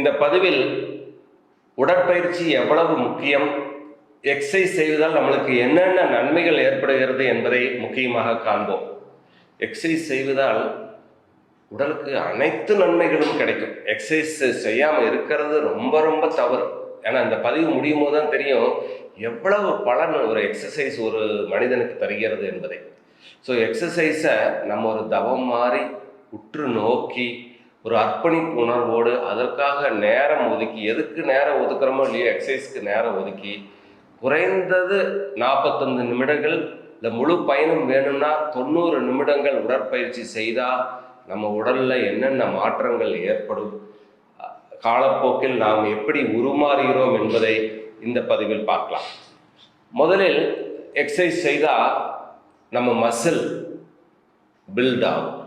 இந்த பதிவில் உடற்பயிற்சி எவ்வளவு முக்கியம், எக்ஸசைஸ் செய்வதால் நம்மளுக்கு என்னென்ன நன்மைகள் ஏற்படுகிறது என்பதை முக்கியமாக காண்போம். எக்ஸசைஸ் செய்வதால் உடலுக்கு அனைத்து நன்மைகளும் கிடைக்கும். எக்ஸசைஸ் செய்யாமல் இருக்கிறது ரொம்ப ரொம்ப தவறு. ஏன்னா இந்த பதிவு முடியும் போது தான் தெரியும் எவ்வளவு பலன் ஒரு எக்ஸசைஸ் ஒரு மனிதனுக்கு தருகிறது என்பதை. ஸோ எக்ஸசைஸை நம்ம ஒரு தவம் மாதிரி உற்று நோக்கி ஒரு அர்ப்பணிப்பு உணர்வோடு அதற்காக நேரம் ஒதுக்கி, எதுக்கு நேரம் ஒதுக்குறோமோ இல்லையோ எக்ஸசைஸ்க்கு நேரம் ஒதுக்கி குறைந்தது 45 நிமிடங்கள் இல்லை முழு பயணம் வேணும்னா 90 நிமிடங்கள் உடற்பயிற்சி செய்தால் நம்ம உடலில் என்னென்ன மாற்றங்கள் ஏற்படும், காலப்போக்கில் நாம் எப்படி உருமாறுகிறோம் என்பதை இந்த பதிவில் பார்க்கலாம். முதலில் எக்ஸசைஸ் செய்தால் நம்ம மசில் பில்ட் ஆகும்,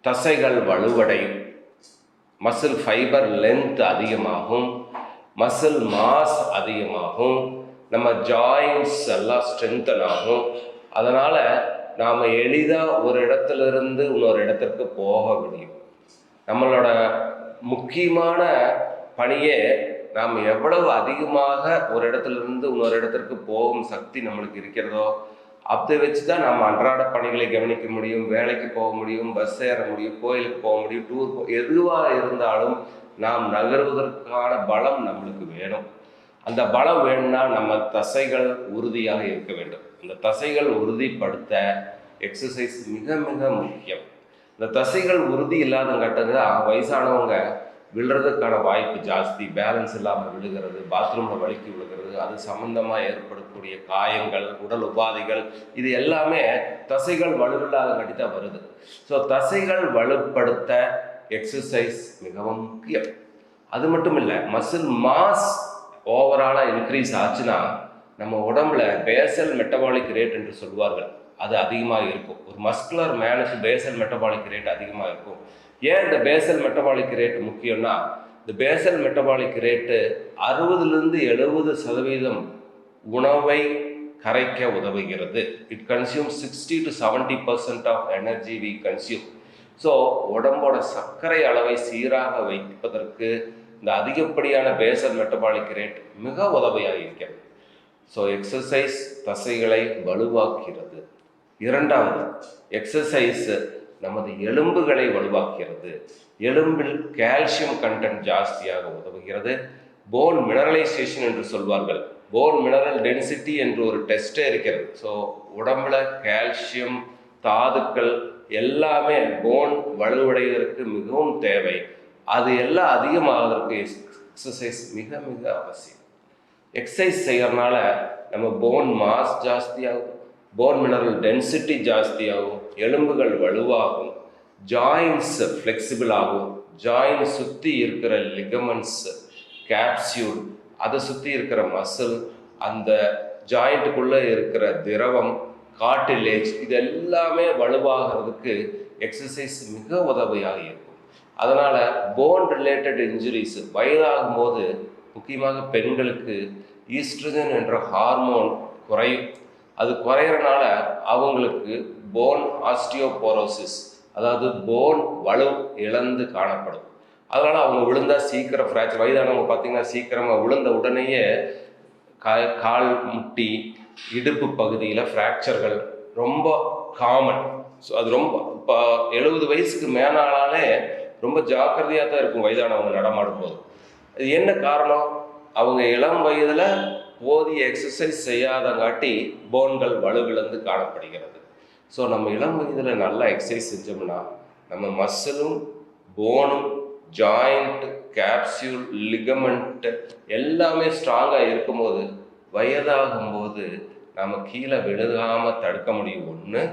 தசைகள் வலுவடையும், மசில் ஃபைபர் லென்த் அதிகமாகும், மசில் மாஸ் அதிகமாகும், நம்ம ஜாயின்ஸ் எல்லாம் ஸ்ட்ரென்தன் ஆகும். அதனால் நாம் எளிதாக ஒரு இடத்துலேருந்து இன்னொரு இடத்திற்கு போக முடியும். நம்மளோட முக்கியமான பணியே நாம் எவ்வளவு அதிகமாக ஒரு இடத்துலேருந்து இன்னொரு இடத்திற்கு போகும் சக்தி நம்மளுக்கு இருக்கிறதோ அதை வச்சு தான் நம்ம அன்றாட பணிகளை கவனிக்க முடியும், வேலைக்கு போக முடியும், பஸ் ஏற முடியும், கோயிலுக்கு போக முடியும், டூர் எதுவாக இருந்தாலும் நாம் நகர்வதற்கான பலம் நம்மளுக்கு வேணும். அந்த பலம் வேணும்னா நம்ம தசைகள் உறுதியாக இருக்க வேண்டும். இந்த தசைகள் உறுதிப்படுத்த எக்ஸசைஸ் மிக மிக முக்கியம். இந்த தசைகள் உறுதி இல்லாதங்காட்டுங்க வயசானவங்க விழுறதுக்கான வாய்ப்பு ஜாஸ்தி, பேலன்ஸ் இல்லாமல் விழுகிறது, பாத்ரூமில் வலிக்கு விழுகிறது, அது சம்மந்தமாக ஏற்படக்கூடிய காயங்கள், உடல் உபாதைகள், இது எல்லாமே தசைகள் வலுவில்லாதங்காட்டி தான் வருது. ஸோ தசைகள் வலுப்படுத்த எக்ஸசைஸ் மிகவும் முக்கியம். அது மட்டும் இல்லை, மசில் மாஸ் ஓவராலாக இன்க்ரீஸ் ஆச்சுன்னா நம்ம உடம்புல பேசல் மெட்டபாலிக் ரேட் என்று சொல்வார்கள், அது அதிகமாக இருக்கும். ஒரு மஸ்குலர் மேனுக்கு பேசல் மெட்டபாலிக் ரேட் அதிகமாக இருக்கும். ஏன் இந்த பேசல் மெட்டபாலிக் ரேட் முக்கியம்னா, இந்த பேசல் மெட்டபாலிக் ரேட்டு 60-70% உணவை கரைக்க உதவுகிறது. It consume 60 to 70% of energy we consume. So உடம்போட சர்க்கரை அளவை சீராக வைப்பதற்கு இந்த அதிகப்படியான பேசல் மெட்டபாலிக் ரேட் மிக உதவியாக இருக்கிறது. ஸோ எக்ஸசைஸ் தசைகளை வலுவாக்குகிறது. இரண்டாவது, எக்ஸசைஸ் நமது எலும்புகளை வலுவாக்குகிறது. எலும்பில் கால்சியம் கண்டென்ட் ஜாஸ்தியாக உதவுகிறது. போன் மினரலைசேஷன் என்று சொல்வார்கள், போன் மினரல் டென்சிட்டி என்று ஒரு டெஸ்ட்டே இருக்கிறது. ஸோ உடம்புல கால்சியம் தாதுக்கள் எல்லாமே போன் வலுவடைவதற்கு மிகவும் தேவை. அது எல்லாம் அதிகமாவதற்கு எக்ஸசைஸ் மிக மிக அவசியம். எக்ஸசைஸ் செய்யறதுனால நம்ம போன் மாஸ் ஜாஸ்தியாகும், போன் மினரல் டென்சிட்டி ஜாஸ்தியாகும், எலும்புகள் வலுவாகும், ஜாயின்ஸ் ஃப்ளெக்சிபிள் ஆகும், ஜாயின் சுற்றி இருக்கிற லிகமெண்ட்ஸ், கேப்சியூல், அதை சுற்றி இருக்கிற மசில், அந்த ஜாயிண்ட்டுக்குள்ளே இருக்கிற திரவம், கார்டிலேஜ், இது எல்லாமே வலுவாகிறதுக்கு எக்ஸசைஸ் மிக உதவியாக இருக்கும். அதனால் போன் ரிலேட்டட் இன்ஜுரிஸ் வயதாகும் போது முக்கியமாக பெண்களுக்கு ஈஸ்ட்ரஜன் என்ற ஹார்மோன் குறையும். அது குறையிறனால அவங்களுக்கு போன் ஆஸ்டியோபோரோசிஸ், அதாவது போன் வலு இழந்து காணப்படும். அதனால் அவங்க விழுந்தால் சீக்கிரம் ஃப்ராக்சர், வயதானவங்க பார்த்திங்கன்னா சீக்கிரமாக விழுந்த உடனேயே கால் முட்டி இடுப்பு பகுதியில் ஃப்ராக்சர்கள் ரொம்ப காமன். ஸோ அது ரொம்ப இப்போ 70 வயசுக்கு மேலானாலே ரொம்ப ஜாக்கிரதையாக தான் இருக்கும் வயதானவங்க நடமாடும் போது. இது என்ன காரணம்? அவங்க இளம் வயதில் போதிய எக்ஸசைஸ் செய்யாதங்காட்டி போன்கள் வலுவிழந்து காணப்படுகிறது. ஸோ நம்ம இளம் வயதில் நல்லா எக்ஸசைஸ் செஞ்சோம்னா நம்ம மசிலும் போனும் ஜாயிண்ட் கேப்சியூல் லிகமெண்ட் எல்லாமே ஸ்ட்ராங்காக இருக்கும்போது வயதாகும்போது நம்ம கீழே விழுகாமல் தடுக்க முடியும். ஒன்று,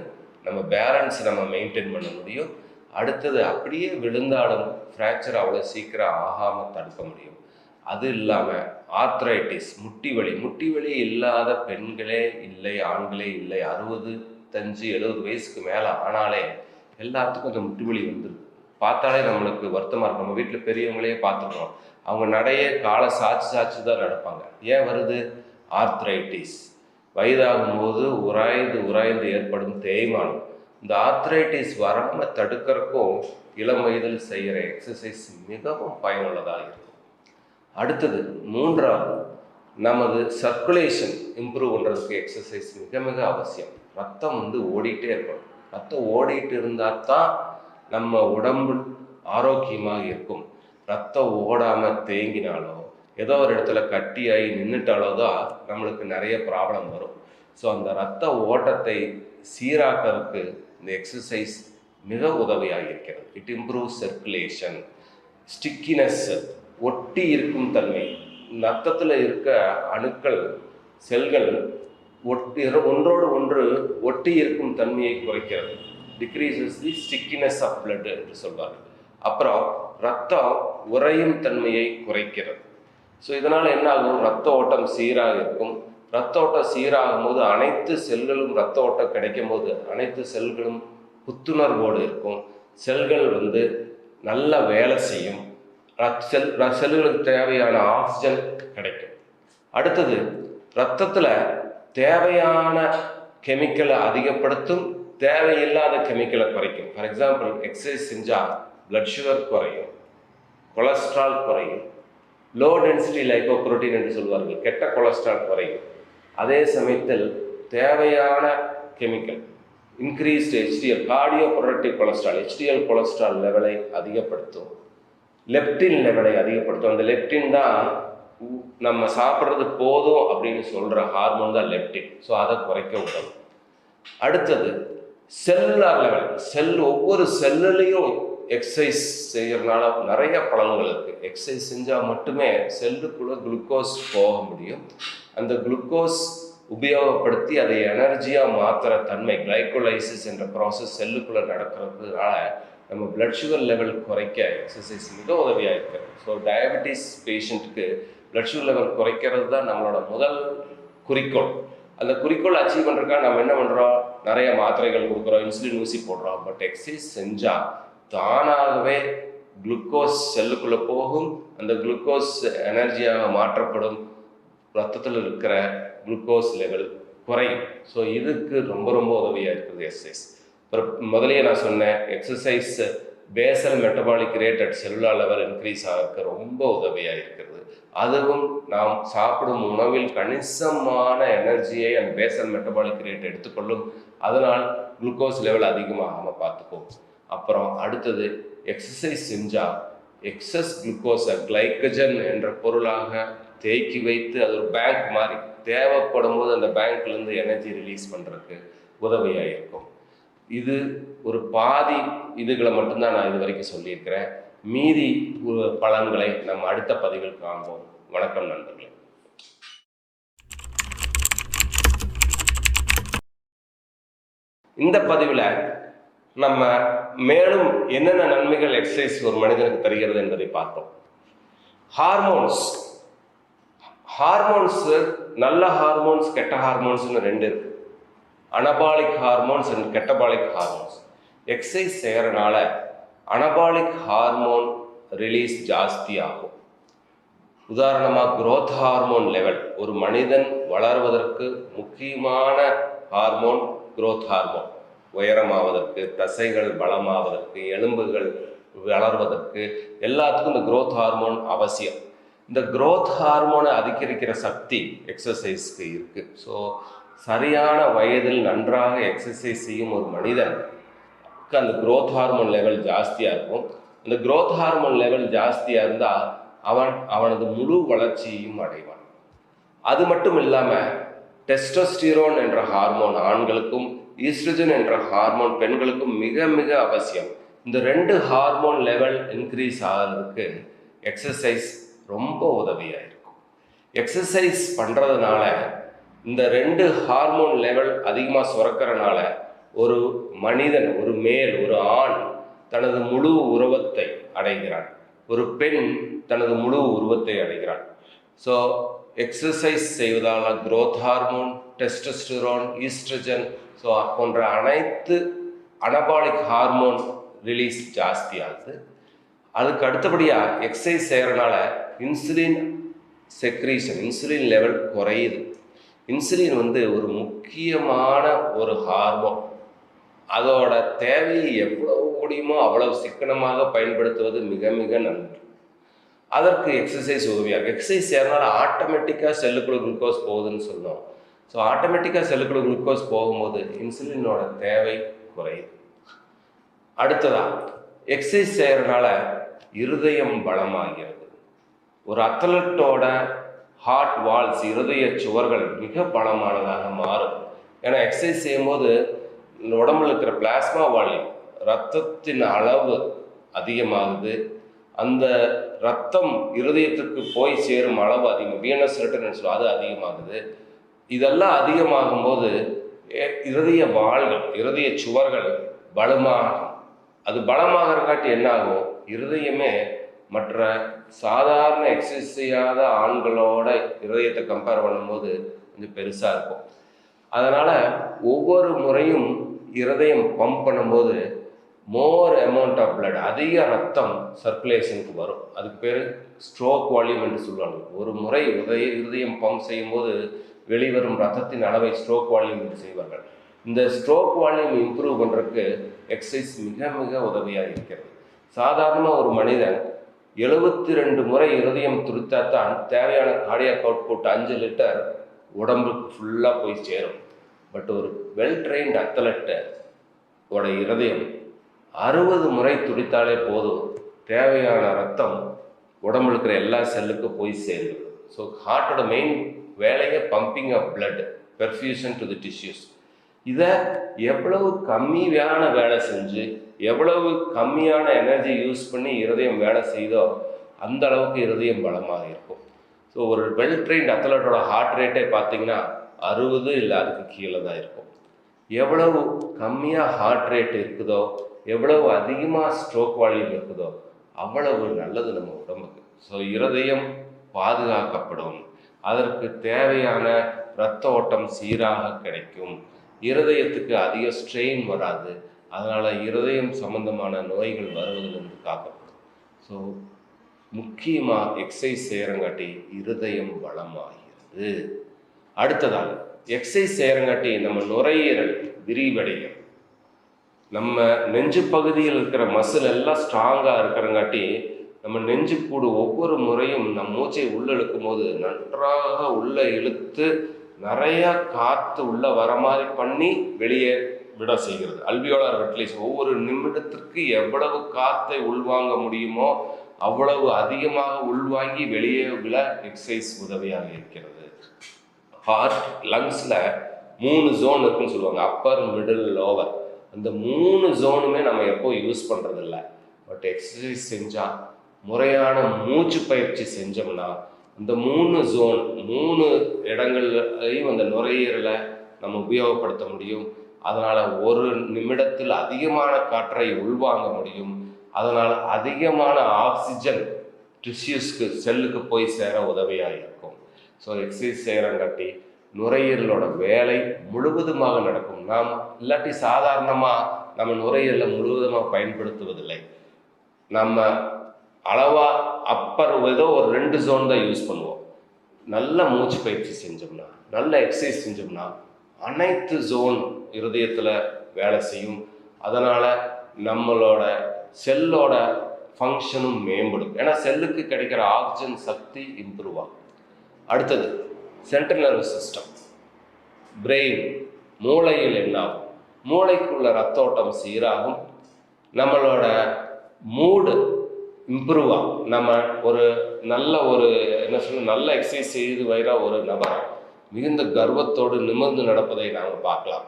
நம்ம பேலன்ஸ் நம்ம மெயின்டைன் பண்ண முடியும். அடுத்தது, அப்படியே விழுந்தாலும் ஃப்ராக்சர் அவ்வளோ சீக்கிரம் ஆகாமல் தடுக்க முடியும். அது இல்லாமல் ஆர்த்ரைட்டிஸ், முட்டி வலி இல்லாத பெண்களே இல்லை, ஆண்களே இல்லை. 65-70 வயசுக்கு மேலே ஆனாலே எல்லாத்துக்கும் அந்த முட்டி வலி வந்துடுது. பார்த்தாலே நம்மளுக்கு வருத்தமாக இருக்கும். நம்ம வீட்டில் பெரியவங்களே பார்த்துருக்கோம், அவங்க நடையே காலை சாய்ச்சி தான் நடப்பாங்க. ஏன் வருது? ஆர்த்ரைட்டிஸ். வயதாகும்போது உராய்ந்து ஏற்படும் தேய்மானம். இந்த ஆர்த்ரைட்டிஸ் வராமல் தடுக்கிறதுக்கும் இளம் வயதில் செய்கிற எக்ஸசைஸ் மிகவும் பயனுள்ளதாக இருக்கும். அடுத்தது மூன்றாவது, நமது சர்க்குலேஷன் இம்ப்ரூவ் பண்ணுறதுக்கு எக்ஸசைஸ் மிக மிக அவசியம். ரத்தம் ஓடிட்டே இருக்கணும். ரத்தம் ஓடிட்டு இருந்தால் தான் நம்ம உடம்பு ஆரோக்கியமாக இருக்கும். ரத்தம் ஓடாமல் தேங்கினாலோ ஏதோ ஒரு இடத்துல கட்டியாகி நின்றுட்டாலோ தான் நம்மளுக்கு நிறைய ப்ராப்ளம் வரும். ஸோ அந்த ரத்த ஓட்டத்தை சீராக்கிறதுக்கு இந்த எக்ஸசைஸ் மிக உதவியாக இருக்கிறது. It improve circulation. ஸ்டிக்கினஸ், ஒட்டி இருக்கும் தன்மை, ரத்தத்தில் இருக்க அணுக்கள், செல்கள் ஒன்றோடு ஒன்று ஒட்டி இருக்கும் தன்மையை குறைக்கிறது. Decreases the stickiness of blood என்று சொல்வார்கள். அப்புறம் ரத்தம் உறையும் தன்மையை குறைக்கிறது. ஸோ இதனால் என்ன ஆகும்? ரத்த ஓட்டம் சீராக இருக்கும். ரத்த ஓட்டம் சீராகும் போது அனைத்து செல்களும் ரத்த ஓட்டம் கிடைக்கும் போது அனைத்து செல்களும் புத்துணர்வோடு இருக்கும். செல்கள் நல்ல வேலை செய்யும். செல்களுக்கு தேவையான ஆக்சிஜன் கிடைக்கும். அடுத்தது, ரத்தத்தில் தேவையான கெமிக்கலை அதிகப்படுத்தும், தேவையில்லாத கெமிக்கலை குறைக்கும். ஃபார் எக்ஸாம்பிள், எக்ஸசைஸ் செஞ்சால் பிளட் சுகர் குறையும், கொலஸ்ட்ரால் குறையும், லோ டென்சிட்டி லைப்போப்ரோட்டீன் என்று சொல்வார்கள், கெட்ட கொலஸ்ட்ரால் குறையும். அதே சமயத்தில் தேவையான chemical increased HDL, cardio productive cholesterol, HDL cholesterol லெவலை அதிகப்படுத்தும், லெப்டின் லெவலை அதிகப்படுத்தும். அந்த லெப்டின் தான் நம்ம சாப்பிட்றது போதும் அப்படின்னு சொல்கிற ஹார்மோன் தான் லெப்டின். ஸோ அதை குறைக்க உதவும். அடுத்தது செல்லுலார் லெவல். ஒவ்வொரு செல்லுலேயும் எக்ஸசைஸ் செய்கிறதுனால நிறைய பலன்கள் இருக்குது. எக்ஸசைஸ் செஞ்சால் மட்டுமே செல்லுக்குள்ளே குளுக்கோஸ் போக முடியும். அந்த குளுக்கோஸ் உபயோகப்படுத்தி அதை எனர்ஜியாக மாற்றுற தன்மை, கிளைகோலைசிஸ் என்ற ப்ராசஸ் செல்லுக்குள்ளே நடக்கிறதுனால நம்ம பிளட் சுகர் லெவல் குறைக்க எக்ஸசைஸ் மிக உதவியாக இருக்குது. ஸோ டயபெட்டிஸ் பேஷண்ட்டுக்கு பிளட் சுகர் லெவல் குறைக்கிறது தான் நம்மளோட முதல் குறிக்கோள். அந்த குறிக்கோள் அச்சீவ் பண்ணுறதுக்காக நம்ம என்ன பண்ணுறோம்? நிறைய மாத்திரைகள் கொடுக்குறோம், இன்சுலின் ஊசி போடுறோம். பட் எக்ஸசைஸ் செஞ்சால் தானாகவே குளுக்கோஸ் செல்லுக்குள்ளே போகும். அந்த குளுக்கோஸ் எனர்ஜியாக மாற்றப்படும். ரத்தத்தில் இருக்கிற குளுக்கோஸ் லெவல் குறையும். ஸோ இதுக்கு ரொம்ப ரொம்ப உதவியாக இருக்குது எக்ஸசைஸ். அப்புறம் முதலையே நான் சொன்னேன், exercise Basel metabolic rate at cellular level increase ஆகிறதுக்கு ரொம்ப உதவியாக இருக்கிறது. அதுவும் நாம் சாப்பிடும் உணவில் கணிசமான எனர்ஜியை அந்த பேசல் மெட்டபாலிக் ரேட் எடுத்துக்கொள்ளும். அதனால் குளுக்கோஸ் லெவல் அதிகமாகாமல் பார்த்துக்கும். அப்புறம் அடுத்தது, எக்ஸசைஸ் செஞ்சால் எக்ஸஸ் குளுக்கோஸை கிளைக்கஜன் என்ற பொருளாக தேக்கி வைத்து அது ஒரு பேங்க் மாதிரி தேவைப்படும் போது அந்த பேங்க்லேருந்து எனர்ஜி ரிலீஸ் பண்ணுறதுக்கு உதவியாக இருக்கும். இது ஒரு பாதி இதுகளை மட்டும்தான் நான் இது வரைக்கும் சொல்லியிருக்கிறேன். மீதி பலன்களை நம்ம அடுத்த பதிவில் காண்போம். வணக்கம் நண்பர்களே. இந்த பதிவில் நம்ம மேலும் என்னென்ன நன்மைகள் எக்ஸசைஸ் ஒரு மனிதனுக்கு தருகிறது என்பதை பார்த்தோம். ஹார்மோன்ஸ் நல்ல ஹார்மோன்ஸ், கெட்ட ஹார்மோன்ஸ்னு ரெண்டு இருக்கு. Anabolic hormones and catabolic hormones. Exercise செய்கிறனால அனபாலிக் ஹார்மோன் ரிலீஸ் ஜாஸ்தி ஆகும். உதாரணமாக growth ஹார்மோன் லெவல், ஒரு மனிதன் வளர்வதற்கு முக்கியமான ஹார்மோன் growth ஹார்மோன். உயரமாவதற்கு, தசைகள் பலமாவதற்கு, எலும்புகள் வளர்வதற்கு எல்லாத்துக்கும் இந்த growth ஹார்மோன் அவசியம். இந்த growth ஹார்மோனை அதிகரிக்கிற சக்தி எக்ஸசைஸ்க்கு இருக்குது. ஸோ சரியான வயதில் நன்றாக எக்ஸசைஸ் செய்யும் ஒரு மனிதனுக்கு அந்த growth ஹார்மோன் லெவல் ஜாஸ்தியாக இருக்கும். அந்த growth ஹார்மோன் லெவல் ஜாஸ்தியாக இருந்தால் அவனது முழு வளர்ச்சியையும் அடைவான். அது மட்டும் இல்லாமல் டெஸ்டோஸ்டிரோன் என்ற ஹார்மோன் ஆண்களுக்கும், ஈஸ்ட்ரஜன் என்ற ஹார்மோன் பெண்களுக்கும் மிக மிக அவசியம். இந்த ரெண்டு ஹார்மோன் லெவல் இன்க்ரீஸ் ஆகிறதுக்கு எக்ஸசைஸ் ரொம்ப உதவியாக இருக்கும். எக்ஸசைஸ் பண்ணுறதுனால இந்த ரெண்டு ஹார்மோன் லெவல் அதிகமாக சுரக்கிறனால ஒரு மனிதன், ஒரு மேல், ஒரு ஆண் தனது முழு உருவத்தை அடைகிறான், ஒரு பெண் தனது முழு உருவத்தை அடைகிறான். ஸோ எக்ஸசைஸ் செய்வதால் growth ஹார்மோன், டெஸ்டோஸ்டிரோன், ஈஸ்ட்ரஜன் போன்ற அனைத்து அனபாலிக் ஹார்மோன் ரிலீஸ் ஜாஸ்தி ஆகுது. அதுக்கு அடுத்தபடியாக எக்ஸசைஸ் செய்கிறனால இன்சுலின் செக்ரீஷன், இன்சுலின் லெவல் குறையுது. இன்சுலின் ஒரு முக்கியமான ஒரு ஹார்மோன். அதோட தேவையை எவ்வளவு முடியுமோ அவ்வளவு சிக்கனமாக பயன்படுத்துவது மிக மிக நன்று. அதற்கு எக்ஸசைஸ் உதவியாக இருக்குது. எக்ஸசைஸ் செய்யறதுனால ஆட்டோமேட்டிக்காக செல்லுக்குள்ள குளுக்கோஸ் போகுதுன்னு சொன்னோம். ஸோ ஆட்டோமேட்டிக்காக செல்லுக்குள்ள குளுக்கோஸ் போகும்போது இன்சுலினோட தேவை குறையுது. அடுத்ததா எக்ஸசைஸ் செய்யறதுனால இருதயம் பலமாகிறது. ஒரு அத்லட்டோட ஹார்ட் வால்ஸ், இருதய சுவர்கள் மிக பலமானதாக மாறும். ஏன்னா எக்ஸசைஸ் செய்யும்போது உடம்புல இருக்கிற பிளாஸ்மா வால்யூம், ரத்தத்தின் அளவு அதிகமாகுது. அந்த ரத்தம் இருதயத்துக்கு போய் சேரும் அளவு அதிகம், வீனஸ் ரிட்டர்ன்ஸ் அது அதிகமாகுது. இதெல்லாம் அதிகமாகும் போது இருதய வால்கள், இருதய சுவர்கள் பலமாகும். அது பலமாகறக்காட்டி என்ன ஆகும், இருதயமே மற்ற சாதாரண எக்ஸசைஸ் செய்யாத ஆண்களோட இருதயத்தை கம்பேர் பண்ணும்போது கொஞ்சம் பெருசாக இருக்கும். அதனால் ஒவ்வொரு முறையும் இருதயம் பம்ப் பண்ணும்போது மோர் அமௌண்ட் ஆஃப் பிளட், அதிக ரத்தம் சர்க்குலேஷனுக்கு வரும். அதுக்கு பேர் ஸ்ட்ரோக் வால்யூம் என்று சொல்லுவாங்க. ஒரு முறை இருதயம் பம்ப் செய்யும்போது வெளிவரும் ரத்தத்தின் அளவை ஸ்ட்ரோக் வால்யூம் என்று செய்வார்கள். இந்த ஸ்ட்ரோக் வால்யூம் இம்ப்ரூவ் பண்ணுறதுக்கு எக்ஸசைஸ் மிக மிக உதவியாக இருக்கிறது. சாதாரணமாக ஒரு மனிதன் 72 முறை இருதயம் துடித்தாத்தான் தேவையான கார்டியாக் அவுட்புட் 5 லிட்டர் உடம்புக்கு ஃபுல்லாக போய் சேரும். பட் ஒரு வெல் ட்ரெயின்ட் அத்லட்டோட இருதயம் 60 முறை துடித்தாலே போதும், தேவையான ரத்தம் உடம்புல இருக்கிற எல்லா செல்லுக்கும் போய் சேரும். ஸோ ஹார்ட்டோட மெயின் வேலையை pumping of blood, perfusion to the tissues. இதை எவ்வளவு கம்மியான வேலை செஞ்சு எவ்வளவு கம்மியான எனர்ஜி யூஸ் பண்ணி இருதயம் வேலை செய்தோ அந்த அளவுக்கு இருதயம் பலமாக இருக்கும். ஸோ ஒரு வெல் ட்ரெயின்ட் அத்லட்டோட ஹார்ட் ரேட்டே பார்த்தீங்கன்னா 60 இல்லை அதுக்கு கீழே தான் இருக்கும். எவ்வளவு கம்மியாக ஹார்ட் ரேட் இருக்குதோ, எவ்வளவு அதிகமாக ஸ்ட்ரோக் வால்யூம் இருக்குதோ அவ்வளவு நல்லது நம்ம உடம்புக்கு. ஸோ இருதயம் பாதுகாக்கப்படும், அதற்கு தேவையான இரத்த ஓட்டம் சீராக கிடைக்கும், இருதயத்துக்கு அதிக ஸ்ட்ரெயின் வராது. அதனால் இருதயம் சம்பந்தமான நோய்கள் வருவதிலிருந்து காக்கப்படும். ஸோ முக்கியமாக எக்ஸசைஸ் செய்கிறங்காட்டி இருதயம் பலமாகிறது. அடுத்ததாக எக்ஸசைஸ் செய்கிறங்காட்டி நம்ம நுரையீரல் விரிவடையும். நம்ம நெஞ்சு பகுதியில் இருக்கிற மசில் எல்லாம் ஸ்ட்ராங்காக இருக்கிறங்காட்டி நம்ம நெஞ்சுக்கூடு ஒவ்வொரு முறையும் நம் மூச்சை உள்ளே இழுக்கும் போது நன்றாக உள்ளே இழுத்து நிறைய காற்று உள்ள வர மாதிரி பண்ணி வெளியே விட செய்கிறது. அல்வியோலார் வென்டிலேஷன் ஒவ்வொரு நிமிடத்திற்கு எவ்வளவு காற்றை உள்வாங்க முடியுமோ அவ்வளவு அதிகமாக உள்வாங்கி வெளியே விட எக்ஸசைஸ் உதவியாக இருக்கிறது. ஹார்ட் லங்ஸில் 3 ஜோன் இருக்குன்னு சொல்லுவாங்க, அப்பர், மிடில், லோவர். அந்த 3 ஜோனுமே நம்ம எப்போ யூஸ் பண்ணுறதில்ல. பட் எக்ஸசைஸ் செஞ்சால், முறையான மூச்சு பயிற்சி செஞ்சோம்னா இந்த 3 ஜோன் 3 இடங்கள்லையும் அந்த நுரையீரலை நம்ம உபயோகப்படுத்த முடியும். அதனால் ஒரு நிமிடத்தில் அதிகமான காற்றை உள்வாங்க முடியும். அதனால் அதிகமான ஆக்சிஜன் டிஷ்யூஸ்க்கு, செல்லுக்கு போய் சேர உதவியாக இருக்கும். ஸோ எக்ஸசைஸ் செய்கிறங்காட்டி நுரையீரலோட வேலை முழுவதுமாக நடக்கும். நாம் இல்லாட்டி சாதாரணமாக நம்ம நுரையீரலை முழுவதுமாக பயன்படுத்துவதில்லை. நம்ம அளவாக அப்பர் ஏதோ ஒரு 2 ஜோன் தான் யூஸ் பண்ணுவோம். நல்ல மூச்சு பயிற்சி செஞ்சோம்னா, நல்ல எக்ஸசைஸ் செஞ்சோம்னா அனைத்து ஜோன் இருதயத்தில் வேலை செய்யும். அதனால் நம்மளோட செல்லோட ஃபங்க்ஷனும் மேம்படும். ஏன்னா செல்லுக்கு கிடைக்கிற ஆக்சிஜன் சக்தி இம்ப்ரூவ் ஆகும். அடுத்தது சென்ட்ரல் நர்வஸ் சிஸ்டம், பிரெயின், மூளையில் என்ன ஆகும், மூளைக்குள்ள ரத்தோட்டம் சீராகும். நம்மளோட மூடு இம்ப்ரூவ் ஆகும். நம்ம ஒரு நல்ல நல்ல எக்ஸசைஸ் செய்து வர ஒரு நபர் மிகுந்த கர்வத்தோடு நிமிர்ந்து நடப்பதை நாங்கள் பார்க்கலாம்.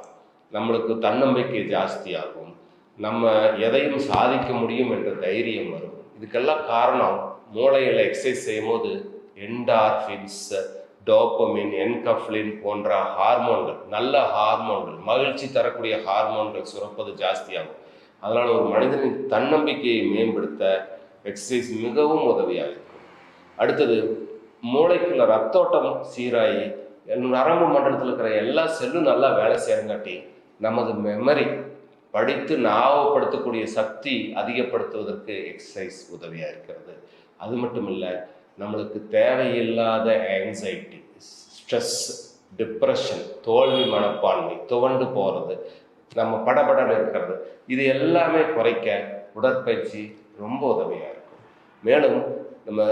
நம்மளுக்கு தன்னம்பிக்கை ஜாஸ்தியாகும். நம்ம எதையும் சாதிக்க முடியும் என்ற தைரியம் வரும். இதுக்கெல்லாம் காரணம் மூளையில் எக்ஸசைஸ் செய்யும் போது என்டார்ஃபின்ஸ், டோபமின், என்கஃப்லின் போன்ற ஹார்மோன்கள், நல்ல ஹார்மோன்கள், மகிழ்ச்சி தரக்கூடிய ஹார்மோன்கள் சுரப்பது ஜாஸ்தியாகும். அதனால் ஒரு மனிதனின் தன்னம்பிக்கையை மேம்படுத்த எக்ஸசைஸ் மிகவும் உதவியாக இருக்கும். அடுத்தது மூளைக்குள்ள ரத்தோட்டம் சீராகி நரம்பு மண்டலத்தில் இருக்கிற எல்லா செல்லும் நல்லா வேலை செய்யறங்காட்டி நமது மெமரி, படித்து ஞாபகப்படுத்தக்கூடிய சக்தி அதிகப்படுத்துவதற்கு எக்ஸசைஸ் உதவியாக இருக்கிறது. அது மட்டும் இல்லை, நம்மளுக்கு தேவையில்லாத ஆங்ஸைட்டி, ஸ்ட்ரெஸ், டிப்ரெஷன், தோல்வி மனப்பான்மை, துவண்டு போகிறது, நம்ம படபடன்னு இருக்கிறது, இது எல்லாமே குறைக்க உடற்பயிற்சி ரொம்ப உதவியாக இருக்கும். மேலும் நம்ம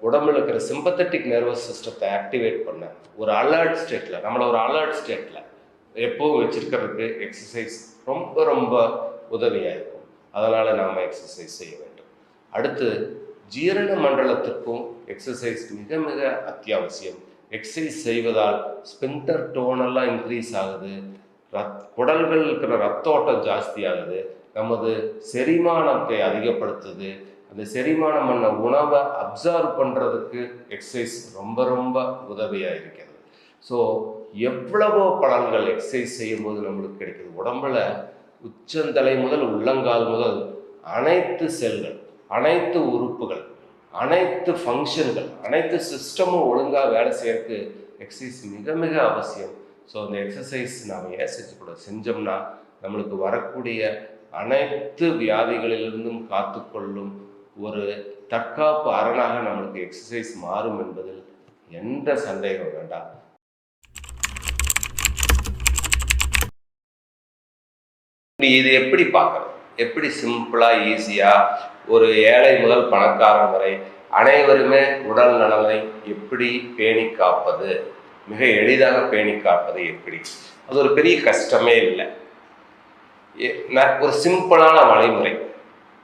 உடம்புல இருக்கிற சிம்பத்தட்டிக் நர்வஸ் சிஸ்டத்தை ஆக்டிவேட் பண்ண ஒரு அலர்ட் ஸ்டேட்டில், நம்மளை ஒரு அலர்ட் ஸ்டேட்டில் எப்போவும் வச்சிருக்கிறதுக்கு எக்ஸசைஸ் ரொம்ப ரொம்ப உதவியாக இருக்கும். அதனால் நாம் எக்ஸசைஸ் செய்ய வேண்டும். அடுத்து ஜீரண மண்டலத்திற்கும் எக்ஸசைஸ் மிக மிக அத்தியாவசியம். எக்ஸசைஸ் செய்வதால் ஸ்பின்டர் டோனெல்லாம் இன்க்ரீஸ் ஆகுது, குடல்கள் இருக்கிற ரத்த ஓட்டம் ஜாஸ்தி ஆகுது, நமது செரிமானத்தை அதிகப்படுத்துது. அந்த செரிமானம் பண்ண உணவை அப்சர்வ் பண்ணுறதுக்கு எக்ஸசைஸ் ரொம்ப ரொம்ப உதவியாக இருக்கிறது. ஸோ எவ்வளவோ பலன்கள் எக்ஸசைஸ் செய்யும்போது நம்மளுக்கு கிடைக்குது. உடம்புல உச்சந்தலை முதல் உள்ளங்கால் முதல் அனைத்து செல்கள், அனைத்து உறுப்புகள், அனைத்து ஃபங்க்ஷன்கள், அனைத்து சிஸ்டமும் ஒழுங்காக வேலை செய்யறதுக்கு எக்ஸசைஸ் மிக மிக அவசியம். ஸோ அந்த எக்ஸசைஸ் நாம் ஏன் செஞ்சக்கூடாது? செஞ்சோம்னா நம்மளுக்கு வரக்கூடிய அனைத்து வியாதிகளிலிருந்தும் காத்துக்கொள்ளும் ஒரு தற்காப்பு அரணாக நம்மளுக்கு எக்ஸசைஸ் மாறும் என்பதில் எந்த சந்தேகம் வேண்டாம். இது எப்படி பார்க்கறது? எப்படி சிம்பிளா ஈஸியா ஒரு ஏழை முதல் பணக்காரன் வரை அனைவருமே உடல் நலனை எப்படி பேணி காப்பது, மிக எளிதாக பேணி காப்பது எப்படி? அது ஒரு பெரிய கஷ்டமே இல்லை. ஒரு சிம்பிளான வழிமுறை.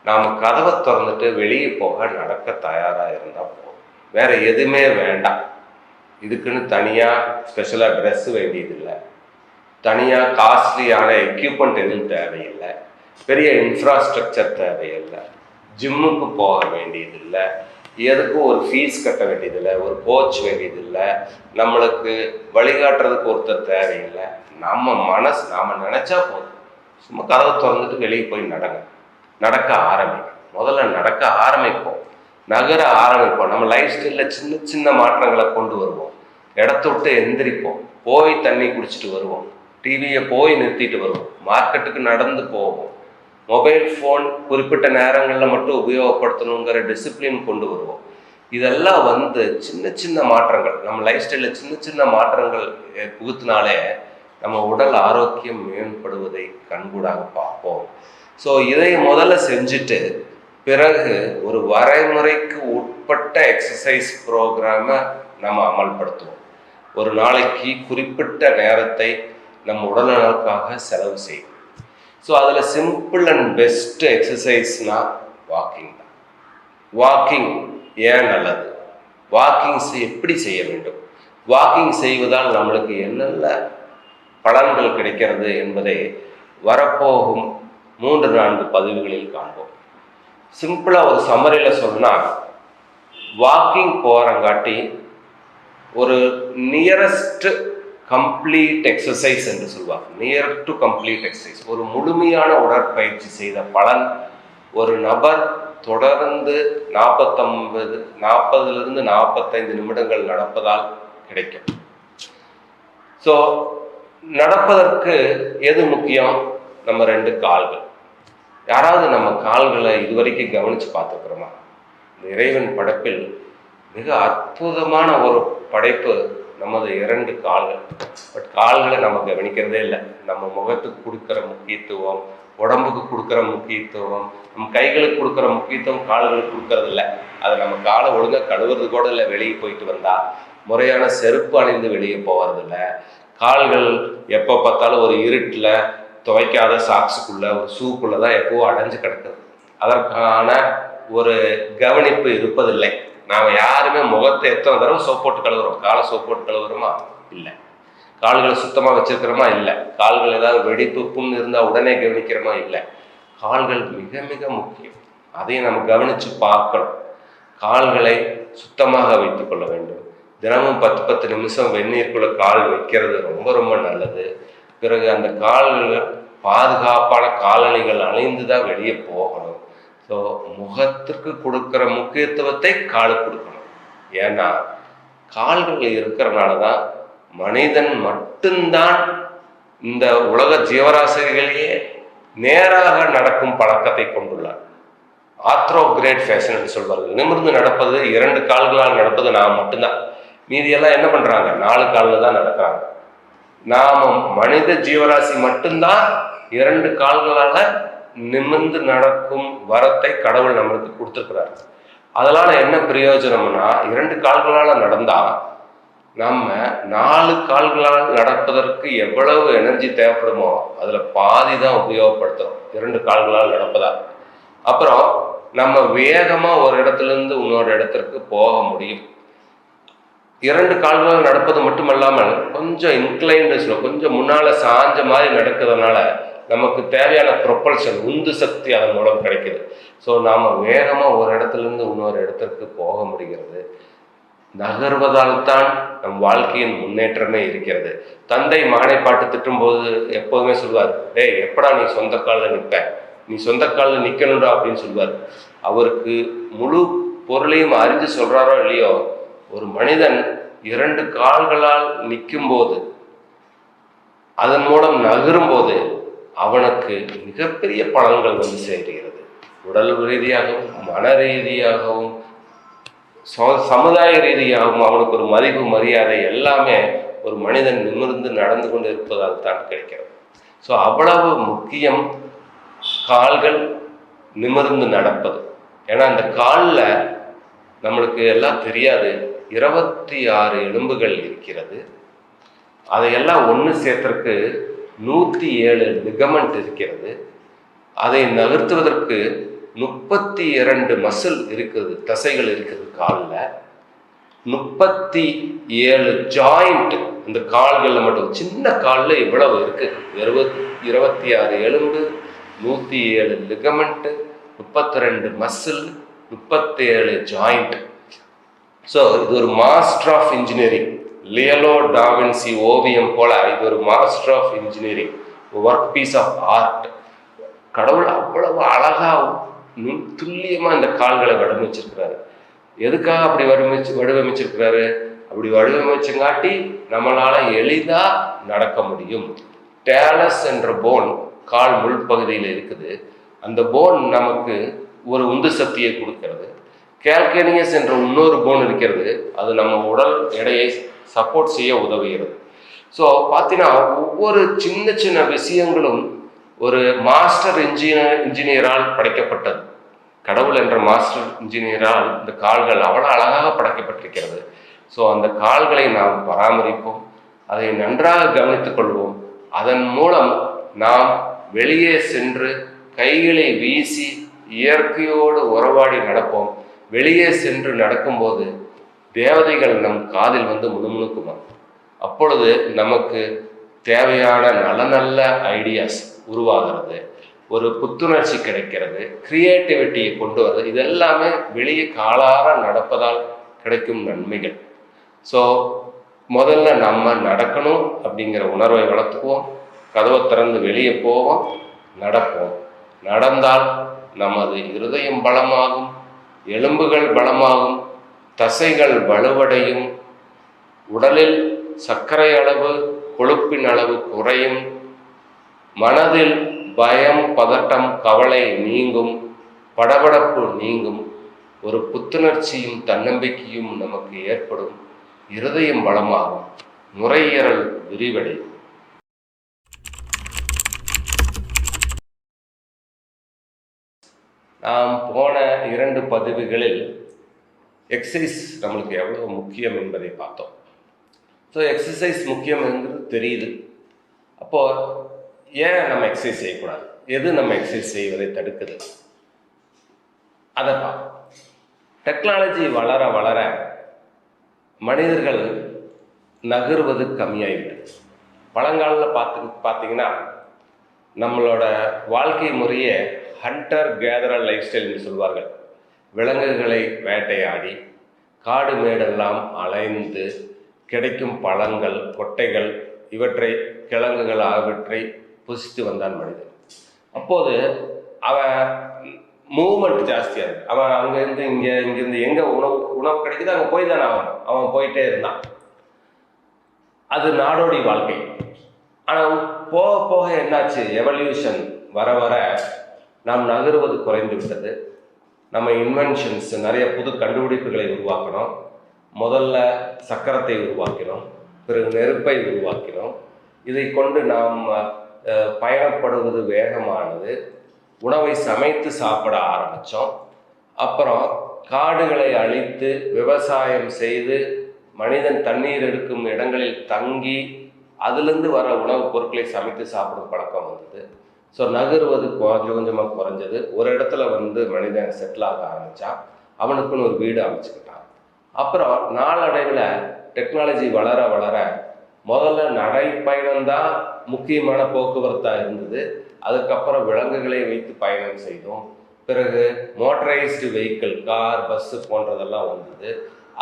நாம் கதவை திறந்துட்டு வெளியே போக நடக்க தயாராக இருந்தால் போதும், வேற எதுவுமே வேண்டாம். இதுக்குன்னு தனியாக ஸ்பெஷலாக ட்ரெஸ்ஸு வேண்டியதில்லை, தனியாக காஸ்ட்லியான எக்யூப்மெண்ட் எதுவும் தேவையில்லை, பெரிய இன்ஃப்ராஸ்ட்ரக்சர் தேவையில்லை, ஜிம்முக்கு போக வேண்டியதில்லை, எதுக்கும் ஒரு ஃபீஸ் கட்ட வேண்டியதில்லை, ஒரு கோச் வேண்டியதில்லை, நம்மளுக்கு வழிகாட்டுறதுக்கு ஒருத்தர் தேவையில்லை. நாம் நினச்சா போதும். சும்மா கதவை திறந்துட்டு வெளியே போய் நடக்க ஆரம்பிக்கும். முதல்ல நடக்க ஆரம்பிப்போம், நகர ஆரம்பிப்போம். நம்ம லைஃப் ஸ்டைலில் சின்ன சின்ன மாற்றங்களை கொண்டு வருவோம். இடத்த விட்டு எந்திரிப்போம், போய் தண்ணி குடிச்சிட்டு வருவோம், டிவியை போய் நிறுத்திட்டு வருவோம், மார்க்கெட்டுக்கு நடந்து போவோம், மொபைல் ஃபோன் குறிப்பிட்ட நேரங்களில் மட்டும் உபயோகப்படுத்தணுங்கிற டிசிப்ளின் கொண்டு வருவோம். இதெல்லாம் சின்ன சின்ன மாற்றங்கள், நம்ம லைஃப் ஸ்டைலில் சின்ன சின்ன மாற்றங்கள் புகுத்தினாலே நம்ம உடல் ஆரோக்கியம் மேம்படுவதை கண்கூடாக பார்ப்போம். ஸோ இதை முதல்ல செஞ்சுட்டு பிறகு ஒரு வரைமுறைக்கு உட்பட்ட எக்ஸசைஸ் ப்ரோக்ராமை நம்ம அமல்படுத்துவோம். ஒரு நாளைக்கு குறிப்பிட்ட நேரத்தை நம்ம உடல்நலனுக்காக செலவு செய்வோம். ஸோ அதில் சிம்பிள் அண்ட் பெஸ்ட் எக்ஸசைஸ்னால் வாக்கிங் தான். வாக்கிங் ஏன் நல்லது? வாக்கிங் எப்படி செய்ய வேண்டும்? வாக்கிங் செய்வதால் நம்மளுக்கு என்னென்ன பலன்கள் கிடைக்கிறது என்பதை வரப்போகும் 3-4 பதிவுகளில் காண்போம். சிம்பிளாக ஒரு சம்மரியில் சொன்னால், வாக்கிங் போகிறங்காட்டி ஒரு நியரஸ்ட் கம்ப்ளீட் எக்ஸசைஸ் என்று சொல்வாங்க. நியர் டு கம்ப்ளீட் எக்ஸசைஸ், ஒரு முழுமையான உடற்பயிற்சி செய்த பலன் ஒரு நபர் தொடர்ந்து 40-45 நிமிடங்கள் நடப்பதால் கிடைக்கும். ஸோ நடப்பதற்கு எது முக்கியம்? நம்ம 2 கால்கள். யாராவது நம்ம கால்களை இதுவரைக்கும் கவனித்து பார்த்துக்கிறோமா? இந்த இறைவன் படைப்பில் மிக அற்புதமான ஒரு படைப்பு நமது 2 கால்கள். பட் கால்களை நம்ம கவனிக்கிறதே இல்லை. நம்ம முகத்துக்கு கொடுக்குற முக்கியத்துவம், உடம்புக்கு கொடுக்குற முக்கியத்துவம், நம்ம கைகளுக்கு கொடுக்குற முக்கியத்துவம் கால்களுக்கு கொடுக்கறது இல்லை. அதை நம்ம காலை ஒழுங்காக கழுவுறது கூட இல்லை. வெளியே போயிட்டு வந்தால் முறையான செருப்பு அணிந்து வெளியே போகிறதில்ல. கால்கள் எப்போ பார்த்தாலும் ஒரு இருட்டில் துவைக்காத சாக்ஸுக்குள்ளே, ஒரு ஷூக்குள்ளே தான் எப்போவும் அடைஞ்சு கிடக்குது. அதற்கான ஒரு கவனிப்பு இருப்பதில்லை. நாம் யாருமே முகத்தை எத்தனை தடவை சோப் போட்டு கழுவுறோம்? காலை சோப் போட்டு கழுவுறோமா? இல்லை. கால்களை சுத்தமாக வச்சிருக்கிறோமா? இல்லை. கால்கள் ஏதாவது வெடிப்பு புண்ணு இருந்தால் உடனே கவனிக்கிறோமா? இல்லை. கால்கள் மிக மிக முக்கியம். அதையும் நம்ம கவனித்து பார்க்கணும். கால்களை சுத்தமாக வைத்துக் கொள்ள வேண்டும். தினமும் 10 நிமிஷம் வெந்நீருக்குள்ள கால் வைக்கிறது ரொம்ப ரொம்ப நல்லது. பிறகு அந்த கால்கள் பாதுகாப்பான காலணிகள் அணிந்து தான் வெளியே போகணும். ஸோ முகத்திற்கு கொடுக்குற முக்கியத்துவத்தை காலுக்கு கொடுக்கணும். ஏன்னா கால்கள் இருக்கிறனால தான் மனிதன் மட்டும்தான் இந்த உலக ஜீவராசிகளையே நேராக நடக்கும் பழக்கத்தை கொண்டுள்ளார். ஆர்த்ரோகிரேட் ஃபேஷன் என்று சொல்வார்கள். நிமிர்ந்து நடப்பது, 2 கால்களால் நடப்பது நாம் மட்டும்தான். மீதியெல்லாம் என்ன பண்றாங்க? 4 காலில் தான் நடக்கிறாங்க. நாம மனித ஜீவராசி மட்டும்தான் 2 கால்களால நிமிர்ந்து நடக்கும் வரத்தை கடவுள் நம்மளுக்கு கொடுத்துருக்கிறார். அதனால என்ன பிரயோஜனம்னா, 2 கால்களால் நடந்தா நம்ம 4 கால்களால் நடப்பதற்கு எவ்வளவு எனர்ஜி தேவைப்படுமோ அதில் பாதி தான் உபயோகப்படுத்துகிறோம் 2 கால்களால் நடப்பதால். அப்புறம் நம்ம வேகமாக ஒரு இடத்துலேருந்து இன்னொரு இடத்திற்கு போக முடியும். 2 கால்களால் நடப்பது மட்டுமல்லாமல் கொஞ்சம் இன்க்ளைன்டு, கொஞ்சம் முன்னால் சாஞ்ச மாதிரி நடக்கிறதுனால நமக்கு தேவையான ப்ரொப்பல்ஷன், உந்து சக்தி அதன் மூலம் கிடைக்குது. ஸோ நாம் வேகமாக ஒரு இடத்துலேருந்து இன்னொரு இடத்திற்கு போக முடிகிறது. நகர்வதால் தான் நம் வாழ்க்கையின் முன்னேற்றமே இருக்கிறது. தந்தை மகனை பாட்டு திட்டும்போது எப்போதுமே சொல்வார், டேய் எப்படா நீ சொந்த காலில் நிற்ப, நீ சொந்த காலில் நிற்கணும்டா அப்படின்னு சொல்வார். அவருக்கு முழு பொருளையும் அறிஞ்சு சொல்கிறாரோ இல்லையோ, ஒரு மனிதன் 2 கால்களால் நிற்கும்போது, அதன் மூலம் நகரும்போது அவனுக்கு மிகப்பெரிய பலன்கள் வந்து சேர்கிறது. உடல் ரீதியாகவும் மன ரீதியாகவும் சமுதாய ரீதியாகவும் அவனுக்கு ஒரு மதிப்பு மரியாதை எல்லாமே ஒரு மனிதன் நிமிர்ந்து நடந்து கொண்டு இருப்பதால் தான் கிடைக்கிறது. ஸோ அவ்வளவு முக்கியம் கால்கள் நிமிர்ந்து நடப்பது. ஏன்னா அந்த காலில் நம்மளுக்கு எல்லாம் தெரியாது, 26 எலும்புகள் இருக்கிறது. அதையெல்லாம் ஒன்று சேர்த்தற்கு 107 லிகமெண்ட் இருக்கிறது. அதை நகர்த்துவதற்கு 32 மசில் இருக்குது, தசைகள் இருக்குது காலில். 37 ஜாயிண்ட் இந்த கால்களில் மட்டும். சின்ன காலில் இவ்வளவு இருக்கு. 26 எலும்பு, 107 லிகமெண்ட், 32 மசில், 37 ஜாயிண்ட். ஸோ இது ஒரு master of engineering. Leonardo da Vinci ஓவியம் போல இது ஒரு master of engineering, work piece of art. கடவுள் அவ்வளவு அழகா துல்லியமா இந்த கால்களை வடிவமைச்சிருக்கிறாரு. எதுக்காக அப்படி வடிவமைச்சிருக்கிறாரு? அப்படி வடிவமைச்சங்காட்டி நம்மளால எளிதா நடக்க முடியும். டேலஸ் என்ற போன் கால் முள்பகுதியில் இருக்குது. அந்த போன் நமக்கு ஒரு உந்து சக்தியை கொடுக்கிறது. கால்கேனியஸ் என்ற இன்னொரு போன் இருக்கிறது, அது நம்ம உடல் எடையை சப்போர்ட் செய்ய உதவுகிறது. ஸோ பார்த்தீங்கன்னா ஒவ்வொரு சின்ன சின்ன விஷயங்களும் ஒரு மாஸ்டர் இன்ஜினியரால் படைக்கப்பட்டது. கடவுள் என்ற மாஸ்டர் இன்ஜினியரால் இந்த கால்கள் அவ்வளோ அழகாக படைக்கப்பட்டிருக்கிறது. ஸோ அந்த கால்களை நாம் பராமரிப்போம், அதை நன்றாக கவனித்துக் கொள்வோம். அதன் மூலம் நாம் வெளியே சென்று கைகளை வீசி இயற்கையோடு உறவாடி நடப்போம். வெளியே சென்று நடக்கும்போது தேவதைகள் நம் காதில் வந்து முணுமுணுக்குமா. அப்பொழுது நமக்கு தேவையான நல்ல நல்ல ஐடியாஸ் உருவாகிறது, ஒரு புத்துணர்ச்சி கிடைக்கிறது, கிரியேட்டிவிட்டியை கொண்டு வருது. இதெல்லாமே வெளியே காலார நடப்பதால் கிடைக்கும் நன்மைகள். ஸோ முதல்ல நம்ம நடக்கணும் அப்படிங்கிற உணர்வை வளர்த்துக்குவோம். கதவை திறந்து வெளியே போவோம், நடப்போம். நடந்தால் நமது இருதயம் பலமாகும், எலும்புகள் பலமாகும், தசைகள் வலுவடையும், உடலில் சர்க்கரை அளவு கொழுப்பின் அளவு குறையும், மனதில் பயம் பதட்டம் கவலை நீங்கும், படபடப்பு நீங்கும், ஒரு புத்துணர்ச்சியும் தன்னம்பிக்கையும் நமக்கு ஏற்படும், இருதயம் பலமாகும், நுரையீரல் விரிவடையும். நாம் போன 2 பதிவுகளில் எக்ஸசைஸ் நம்மளுக்கு எவ்வளோ முக்கியம் என்பதை பார்த்தோம். ஸோ எக்ஸசைஸ் முக்கியம் என்கிறது தெரியுது. அப்போது ஏன் நம்ம எக்ஸசைஸ் செய்யக்கூடாது, எது நம்ம எக்ஸசைஸ் செய்வதை தடுக்குது, அதை பார்ப்போம். டெக்னாலஜி வளர வளர மனிதர்கள் நகர்வது கம்மியாகிவிடுது. பழங்காலில் பார்த்தீங்கன்னா நம்மளோட வாழ்க்கை முறையே ஹண்டர் கேதரர் லைஃப் ஸ்டைல்னு சொல்வார்கள். விலங்குகளை வேட்டையாடி காடு மேடெல்லாம் அலைந்து கிடைக்கும் பழங்கள் கொட்டைகள் இவற்றை கிழங்குகள் ஆகியவற்றை புசித்து வந்தான் மனிதன். அப்போது அவன் மூவ்மெண்ட் ஜாஸ்தியாக இருக்கு. அவன் அங்கேருந்து இங்கேருந்து எங்கே உணவு கிடைக்குது அங்கே போய் தானே அவன் போயிட்டே இருந்தான். அது நாடோடி வாழ்க்கை. ஆனால் போக போக என்னாச்சு, எவல்யூஷன் வர வர நாம் நகருவது குறைந்து விட்டது. நம்ம இன்வென்ஷன்ஸ் நிறைய புது கண்டுபிடிப்புகளை உருவாக்கணும். முதல்ல சக்கரத்தை உருவாக்கினோம், பிறகு நெருப்பை உருவாக்கினோம். இதை கொண்டு நாம் பயணப்படுவது வேகமானது. உணவை சமைத்து சாப்பிட ஆரம்பித்தோம். அப்புறம் காடுகளை அழித்து விவசாயம் செய்து மனிதன் தண்ணீர் எடுக்கும் இடங்களில் தங்கி அதிலிருந்து வர உணவுப் பொருட்களை சமைத்து சாப்பிடும் பழக்கம் வந்தது. ஸோ நகருவது கொஞ்சம் கொஞ்சமாக குறைஞ்சது. ஒரு இடத்துல மனிதன் செட்டில் ஆக ஆரம்பித்தான். அவனுக்குன்னு ஒரு வீடு அமைச்சுக்கிட்டான். அப்புறம் நாளடைவில் டெக்னாலஜி வளர வளர முதல்ல நடைப்பயணம்தான் முக்கியமான போக்குவரத்தாக இருந்தது. அதுக்கப்புறம் விலங்குகளை வைத்து பயணம் செய்தோம். பிறகு மோட்டரைஸ்டு வெஹிக்கிள், கார், பஸ்ஸு போன்றதெல்லாம் வந்தது.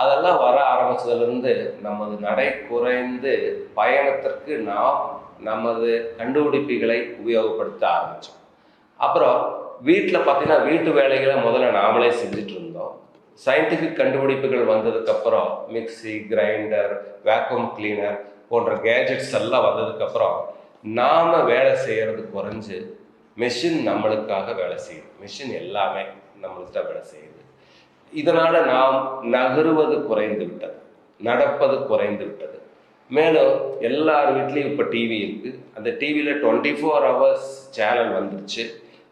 அதெல்லாம் வர ஆரம்பித்ததுலேருந்து நமது நடை குறைந்து பயணத்திற்கு நாம் நமது கண்டுபிடிப்புகளை உபயோகப்படுத்த ஆரம்பித்தோம். அப்புறம் வீட்டில் பார்த்தீங்கன்னா வீட்டு வேலைகளை முதல்ல நாமளே செஞ்சுட்டு இருந்தோம். சயின்டிஃபிக் கண்டுபிடிப்புகள் வந்ததுக்கப்புறம் மிக்சி, கிரைண்டர், வேக்யூம் கிளீனர் போன்ற கேஜெட்ஸ் எல்லாம் வந்ததுக்கப்புறம் நாம் வேலை செய்கிறது குறைஞ்சு மெஷின் நம்மளுக்காக வேலை செய்யுது. மெஷின் எல்லாமே நம்மளுக்கு தான் வேலை செய்யுது. இதனால் நாம் நகருவது குறைந்து விட்டது, நடப்பது குறைந்து விட்டது. மேலும் எல்லார் வீட்லேயும் இப்போ டிவி இருக்குது. அந்த டிவியில் 24 hours சேனல் வந்துருச்சு.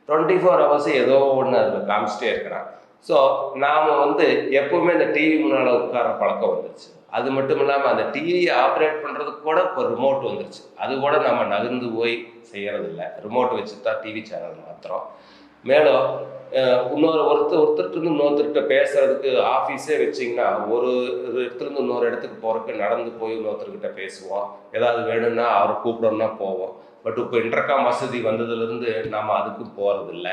24 hours ஏதோ ஒன்று அதில் காமிச்சிட்டே இருக்கிறான். ஸோ நாம் எப்போவுமே இந்த டிவி முன்னால் உட்கார பழக்கம் வந்துருச்சு. அது மட்டும் இல்லாமல் அந்த டிவியை ஆப்ரேட் பண்ணுறதுக்கு கூட இப்போ ரிமோட் வந்துருச்சு. அது கூட நம்ம நகர்ந்து போய் செய்கிறதில்ல, ரிமோட் வச்சு தான் டிவி சேனல் மாத்திரம். மேலும் ஒருத்தருக்கு இன்னொருத்தர்கிட்ட பேசுறதுக்கு ஆஃபீஸே வச்சிங்கன்னா ஒரு இடத்துலேருந்து இன்னொரு இடத்துக்கு போகிறதுக்கு நடந்து போய் இன்னொருத்தர்கிட்ட பேசுவோம். ஏதாவது வேணும்னா அவரை கூப்பிடணும்னா போவோம். பட் இப்போ இன்டர்காம் வசதி வந்ததுலேருந்து நாம் அதுக்கு போகிறதில்ல.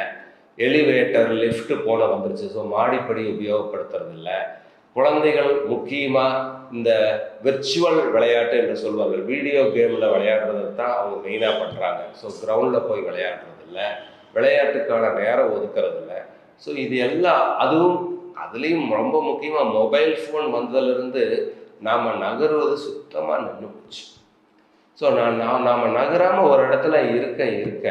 எலிவேட்டர், லிஃப்ட் போன வந்துருச்சு. ஸோ மாடிப்படி உபயோகப்படுத்துறதில்ல. குழந்தைகள் முக்கியமாக இந்த விர்ச்சுவல் விளையாட்டு என்று சொல்வார்கள், வீடியோ கேமில் விளையாடுறது தான் அவங்க மெயினாக பண்ணுறாங்க. ஸோ கிரவுண்டில் போய் விளையாடுறதில்ல, விளையாட்டுக்கான நேரம் ஒதுக்கிறதில்ல. ஸோ இது எல்லாம் அதுலேயும் ரொம்ப முக்கியமாக மொபைல் ஃபோன் வந்ததுலேருந்து நாம் நகருவது சுத்தமாக நின்று போச்சு. ஸோ நாம் நகராமல் ஒரு இடத்துல இருக்க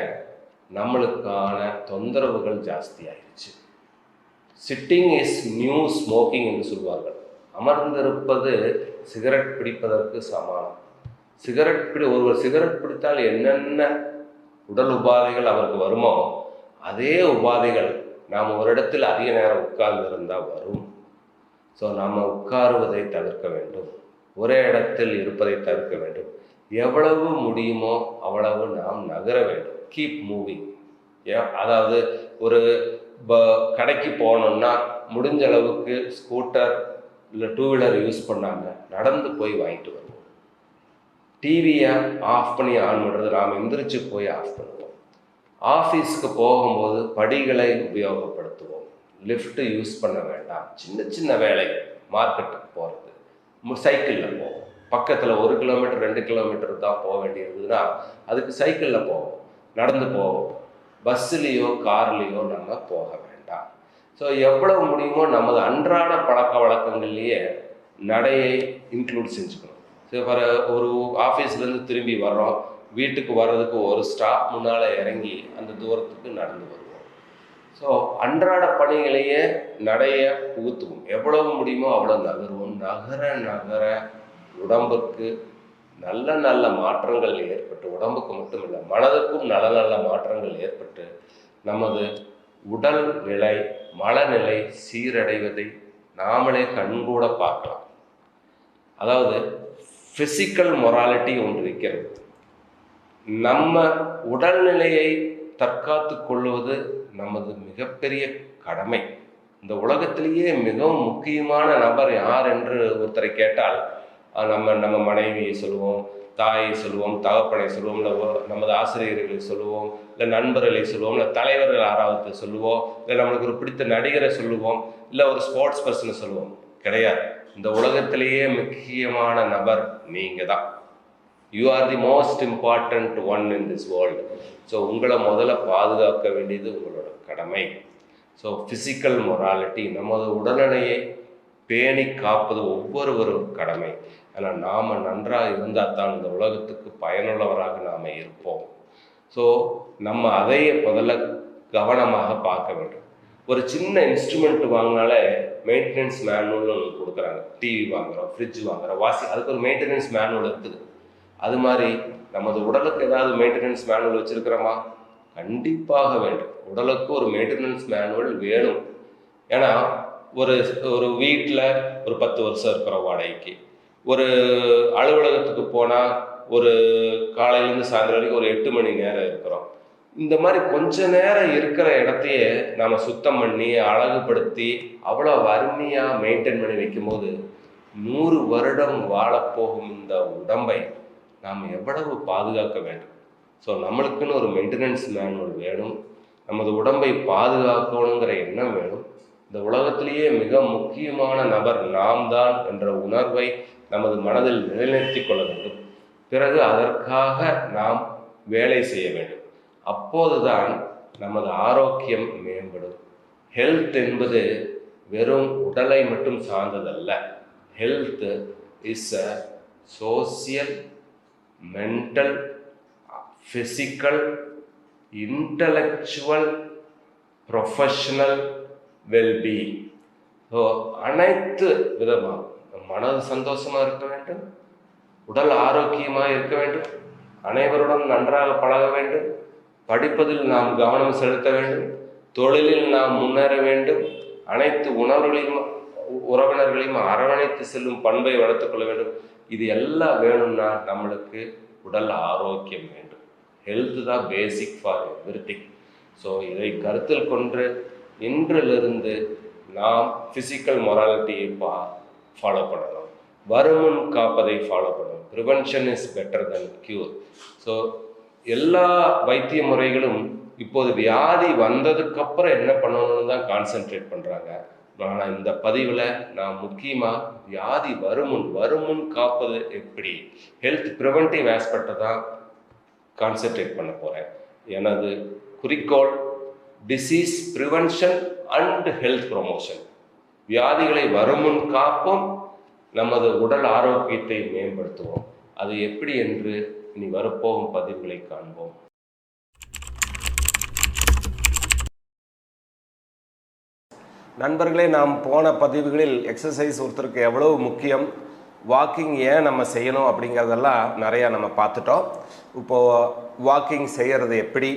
நம்மளுக்கான தொந்தரவுகள் ஜாஸ்தி ஆயிடுச்சு. சிட்டிங் இஸ் நியூ ஸ்மோக்கிங் என்று சொல்வார்கள். அமர்ந்திருப்பது சிகரெட் பிடிப்பதற்கு சமானம். ஒருவர் சிகரெட் பிடித்தால் என்னென்ன உடல் உபாதைகள் அவருக்கு வருமோ அதே உபாதைகள் நாம் ஒரு இடத்தில் அதிக நேரம் உட்கார்ந்து இருந்தால் வரும். ஸோ நாம் உட்காருவதை தவிர்க்க வேண்டும், ஒரே இடத்தில் இருப்பதை தவிர்க்க வேண்டும். எவ்வளவு முடியுமோ அவ்வளவு நாம் நகர வேண்டும். Keep moving. அதாவது ஒரு கடைக்கு போகணுன்னா முடிஞ்ச அளவுக்கு ஸ்கூட்டர் இல்லை 2 வீலர் யூஸ் பண்ணாமல் நடந்து போய் வாங்கிட்டு வருவோம். டிவியை ஆஃப் பண்ணி ஆன் பண்ணுறது நாம் எந்திரிச்சு போய் ஆஃப் பண்ணுவோம். ஆஃபீஸ்க்கு போகும்போது படிகளை உபயோகப்படுத்துவோம். லிஃப்ட்டு யூஸ் பண்ண வேண்டாம். சின்ன சின்ன வேலைகள், மார்க்கெட்டுக்கு போகிறது சைக்கிளில் போவோம். பக்கத்தில் 1 கிலோமீட்டர் 2 கிலோமீட்டர் தான் போக வேண்டியிருந்ததுன்னா அதுக்கு சைக்கிளில் போவோம், நடந்து போவோம். பஸ்ஸுலேயோ கார்லேயோ நம்ம போக வேண்டாம். ஸோ எவ்வளவு முடியுமோ நமது அன்றாட பழக்க வழக்கங்கள்லேயே நடையை இன்க்ளூட் செஞ்சுக்கணும். ஸோ ஒரு ஆஃபீஸ்லேருந்து திரும்பி வர்றோம், வீட்டுக்கு வர்றதுக்கு ஒரு ஸ்டாப் முன்னால் இறங்கி அந்த தூரத்துக்கு நடந்து வருவோம். ஸோ அன்றாட பணிகளையே நடைய புகுத்துவோம். எவ்வளவு முடியுமோ அவ்வளோ நகருவோம். நகர உடம்புக்கு நல்ல நல்ல மாற்றங்கள் ஏற்பட்டு, உடம்புக்கு மட்டும் இல்லை மனதுக்கும் நல்ல நல்ல மாற்றங்கள் ஏற்பட்டு நமது உடல் நிலை, மனநிலை சீரடைவதை நாமளே கண்கூட பார்க்கலாம். அதாவது ஃபிசிக்கல் மொராலிட்டி ஒன்று இருக்கிறது. நம்ம உடல்நிலையை தற்காத்து கொள்வது நமது மிகப்பெரிய கடமை. இந்த உலகத்திலேயே மிகவும் முக்கியமான நபர் யார் என்று ஒருத்தரை கேட்டால் நம்ம மனைவியை சொல்லுவோம், தாயை சொல்லுவோம், தகப்பனை சொல்லுவோம், இல்லை நமது ஆசிரியர்களை சொல்லுவோம், இல்லை நண்பர்களை சொல்லுவோம், இல்லை தலைவர்கள் யாராவது சொல்லுவோம், இல்லை நம்மளுக்கு ஒரு பிடித்த நடிகரை சொல்லுவோம், இல்லை ஒரு ஸ்போர்ட்ஸ் பர்சனை சொல்லுவோம். கிடையாது. இந்த உலகத்திலேயே முக்கியமான நபர் நீங்கள் தான். You are the most important one in this world. So உங்களை முதல்ல பாதுகாக்க வேண்டியது உங்களோட கடமை. ஸோ ஃபிசிக்கல் மொராலிட்டி, நமது உடல்நிலையை பேணி காப்பது ஒவ்வொருவரும் கடமை. ஆனால் நாம் நன்றாக இருந்தால் தான் இந்த உலகத்துக்கு பயனுள்ளவராக நாம் இருப்போம். ஸோ நம்ம அதையே முதல்ல கவனமாக பார்க்க வேண்டும். ஒரு சின்ன இன்ஸ்ட்ருமெண்ட் வாங்கினாலே மெயின்டெனன்ஸ் மேனுவல்னு ஒன்று கொடுக்குறாங்க. டிவி வாங்குகிறோம், ஃப்ரிட்ஜ் வாங்குகிறோம், அதுக்கு ஒரு மெயின்டெனன்ஸ் மேனுவல் இருக்குது. அது மாதிரி நமது உடலுக்கு ஏதாவது மெயின்டெனன்ஸ் மேனுவல் வச்சுருக்கிறோமா? கண்டிப்பாக வேண்டும். உடலுக்கு ஒரு மெயின்டெனன்ஸ் மேனுவல் வேணும். ஏன்னா ஒரு ஒரு வீட்டில் ஒரு 10 வருஷம் இருக்கிறோம் வாடகைக்கு, ஒரு அலுவலகத்துக்கு போனால் ஒரு காலையிலேருந்து சாயந்தரம் வரைக்கும் ஒரு 8 மணி நேரம் இருக்கிறோம். இந்த மாதிரி கொஞ்ச நேரம் இருக்கிற இடத்தையே நாம் சுத்தம் பண்ணி அழகுபடுத்தி அவ்வளோ அருமையாக மெயின்டைன் பண்ணி வைக்கும்போது 100 வருடம் வாழப்போகும் இந்த உடம்பை நாம் எவ்வளவு பாதுகாக்க வேண்டும். ஸோ நம்மளுக்குன்னு ஒரு மெயின்டெனன்ஸ் மேனுவல் வேணும். நமது உடம்பை பாதுகாக்கணுங்கிற எண்ணம் வேணும். இந்த உலகத்திலேயே மிக முக்கியமான நபர் நாம் தான் என்ற உணர்வை நமது மனதில் நிலைநிறுத்திக் கொள்ள வேண்டும். பிறகு அதற்காக நாம் வேலை செய்ய வேண்டும். அப்போதுதான் நமது ஆரோக்கியம் மேம்படும். ஹெல்த் என்பது வெறும் உடலை மட்டும் சார்ந்ததல்ல. Health is a social, mental, physical, intellectual, professional wellbeing. So அனைத்து விதமாக மனது சந்தோஷமாக இருக்க வேண்டும், உடல் ஆரோக்கியமாக இருக்க வேண்டும், அனைவருடன் நன்றாக பழக வேண்டும், படிப்பதில் நாம் கவனம் செலுத்த வேண்டும், தொழிலில் நாம் முன்னேற வேண்டும், அனைத்து உறவினர்களையும் அரவணைத்து செல்லும் பண்பை வளர்த்துக்கொள்ள வேண்டும். இது எல்லாம் வேணும்னா நம்மளுக்கு உடல் ஆரோக்கியம் வேண்டும். ஹெல்த் தான் பேசிக் ஃபார் எவ்ரிதிங். ஸோ இதை கருத்தில் கொண்டு இன்றிலிருந்து நாம் ஃபிசிக்கல் மொராலிட்டியை ஃபாலோ பண்ணணும், வருமுன் காப்பதை ஃபாலோ பண்ணணும். Prevention is better then cure. So எல்லா வைத்திய முறைகளும் இப்போது வியாதி வந்ததுக்கப்புறம் என்ன பண்ணணும்னு தான் கான்சென்ட்ரேட் பண்ணுறாங்க. ஆனால் இந்த பதிவில் நான் முக்கியமாக வியாதி வருமுன் காப்பது எப்படி, ஹெல்த் ப்ரிவென்டிவ் ஆஸ்பெக்டை தான் கான்சென்ட்ரேட் பண்ண போகிறேன். எனது குறிக்கோள் disease prevention and health promotion. வியாதிகளை வருமுன் காப்போம், நமது உடல் ஆரோக்கியத்தை மேம்படுத்துவோம். அது எப்படி என்று இனி வரப்போகும் பதிவுகளை காண்போம். நண்பர்களே, நாம் போன பதிவுகளில் எக்ஸசைஸ் ஒருத்தருக்கு எவ்வளவு முக்கியம், வாக்கிங் ஏன் நம்ம செய்யணும் அப்படிங்கிறதெல்லாம் நிறையா நம்ம பார்த்துட்டோம். இப்போது வாக்கிங் செய்கிறது எப்படி,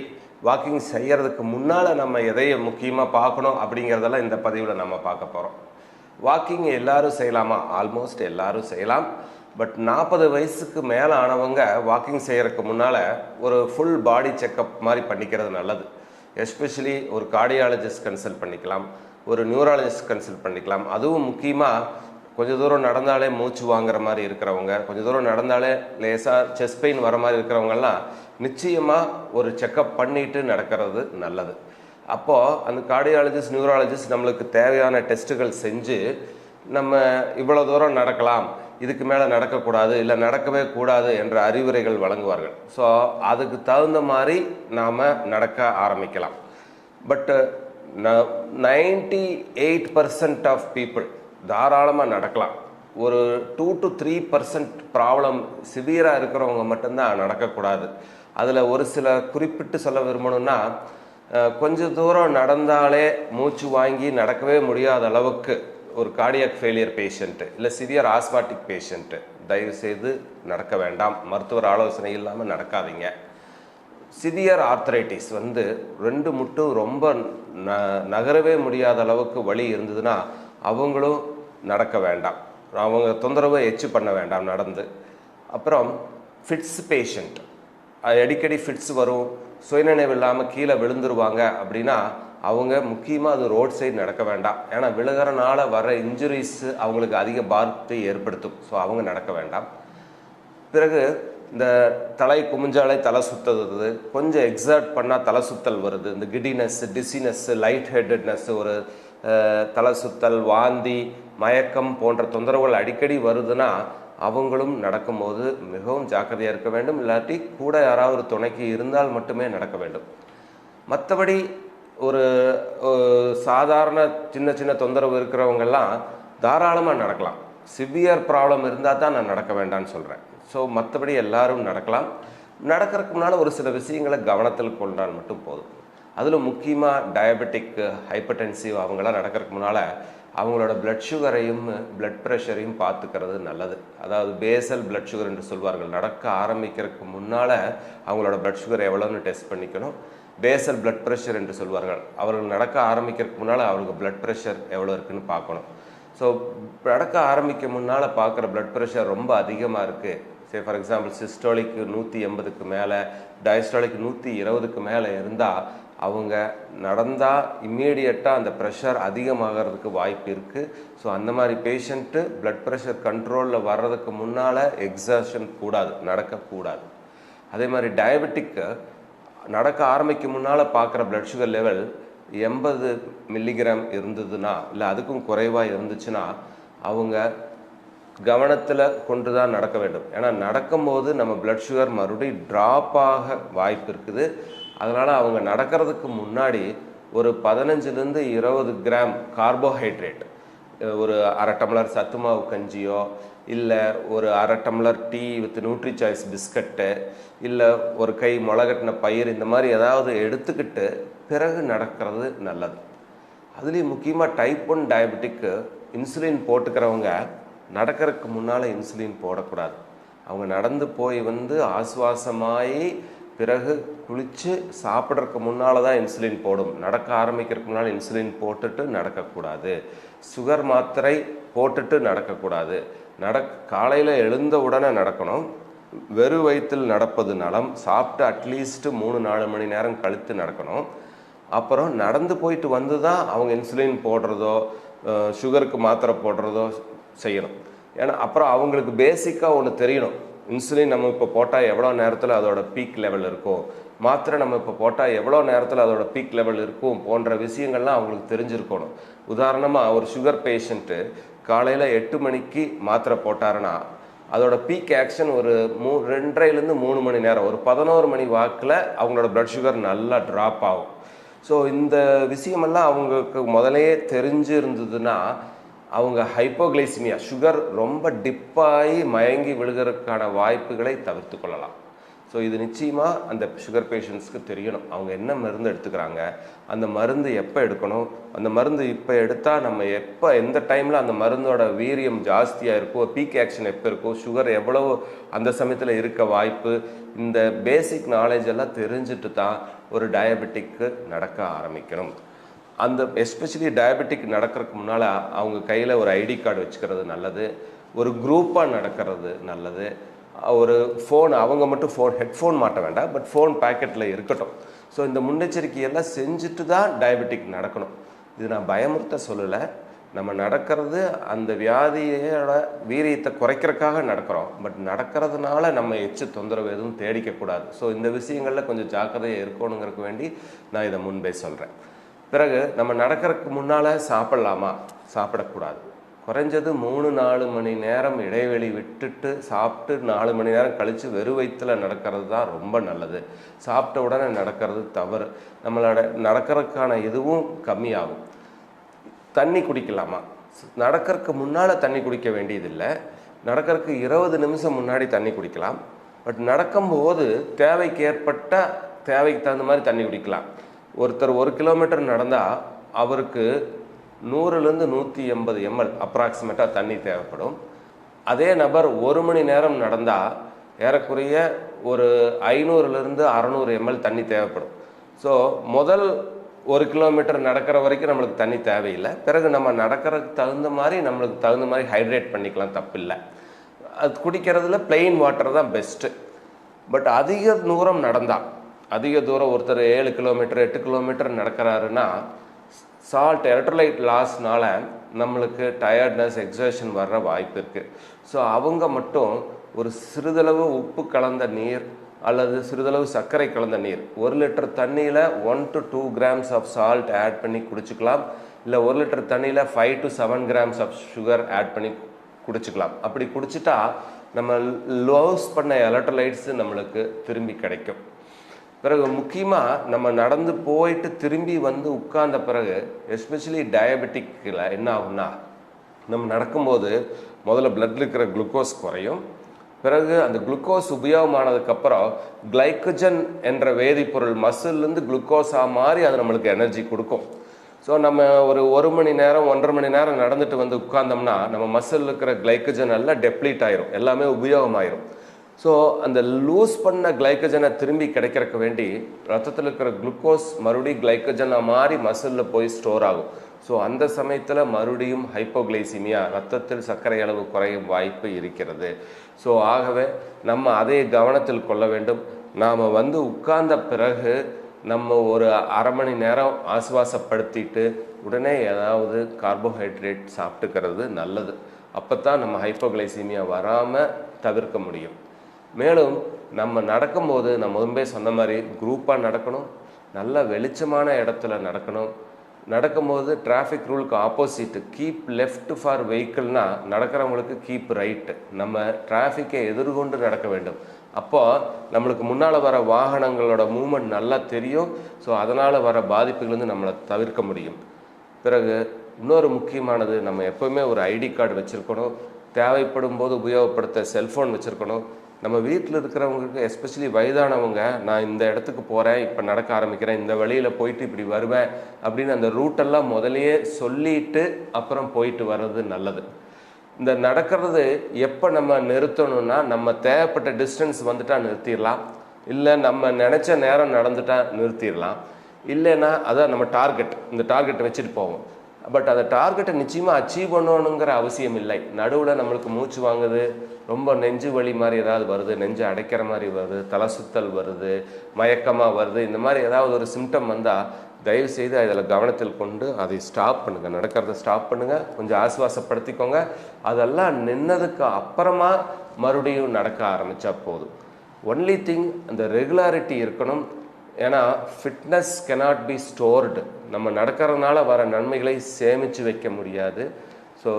வாக்கிங் செய்கிறதுக்கு முன்னால் நம்ம எதையை முக்கியமாக பார்க்கணும் அப்படிங்கிறதெல்லாம் இந்த பதிவில் நம்ம பார்க்க போகிறோம். வாக்கிங் எல்லாரும் செய்யலாமா? ஆல்மோஸ்ட் எல்லாரும் செய்யலாம். பட் 40 வயசுக்கு மேலே ஆனவங்க வாக்கிங் செய்கிறதுக்கு முன்னால் ஒரு ஃபுல் பாடி செக்கப் மாதிரி பண்ணிக்கிறது நல்லது. எஸ்பெஷலி ஒரு கார்டியாலஜிஸ்ட் கன்சல்ட் பண்ணிக்கலாம், ஒரு நியூராலஜிஸ்ட் கன்சல்ட் பண்ணிக்கலாம். அதுவும் முக்கியமாக கொஞ்சம் தூரம் நடந்தாலே மூச்சு வாங்குற மாதிரி இருக்கிறவங்க, கொஞ்சம் தூரம் நடந்தாலே லேசாக செஸ்ட் பெயின் வர மாதிரி இருக்கிறவங்கெல்லாம் நிச்சயமாக ஒரு செக்கப் பண்ணிட்டு நடக்கிறது நல்லது. அப்போது அந்த கார்டியாலஜிஸ்ட் நியூராலஜிஸ்ட் நம்மளுக்கு தேவையான டெஸ்ட்டுகள் செஞ்சு நம்ம இவ்வளோ தூரம் நடக்கலாம், இதுக்கு மேலே நடக்கக்கூடாது, இல்லை நடக்கவே கூடாது என்ற அறிவுரைகள் வழங்குவார்கள். ஸோ அதுக்கு தகுந்த மாதிரி நாம் நடக்க ஆரம்பிக்கலாம். பட்டு 98% ஆஃப் பீப்புள் தாராளமாக நடக்கலாம். ஒரு 2 to 3% ப்ராப்ளம் சிவியராக இருக்கிறவங்க மட்டும்தான் நடக்கக்கூடாது. அதில் ஒரு சில குறிப்பிட்டு சொல்ல விரும்பணும்னா, கொஞ்சம் தூரம் நடந்தாலே மூச்சு வாங்கி நடக்கவே முடியாத அளவுக்கு ஒரு கார்டியாக் ஃபெயிலியர் பேஷண்ட்டு, இல்லை சிவியர் ஆஸ்மாட்டிக் பேஷண்ட்டு தயவுசெய்து நடக்க வேண்டாம். மருத்துவர் ஆலோசனை இல்லாமல் நடக்காதீங்க. சிவியர் ஆர்த்ரைட்டிஸ் 2 முட்டும் ரொம்ப நகரவே முடியாத அளவுக்கு வலி இருந்ததுன்னா அவங்களும் நடக்க வேண்டாம். அவங்க தொந்தரவை எச்சு பண்ண வேண்டாம் நடந்து. அப்புறம் ஃபிட்ஸ் பேஷண்ட், அடிக்கடி ஃபிட்ஸ் வரும், சுயநினைவு இல்லாமல் கீழே விழுந்துருவாங்க அப்படின்னா அவங்க முக்கியமாக அது ரோட் சைடு நடக்க வேண்டாம். ஏன்னா விழுகிறனால வர இன்ஜுரிஸ் அவங்களுக்கு அதிக பாதிப்பை ஏற்படுத்தும். ஸோ அவங்க நடக்க வேண்டாம். பிறகு இந்த தலை குமிஞ்சாலே தலை சுற்றுறது, கொஞ்சம் எக்ஸர்ட் பண்ணால் தலை சுத்தல் வருது, இந்த கிடினஸ், டிசினஸ், லைட் ஹெட்டட்னஸ், ஒரு தலை சுத்தல், வாந்தி, மயக்கம் போன்ற தொந்தரவுகள் அடிக்கடி வருதுன்னா அவங்களும் நடக்கும்போது மிகவும் ஜாக்கிரதையாக இருக்க வேண்டும். இல்லாட்டி கூட யாராவது ஒரு துணைக்கு இருந்தால் மட்டுமே நடக்க வேண்டும். மற்றபடி ஒரு சாதாரண சின்ன சின்ன தொந்தரவு இருக்கிறவங்கெல்லாம் தாராளமாக நடக்கலாம். சிவியர் ப்ராப்ளம் இருந்தால் தான் நான் நடக்க வேண்டாம்னு சொல்கிறேன். ஸோ மற்றபடி எல்லாரும் நடக்கலாம். நடக்கிறதுக்கு முன்னால் ஒரு சில விஷயங்களை கவனத்தில் கொண்டால் மட்டும் போதும். அதில் முக்கியமாக டயபெட்டிக், ஹைப்பர்டென்சிவ் அவங்களாம் நடக்கிறதுக்கு முன்னால் அவங்களோட பிளட் சுகரையும் பிளட் ப்ரெஷரையும் பார்த்துக்கிறது நல்லது. அதாவது பேசல் பிளட் சுகர் என்று சொல்வார்கள். நடக்க ஆரம்பிக்கிறதுக்கு முன்னால் அவங்களோட பிளட் சுகர் எவ்வளோன்னு டெஸ்ட் பண்ணிக்கணும். பேசல் பிளட் ப்ரெஷர் என்று சொல்வார்கள். அவர்கள் நடக்க ஆரம்பிக்கிறதுக்கு முன்னால் அவருக்கு பிளட் ப்ரெஷர் எவ்வளோ இருக்குன்னு பார்க்கணும். ஸோ நடக்க ஆரம்பிக்க முன்னால் பார்க்குற பிளட் ப்ரெஷர் ரொம்ப அதிகமாக இருக்குது, சே ஃபார் எக்ஸாம்பிள் சிஸ்டோலிக்கு 180க்கு மேலே, டயஸ்டாலிக்கு 120க்கு மேலே இருந்தால் அவங்க நடந்தால் இம்மீடியட்டாக அந்த ப்ரெஷர் அதிகமாகிறதுக்கு வாய்ப்பு இருக்குது. ஸோ அந்த மாதிரி பேஷண்ட்டு பிளட் ப்ரெஷர் கண்ட்ரோலில் வர்றதுக்கு முன்னால் எக்ஸர்ஷன் கூடாது, நடக்கக்கூடாது. அதே மாதிரி டயபெட்டிக்கு நடக்க ஆரம்பிக்க முன்னால் பார்க்குற பிளட் சுகர் லெவல் 80 மில்லிகிராம் இருந்ததுன்னா, இல்லை அதுக்கும் குறைவாக இருந்துச்சுன்னா அவங்க கவனத்தில் கொண்டு தான் நடக்க வேண்டும். ஏன்னா நடக்கும்போது நம்ம பிளட் சுகர் மறுபடியும் ட்ராப் ஆக வாய்ப்பு இருக்குது. அதனால் அவங்க நடக்கிறதுக்கு முன்னாடி ஒரு 15லேருந்து 20 கிராம் கார்போஹைட்ரேட், ஒரு அரை டம்ளர் சத்து மாவு கஞ்சியோ, இல்லை ஒரு அரை tumbler tea with nutri choice biscuit, இல்லை ஒரு கை முளைகட்டின பயிர், இந்த மாதிரி ஏதாவது எடுத்துக்கிட்டு பிறகு நடக்கிறது நல்லது. அதுலேயும் முக்கியமாக டைப் 1 டயபெட்டிக்கு இன்சுலின் போட்டுக்கிறவங்க நடக்கிறதுக்கு முன்னால் இன்சுலின் போடக்கூடாது. அவங்க நடந்து போய் ஆசுவாசமாகி பிறகு குளித்து சாப்பிட்றதுக்கு முன்னால் தான் இன்சுலின் போடும். நடக்க ஆரம்பிக்கிறதுக்கு முன்னால் இன்சுலின் போட்டுட்டு நடக்கக்கூடாது. சுகர் மாத்திரை போட்டுட்டு நடக்கக்கூடாது. காலையில் எழுந்த உடனே நடக்கணும். வெறும் வயிற்றில் நடப்பது நலம். சாப்பிட்டு அட்லீஸ்ட்டு 3-4 மணி நேரம் கழித்து நடக்கணும். அப்புறம் நடந்து போயிட்டு வந்து தான் அவங்க இன்சுலின் போடுறதோ சுகருக்கு மாத்திரை போடுறதோ செய்யணும். ஏன்னா அப்புறம் அவங்களுக்கு பேசிக்காக ஒன்று தெரியணும், இன்சுலின் நம்ம இப்போ போட்டால் எவ்வளோ நேரத்தில் அதோட பீக் லெவல் இருக்கும், மாத்திரை நம்ம இப்போ போட்டால் எவ்வளோ நேரத்தில் அதோட பீக் லெவல் இருக்கும் போன்ற விஷயங்கள்லாம் அவங்களுக்கு தெரிஞ்சிருக்கணும். உதாரணமாக ஒரு சுகர் பேஷண்ட்டு காலையில் 8 மணிக்கு மாத்திரை போட்டாருன்னா அதோட பீக் ஆக்ஷன் ஒரு 2.5லேருந்து 3 மணி நேரம், ஒரு 11 மணி வாக்கில் அவங்களோட பிளட் சுகர் நல்லா ட்ராப் ஆகும். ஸோ இந்த விஷயமெல்லாம் அவங்களுக்கு முதலே தெரிஞ்சு இருந்ததுன்னா அவங்க ஹைப்போகிளைசிமியா, சுகர் ரொம்ப டிப்பாகி மயங்கி விழுகிறதுக்கான வாய்ப்புகளை தவிர்த்து கொள்ளலாம். ஸோ இது நிச்சயமாக அந்த சுகர் பேஷண்ட்ஸ்க்கு தெரியணும். அவங்க என்ன மருந்து எடுத்துக்கிறாங்க, அந்த மருந்து எப்போ எடுக்கணும், அந்த மருந்து இப்போ எடுத்தால் நம்ம எப்போ எந்த டைமில் அந்த மருந்தோட வீரியம் ஜாஸ்தியாக இருக்கோ, பீக் ஆக்ஷன் எப்போ இருக்கோ, சுகர் எவ்வளோ அந்த சமயத்தில் இருக்க வாய்ப்பு, இந்த பேசிக் நாலேஜ் எல்லாம் தெரிஞ்சுட்டு தான் ஒரு டயபெட்டிக்கு நடக்க ஆரம்பிக்கணும். அந்த எஸ்பெஷலி டயபெட்டிக் நடக்கிறதுக்கு முன்னால் அவங்க கையில் ஒரு ஐடி கார்டு வச்சுக்கிறது நல்லது. ஒரு குரூப்பாக நடக்கிறது நல்லது. ஒரு ஃபோன், அவங்க மட்டும் ஹெட்ஃபோன் மாட்ட வேண்டாம், பட் ஃபோன் பேக்கெட்டில் இருக்கட்டும். ஸோ இந்த முன்னெச்சரிக்கையெல்லாம் செஞ்சுட்டு தான் டயபெட்டிக் நடக்கணும். இது நான் பயமுறுத்த சொல்லலை. நம்ம நடக்கிறது அந்த வியாதியோட வீரியத்தை குறைக்கிறதுக்காக நடக்கிறோம். பட் நடக்கிறதுனால நம்ம எச்சு தொந்தரவு எதுவும் தேடிக்கக்கூடாது. ஸோ இந்த விஷயங்களில் கொஞ்சம் ஜாக்கிரதையாக இருக்கணுங்கிறதுக்கு வேண்டி நான் இதை முன்பே சொல்கிறேன். பிறகு நம்ம நடக்கிறதுக்கு முன்னால் சாப்பிட்லாமா? சாப்பிடக்கூடாது. குறைஞ்சது 3-4 மணி நேரம் இடைவெளி விட்டுட்டு சாப்பிட்டு 4 மணி நேரம் கழித்து வெறும் வயிற்றில் நடக்கிறது தான் ரொம்ப நல்லது. சாப்பிட்ட உடனே நடக்கிறது தவறு. நம்மளோட நடக்கிறதுக்கான இதுவும் கம்மியாகும். தண்ணி குடிக்கலாமா? நடக்கிறதுக்கு முன்னால் தண்ணி குடிக்க வேண்டியதில்லை. நடக்கிறதுக்கு 20 நிமிஷம் முன்னாடி தண்ணி குடிக்கலாம். பட் நடக்கும்போது தேவைக்கு தகுந்த மாதிரி தண்ணி குடிக்கலாம். ஒருத்தர் 1 கிலோமீட்டர் நடந்தால் அவருக்கு 100லேருந்து 180 ml அப்ராக்சிமேட்டாக தண்ணி தேவைப்படும். அதே நபர் 1 மணி நேரம் நடந்தால் ஏறக்குறைய ஒரு 500லேருந்து 600 ml தண்ணி தேவைப்படும். ஸோ முதல் 1 கிலோமீட்டர் நடக்கிற வரைக்கும் நம்மளுக்கு தண்ணி தேவையில்லை. பிறகு நம்ம நடக்கிறதுக்கு நம்மளுக்கு தகுந்த மாதிரி ஹைட்ரேட் பண்ணிக்கலாம், தப்பில்லை. அது குடிக்கிறதுல பிளெயின் வாட்டர் தான் பெஸ்ட்டு. பட் அதிக தூரம் ஒருத்தர் 7 கிலோமீட்டர் 8 கிலோமீட்டர் நடக்கிறாருன்னா சால்ட் எலக்ட்ரோலைட் லாஸ்னால நம்மளுக்கு டயர்ட்னஸ் எக்ஸர்ஷன் வர்ற வாய்ப்பு இருக்குது. ஸோ அவங்க மட்டும் ஒரு சிறிதளவு உப்பு கலந்த நீர் அல்லது சிறிதளவு சர்க்கரை கலந்த நீர், 1 லிட்டர் தண்ணியில் 1 to 2 grams of salt add பண்ணி குடிச்சிக்கலாம். இல்லை 1 லிட்டர் தண்ணியில் 5 to 7 grams of sugar add பண்ணி குடிச்சிக்கலாம். அப்படி குடிச்சிட்டா நம்ம லோஸ் பண்ண எலக்ட்ரோலைட்ஸு நம்மளுக்கு திரும்பி கிடைக்கும். பிறகு முக்கியமாக நம்ம நடந்து போயிட்டு திரும்பி உட்கார்ந்த பிறகு எஸ்பெஷலி டயபெட்டிக்கில் என்ன ஆகும்னா, நம்ம நடக்கும்போது முதல்ல பிளட்டில் இருக்கிற குளுக்கோஸ் குறையும். பிறகு அந்த குளுக்கோஸ் உபயோகமானதுக்கப்புறம் கிளைக்கோஜன் என்ற வேதிப்பொருள் மசில்லேருந்து குளுக்கோஸாக மாறி அது நம்மளுக்கு எனர்ஜி கொடுக்கும். ஸோ நம்ம ஒரு 1 மணி நேரம் 1.5 மணி நேரம் நடந்துட்டு உட்கார்ந்தோம்னா நம்ம மசில் இருக்கிற கிளைக்கோஜன் எல்லாம் டெப்ளீட் ஆயிரும், எல்லாமே உபயோகமாயிரும். ஸோ அந்த லூஸ் பண்ண கிளைக்கஜனை திரும்பி கிடைக்கிறதுக்கு வேண்டி ரத்தத்தில் இருக்கிற குளுக்கோஸ் மறுபடியும் கிளைக்கஜனாக மாறி மசிலில் போய் ஸ்டோர் ஆகும். ஸோ அந்த சமயத்தில் மறுபடியும் ஹைப்போகிளைசிமியா, ரத்தத்தில் சர்க்கரை அளவு குறையும் வாய்ப்பு இருக்கிறது. ஸோ ஆகவே நம்ம அதை கவனத்தில் கொள்ள வேண்டும். நாம் உட்கார்ந்த பிறகு நம்ம ஒரு அரை மணி நேரம் ஆசுவாசப்படுத்திட்டு உடனே ஏதாவது கார்போஹைட்ரேட் சாப்பிட்டுக்கிறது நல்லது. அப்போ தான் நம்ம ஹைப்போகிளைசிமியா வராமல் தவிர்க்க முடியும். மேலும் நம்ம நடக்கும்போது நம்ம முன்பே சொன்ன மாதிரி குரூப்பாக நடக்கணும், நல்ல வெளிச்சமான இடத்துல நடக்கணும். நடக்கும்போது டிராஃபிக் ரூலுக்கு ஆப்போசிட்டு கீப் லெஃப்ட் ஃபார் வெஹிக்கிள்னா நடக்கிறவங்களுக்கு கீப் ரைட்டு. நம்ம டிராஃபிக்கை எதிர்கொண்டு நடக்க வேண்டும். அப்போது நம்மளுக்கு முன்னால் வர வாகனங்களோட மூமெண்ட் நல்லா தெரியும். ஸோ அதனால் வர பாதிப்புலேருந்து நம்மளை தவிர்க்க முடியும். பிறகு இன்னொரு முக்கியமானது, நம்ம எப்போவுமே ஒரு ஐடி கார்டு வச்சுருக்கணும். தேவைப்படும் போது உபயோகப்படுத்த செல்ஃபோன் வச்சுருக்கணும். நம்ம வீட்டில் இருக்கிறவங்களுக்கு எஸ்பெஷலி வயதானவங்க, நான் இந்த இடத்துக்கு போகிறேன், இப்போ நடக்க ஆரம்பிக்கிறேன், இந்த வழியில் போயிட்டு இப்படி வருவேன் அப்படின்னு அந்த ரூட்டெல்லாம் முதலையே சொல்லிட்டு அப்புறம் போயிட்டு வர்றது நல்லது. இந்த நடக்கிறது எப்போ நம்ம நிறுத்தணும்னா, நம்ம தேவைப்பட்ட டிஸ்டன்ஸ் வந்துட்டால் நிறுத்திடலாம், இல்லை நம்ம நினச்ச நேரம் நடந்துட்டால் நிறுத்திடலாம், இல்லைன்னா அதான் நம்ம டார்கெட், இந்த டார்கெட்டை வச்சுட்டு போவோம். பட் அந்த டார்கெட்டை நிச்சயமாக அச்சீவ் பண்ணணுங்கிற அவசியம் இல்லை. நடுவில் நம்மளுக்கு மூச்சு வாங்குது, ரொம்ப நெஞ்சு வலி மாதிரி ஏதாவது வருது, நெஞ்சு அடைக்கிற மாதிரி வருது, தலை சுத்தல் வருது, மயக்கமாக வருது, இந்த மாதிரி ஏதாவது ஒரு சிம்டம் வந்தால் தயவுசெய்து அதில் கவனத்தில் கொண்டு அதை ஸ்டாப் பண்ணுங்கள். நடக்கிறத ஸ்டாப் பண்ணுங்கள், கொஞ்சம் ஆசுவாசப்படுத்திக்கோங்க. அதெல்லாம் நின்னதுக்கு அப்புறமா மறுபடியும் நடக்க ஆரம்பித்தா போதும். ஒன்லி திங் அந்த ரெகுலாரிட்டி இருக்கணும். ஏன்னா ஃபிட்னஸ் கெனாட் பி ஸ்டோர்டு. நம்ம நடக்கிறதுனால வர நன்மைகளை சேமித்து வைக்க முடியாது. ஸோ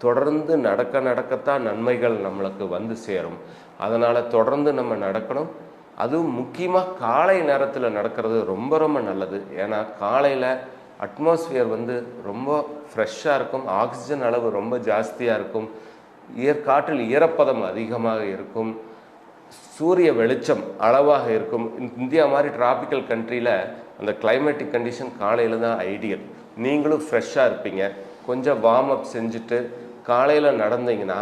தொடர்ந்து நடக்கத்தான் நன்மைகள் நம்மளுக்கு சேரும். அதனால் தொடர்ந்து நம்ம நடக்கணும். அதுவும் முக்கியமாக காலை நேரத்தில் நடக்கிறது ரொம்ப ரொம்ப நல்லது. ஏன்னா காலையில் அட்மாஸ்பியர் ரொம்ப ஃப்ரெஷ்ஷாக இருக்கும், ஆக்சிஜன் அளவு ரொம்ப ஜாஸ்தியாக இருக்கும், காற்றில் ஈரப்பதம் அதிகமாக இருக்கும், சூரிய வெளிச்சம் அளவாக இருக்கும். இந்தியா மாதிரி டிராபிக்கல் கண்ட்ரியில் அந்த கிளைமேட்டிக் கண்டிஷன் காலையில் தான் ஐடியல். நீங்களும் ஃப்ரெஷ்ஷாக இருப்பீங்க. கொஞ்சம் வார்ம் அப் செஞ்சுட்டு காலையில் நடந்தீங்கன்னா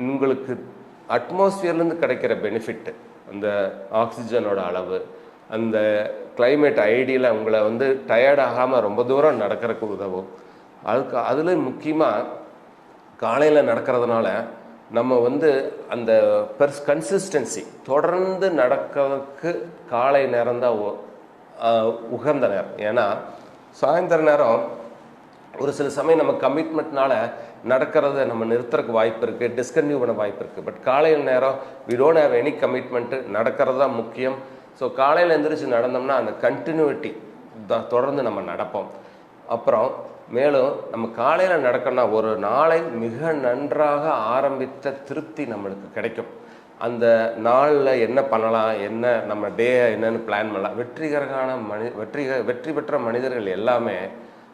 உங்களுக்கு அட்மாஸ்பியர்லேருந்து கிடைக்கிற பெனிஃபிட்டு, அந்த ஆக்சிஜனோட அளவு, அந்த கிளைமேட் ஐடியில் உங்களை டயர்ட் ஆகாமல் ரொம்ப தூரம் நடக்கிறதுக்கு உதவும். அதில் முக்கியமாக காலையில் நடக்கிறதுனால நம்ம அந்த கன்சிஸ்டன்சி தொடர்ந்து நடக்கிறதுக்கு காலை நேரம் தான் உகந்த நேரம். ஏன்னா சாயந்தர நேரம் ஒரு சில சமயம் நம்ம கமிட்மெண்ட்னால நடக்கிறத நம்ம நிறுத்துறதுக்கு வாய்ப்பு இருக்குது, டிஸ்கன்டினியூ பண்ண வாய்ப்பு இருக்குது. பட் காலையில் நேரம் we don't have any commitment, நடக்கிறது தான் முக்கியம். ஸோ காலையில் எழுந்திரிச்சு நடந்தோம்னா அந்த கண்டினியூட்டி தான் தொடர்ந்து நம்ம நடப்போம். அப்புறம் மேலும் நம்ம காலையில் நடக்கணும்னா ஒரு நாளை மிக நன்றாக ஆரம்பித்த திருப்தி நம்மளுக்கு கிடைக்கும். அந்த நாளில் என்ன பண்ணலாம், என்ன நம்ம டே என்னன்னு பிளான் பண்ணலாம். வெற்றி பெற்ற மனிதர்கள் எல்லாமே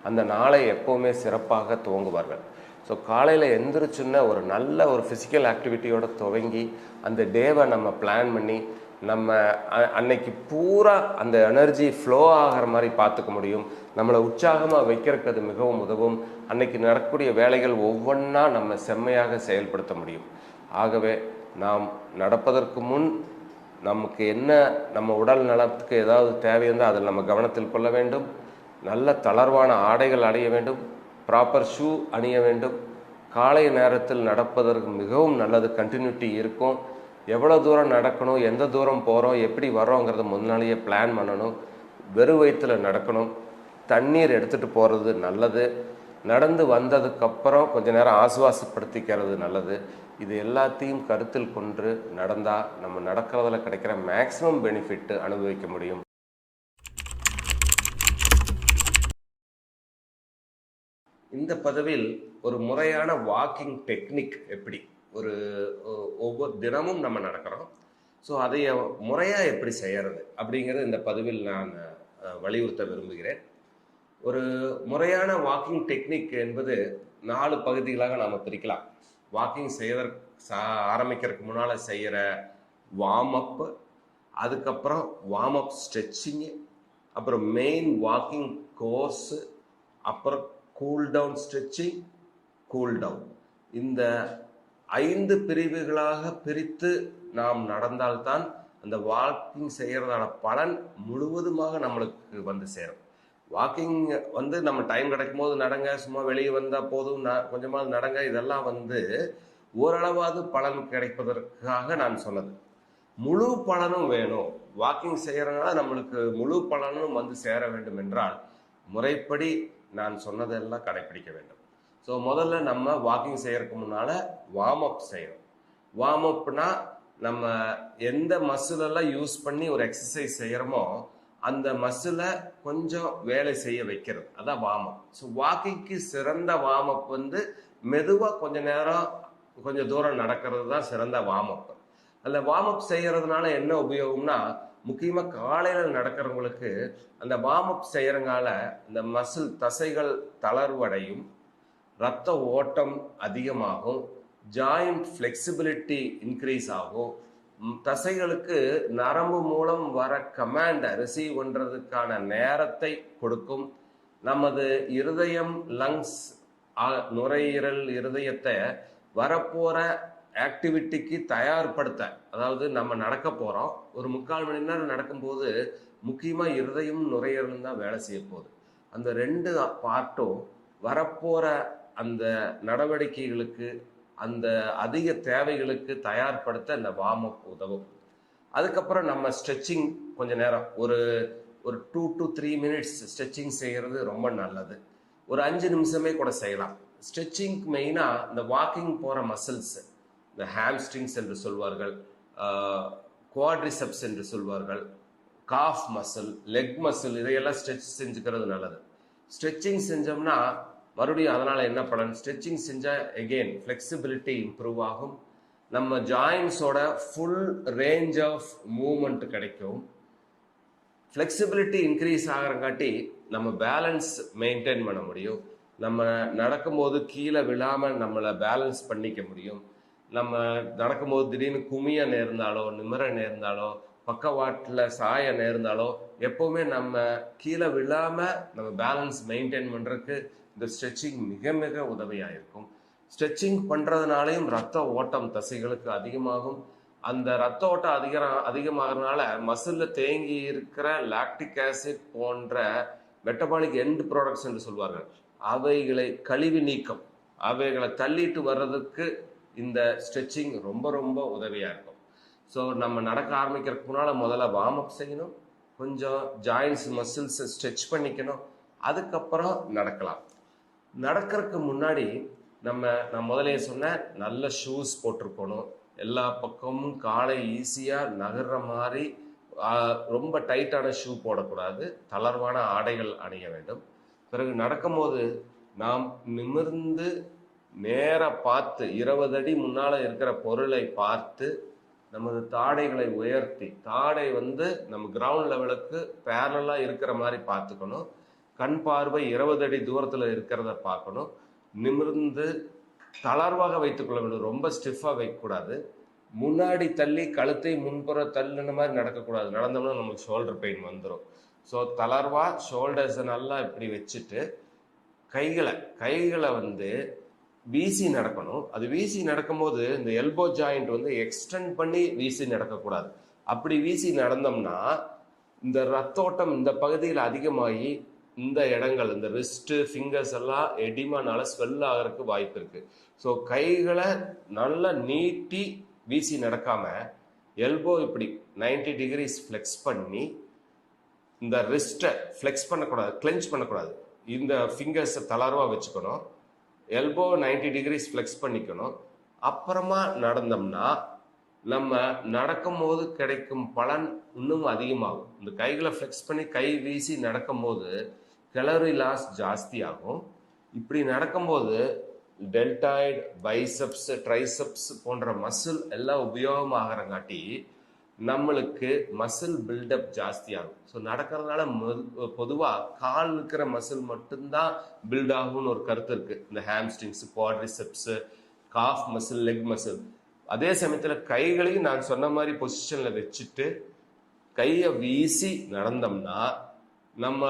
அந்த நாளை எப்போவுமே சிறப்பாக துவங்குவார்கள். ஸோ காலையில் எந்திரிச்சுன்னா ஒரு நல்ல ஒரு ஃபிசிக்கல் ஆக்டிவிட்டியோடு துவங்கி அந்த டேவை நம்ம பிளான் பண்ணி நம்ம அன்னைக்கு பூரா அந்த எனர்ஜி ஃப்ளோ ஆகிற மாதிரி பார்த்துக்க முடியும். நம்மளை உற்சாகமாக வைக்கிறதுக்கு அது மிகவும் உதவும். அன்னைக்கு நடக்கக்கூடிய வேலைகள் ஒவ்வொன்றா நம்ம செம்மையாக செயல்படுத்த முடியும். ஆகவே நாம் நடப்பதற்கு முன் நமக்கு என்ன, நம்ம உடல் நலத்துக்கு ஏதாவது தேவையிருந்தால் அதில் நம்ம கவனத்தில் கொள்ள வேண்டும். நல்ல தளர்வான ஆடைகள் அணிய வேண்டும், ப்ராப்பர் ஷூ அணிய வேண்டும். காலை நேரத்தில் நடப்பதற்கு மிகவும் நல்லது, கண்டினியூட்டி இருக்கும். எவ்வளோ தூரம் நடக்கணும், எந்த தூரம் போகிறோம், எப்படி வரோங்கிறத முன்னாலேயே பிளான் பண்ணணும். வெறும் வயிற்றில் நடக்கணும். தண்ணீர் எடுத்துகிட்டு போகிறது நல்லது. நடந்து வந்ததுக்கப்புறம் கொஞ்ச நேரம் ஆசுவாசப்படுத்திக்கிறது நல்லது. இது எல்லாத்தையும் கருத்தில் கொண்டு நடந்தால் நம்ம நடக்கிறதுல கிடைக்கிற மேக்ஸிமம் பெனிஃபிட்டு அனுபவிக்க முடியும். இந்த பதிவில் ஒரு முறையான வாக்கிங் டெக்னிக், எப்படி ஒவ்வொரு தினமும் நம்ம நடக்கிறோம், ஸோ அதை முறையாக எப்படி செய்கிறது அப்படிங்கிறது இந்த பதிவில் நான் வலியுறுத்த விரும்புகிறேன். ஒரு முறையான வாக்கிங் டெக்னிக் என்பது 4 பகுதிகளாக நாம் பிரிக்கலாம். வாக்கிங் ஆரம்பிக்கிறதுக்கு முன்னால் செய்கிற வார்ம் அப்பு, அதுக்கப்புறம் வார்ம் அப் ஸ்ட்ரெச்சிங்கு, அப்புறம் மெயின் வாக்கிங் கோர்ஸு, அப்புறம் cool down stretching, cool down. இந்த 5 பிரிவுகளாக பிரித்து நாம் நடந்தால்தான் அந்த வாக்கிங் செய்யறதான பலன் முழுவதுமாக நம்மளுக்கு வந்து சேரும். வாக்கிங் வந்து நம்ம டைம் கிடைக்கும் போது நடங்க, சும்மா வெளியே வந்தால் போதும், கொஞ்சமாவது நடங்க, இதெல்லாம் வந்து ஓரளவாவது பலன் கிடைப்பதற்காக நான் சொன்னது. முழு பலனும் வேணும், வாக்கிங் செய்யறதுனால நம்மளுக்கு முழு பலனும் வந்து சேர வேண்டும் என்றால் முறைப்படி நான் சொன்னதெல்லாம் கடைபிடிக்க வேண்டும். ஸோ முதல்ல நம்ம வாக்கிங் செய்யறதுக்கு முன்னால வார்ம் அப் செய்யணும். வார்ம் அப்னா நம்ம எந்த மசிலெல்லாம் யூஸ் பண்ணி ஒரு எக்ஸசைஸ் செய்யறோமோ அந்த மசிலை கொஞ்சம் வேலை செய்ய வைக்கிறது, அதான் வார்ம் அப். ஸோ வாக்கிங்க்கு சிறந்த வார்ம் அப் வந்து மெதுவாக கொஞ்ச நேரம் கொஞ்சம் தூரம் நடக்கிறது தான் சிறந்த வார்ம் அப். அதில் வார்ம் அப் செய்யறதுனால என்ன உபயோகம்னா, முக்கியமாக காலையில் நடக்கிறவங்களுக்கு அந்த வார்ம் அப் செய்யறதுனால இந்த மசில் தசைகள் தளர்வடையும், ரத்த ஓட்டம் அதிகமாகும், ஜாயிண்ட் ஃப்ளெக்சிபிலிட்டி இன்க்ரீஸ் ஆகும், தசைகளுக்கு நரம்பு மூலம் வர கமாண்டை ரிசீவ் பண்றதுக்கான நேரத்தை கொடுக்கும், நமது இருதயம், லங்ஸ், நுரையீரல், இருதயத்தை வரப்போற ஆக்டிவிட்டிக்கு தயார்படுத்த, அதாவது நம்ம நடக்க போறோம், ஒரு 3/4 மணி நேரம் நடக்கும்போது முக்கியமா இருதயம் நுரையீரலும் தான் வேலை செய்ய போகுது. அந்த 2 பார்ட்டும் வரப்போற அந்த நடவடிக்கைகளுக்கு, அந்த அதிக தேவைகளுக்கு தயார்படுத்த இந்த வார்ம் அப் உதவும். அதுக்கப்புறம் நம்ம ஸ்ட்ரெச்சிங் கொஞ்ச நேரம், ஒரு 2 to 3 மினிட்ஸ் ஸ்ட்ரெச்சிங் செய்கிறது ரொம்ப நல்லது. ஒரு 5 நிமிஷமே கூட செய்யலாம். ஸ்ட்ரெச்சிங் மெயினா இந்த வாக்கிங் போற மசில்ஸ், இந்த ஹாம்ஸ்ட்ரிங்ஸ் என்று சொல்வார்கள், குவாட்ரிசெப்ஸ் என்று சொல்வார்கள், காஃப் மசில், லெக் மசில், இதையெல்லாம் ஸ்ட்ரெச் செஞ்சுக்கிறது நல்லது. ஸ்ட்ரெச்சிங் செஞ்சோம்னா மறுபடியும் அதனால என்ன பலன், ஸ்ட்ரெச்சிங் செஞ்சா எகெயின் ஃப்ளெக்சிபிலிட்டி இம்ப்ரூவ் ஆகும், நம்ம ஜாயின்ஸோட ஃபுல் ரேஞ்ச் ஆஃப் மூவ்மெண்ட் கிடைக்கும், ஃப்ளெக்சிபிலிட்டி இன்க்ரீஸ் ஆகிறங்காட்டி நம்ம பேலன்ஸ் மெயின்டைன் பண்ண முடியும், நம்ம நடக்கும்போது கீழே விழாமல் நம்மளை பேலன்ஸ் பண்ணிக்க முடியும், நம்ம நடக்கும்போது திடீர்னு குமிய நேர்ந்தாலோ நிமிர நேர்ந்தாலோ பக்கவாட்டில் சாய நேர்ந்தாலோ எப்போவுமே நம்ம கீழே விழாமல் நம்ம பேலன்ஸ் மெயின்டைன் பண்ணுறதுக்கு இந்த ஸ்ட்ரெச்சிங் மிக மிக உதவியாக இருக்கும். ஸ்ட்ரெச்சிங் பண்ணுறதுனாலையும் ரத்த ஓட்டம் தசைகளுக்கு அதிகமாகும். அந்த ரத்த ஓட்டம் அதிகமாகறதுனால மசிலில் தேங்கி இருக்கிற லாக்டிக் ஆசிட் போன்ற மெட்டபாலிக் எண்ட் ப்ராடக்ட்ஸ் என்று சொல்வார்கள், அவைகளை கழிவு நீக்கம், அவைகளை தள்ளிட்டு வர்றதுக்கு இந்த ஸ்ட்ரெச்சிங் ரொம்ப ரொம்ப உதவியாக இருக்கும். ஸோ நம்ம நடக்க ஆரம்பிக்கிறதுக்கு முன்னால் முதல்ல வார்ம் அப் செய்யணும், கொஞ்சம் ஜாயின்ஸ் மசில்ஸை ஸ்ட்ரெச் பண்ணிக்கணும், அதுக்கப்புறம் நடக்கலாம். நடக்கிறதுக்கு முன்னாடி நான் முதலே சொன்னேன், நல்ல ஷூஸ் போட்டிருக்கணும், எல்லா பக்கமும் காலை ஈஸியாக நகர்ற மாதிரி, ரொம்ப டைட்டான ஷூ போடக்கூடாது, தளர்வான ஆடைகள் அணிய வேண்டும். பிறகு நடக்கும்போது நாம் நிமிர்ந்து நேராக பார்த்து 20 அடி முன்னால் இருக்கிற பொருளை பார்த்து நமது தாடைகளை உயர்த்தி, தாடை வந்து நம்ம கிரவுண்ட் லெவலுக்கு பேரலாக இருக்கிற மாதிரி பார்த்துக்கணும், கண் பார்வை 20 அடி தூரத்தில் இருக்கிறத பார்க்கணும், நிமிர்ந்து தளர்வாக வைத்துக்கொள்ள வேண்டும், ரொம்ப ஸ்டிஃபாக வைக்கக்கூடாது, முன்னாடி தள்ளி கழுத்தை முன்புற தள்ளுன மாதிரி நடக்கக்கூடாது, நடந்தோம்னா நமக்கு ஷோல்டர் பெயின் வந்துடும். ஸோ தளர்வாக ஷோல்டர்ஸை நல்லா இப்படி வச்சுட்டு கைகளை வந்து வீசி நடக்கணும். அது வீசி நடக்கும்போது இந்த எல்போ ஜாயிண்ட் வந்து எக்ஸ்டெண்ட் பண்ணி வீசி நடக்கக்கூடாது. அப்படி வீசி நடந்தோம்னா இந்த ரத்தோட்டம் இந்த பகுதியில் அதிகமாகி இந்த இடங்கள், இந்த ரிஸ்ட்டு, ஃபிங்கர்ஸ் எல்லாம் எடிமானால ஸ்வெல் ஆகிறதுக்கு வாய்ப்பு இருக்கு. ஸோ கைகளை நல்லா நீட்டி வீசி நடக்காம எல்போ இப்படி 90 டிகிரிஸ் ஃப்ளெக்ஸ் பண்ணி, இந்த ரிஸ்ட்டை ஃப்ளெக்ஸ் பண்ணக்கூடாது, கிளென்ச் பண்ணக்கூடாது, இந்த ஃபிங்கர்ஸை தளர்வாக வச்சுக்கணும், எல்போ 90 டிகிரிஸ் ஃப்ளெக்ஸ் பண்ணிக்கணும். அப்புறமா நடந்தோம்னா நம்ம நடக்கும் போது கிடைக்கும் பலன் இன்னும் அதிகமாகும். இந்த கைகளை ஃப்ளெக்ஸ் பண்ணி கை வீசி நடக்கும் போது கலோரி லாஸ் ஜாஸ்தி ஆகும். இப்படி நடக்கும்போது டெல்டாய்டு, பைசப்ஸ், ட்ரைசப்ஸ் போன்ற மசில் எல்லாம் உபயோகமாகறங்காட்டி நம்மளுக்கு மசில் பில்டப் ஜாஸ்தி ஆகும். ஸோ நடக்கிறதுனால பொதுவாக கால் இருக்கிற மசில் மட்டும்தான் பில்ட் ஆகும்னு ஒரு கருத்து இருக்கு. இந்த hamstrings, quadriceps, cough muscle, leg muscle. அதே சமயத்தில் கைகளையும் நான் சொன்ன மாதிரி பொசிஷனில் வச்சுட்டு கையை வீசி நடந்தோம்னா நம்ம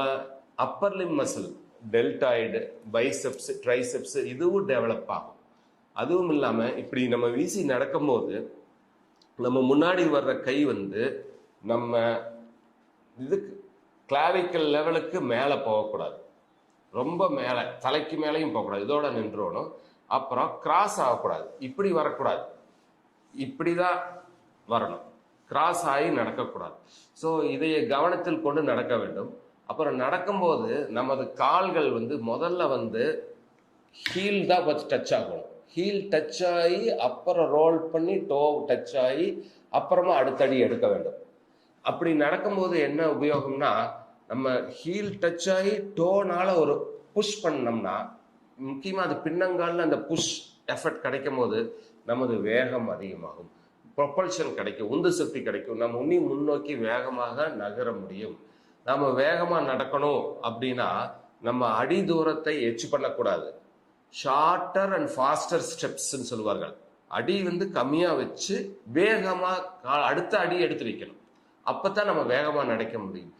Appar Lim muscle, deltoid, biceps, triceps இதுவும் டெவலப் ஆகும். அதுவும் இல்லாமல் இப்படி நம்ம வீசி நடக்கும்போது நம்ம முன்னாடி வர்ற கை வந்து நம்ம இதுக்கு கிளாவிக்கல் லெவலுக்கு மேலே போகக்கூடாது, ரொம்ப மேலே தலைக்கு மேலேயும் போகக்கூடாது, இதோட நின்றோணும். அப்புறம் கிராஸ் ஆகக்கூடாது, இப்படி வரக்கூடாது, இப்படி தான் வரணும், கிராஸ் ஆகி நடக்கக்கூடாது. ஸோ இதை கவனத்தில் கொண்டு நடக்க வேண்டும். அப்புறம் நடக்கும்போது நமது கால்கள் வந்து முதல்ல வந்து ஹீல் தான் வச்சு டச் ஆகணும். ஹீல் டச் ஆகி அப்புறம் ரோல் பண்ணி டோ டச் ஆகி அப்புறமா அடுத்தடி எடுக்க வேண்டும். அப்படி நடக்கும்போது என்ன உபயோகம்னா, நம்ம ஹீல் டச் ஆகி டோனால ஒரு புஷ் பண்ணோம்னா, முக்கியமாக அது பின்னங்காலில் அந்த புஷ் எஃபர்ட் கிடைக்கும் போது நமது வேகம் அதிகமாகும், ப்ரொபல்ஷன் கிடைக்கும், உந்து சக்தி கிடைக்கும், நம்ம இன்னும் முன்னோக்கி வேகமாக நகர முடியும். நம்ம வேகமாக நடக்கணும் அப்படின்னா நம்ம அடி தூரத்தை எச்சு பண்ணக்கூடாது. ஷார்ட்டர் அண்ட் ஃபாஸ்டர் ஸ்டெப்ஸ்ன்னு சொல்லுவார்கள். அடி வந்து கம்மியாக வச்சு வேகமாக அடுத்த அடி எடுத்து வைக்கணும். அப்போ தான் நம்ம வேகமாக நடக்க முடியும்.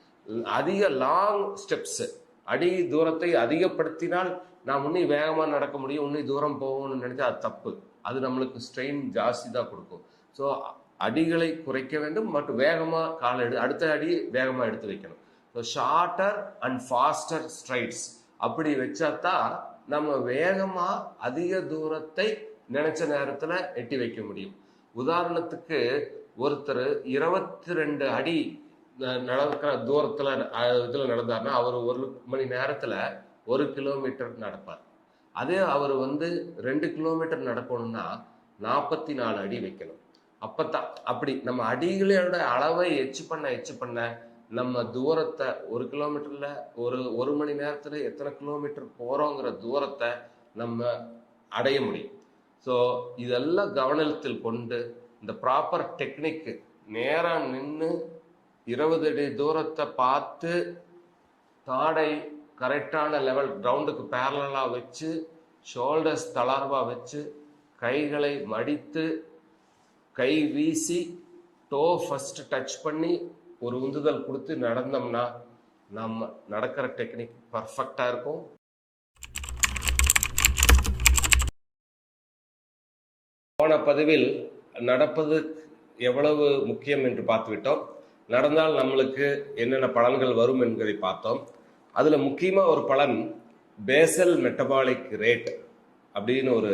அதிக லாங் ஸ்டெப்ஸு, அடி தூரத்தை அதிகப்படுத்தினால் நாம் இன்னும் வேகமாக நடக்க முடியும், இன்னும் தூரம் போகணும்னு நினைச்சா அது தப்பு. அது நம்மளுக்கு ஸ்ட்ரெயின் ஜாஸ்தி தான் கொடுக்கும். ஸோ அடிகளை குறைக்க வேண்டும் மற்றும் வேகமாக அடுத்த அடி வேகமாக எடுத்து வைக்கணும். So shorter and pastor straights அப்படி வச்சா தான் நம்ம வேகமாக அதிக தூரத்தை நினைச்ச நேரத்தில் எட்டி வைக்க முடியும். உதாரணத்துக்கு ஒருத்தர் 22 அடி நடக்கிற தூரத்தில் இதில் நடந்தார்னா அவர் 1 மணி நேரத்தில் 1 கிலோமீட்டர் நடப்பார். அதே அவர் வந்து 2 கிலோமீட்டர் நடக்கணும்னா 44 அடி வைக்கணும். அப்பத்தான் அப்படி நம்ம அடிகளோட அளவை எச்சு பண்ண நம்ம தூரத்தை 1 கிலோமீட்டர்ல ஒரு மணி நேரத்துல எத்தனை கிலோமீட்டர் போறோங்கிற தூரத்தை நம்ம அடைய முடியும். ஸோ இதெல்லாம் கவனத்தில் கொண்டு இந்த ப்ராப்பர் டெக்னிக் நேராக நின்று 20 அடி தூரத்தை பார்த்து தாடை கரெக்டான லெவல் கிரவுண்டுக்கு பேரலாக வச்சு ஷோல்டர்ஸ் தளர்வாக வச்சு கைகளை மடித்து கை வீசி டோ ஃபர்ஸ்ட் டச் பண்ணி ஒரு உந்துதல் கொடுத்து நடந்தோம்னா நம்ம நடக்கிற டெக்னிக் பர்ஃபெக்டாக இருக்கும். போன பதிவில் நடப்பது எவ்வளவு முக்கியம் என்று பார்த்துவிட்டோம். நடந்தால் நம்மளுக்கு என்னென்ன பலன்கள் வரும் என்பதை பார்த்தோம். அதில் முக்கியமாக ஒரு பலன் பேசல் மெட்டபாலிக் ரேட் அப்படின்னு ஒரு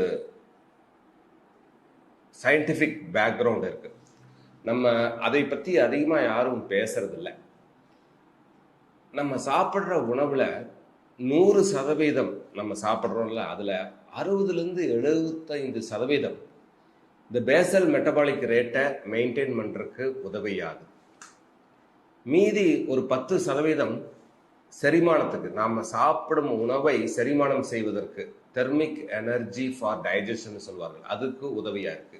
சயின்டிஃபிக் பேக்ரவுண்ட் இருக்கு. நம்ம அதை பற்றி அதிகமாக யாரும் பேசுறதில்ல. நம்ம சாப்பிட்ற உணவில் 100% நம்ம சாப்பிட்றோம்ல, அதில் 60லேருந்து 75% இந்த பேசல் மெட்டபாலிக் ரேட்டை மெயின்டைன் பண்ணுறதுக்கு உதவியாது. மீதி ஒரு 10% செரிமானத்துக்கு, நாம் சாப்பிடும் உணவை செரிமானம் செய்வதற்கு தெர்மிக் எனர்ஜி ஃபார் டைஜஷன் சொல்வார்கள், அதுக்கு உதவியாக இருக்கு.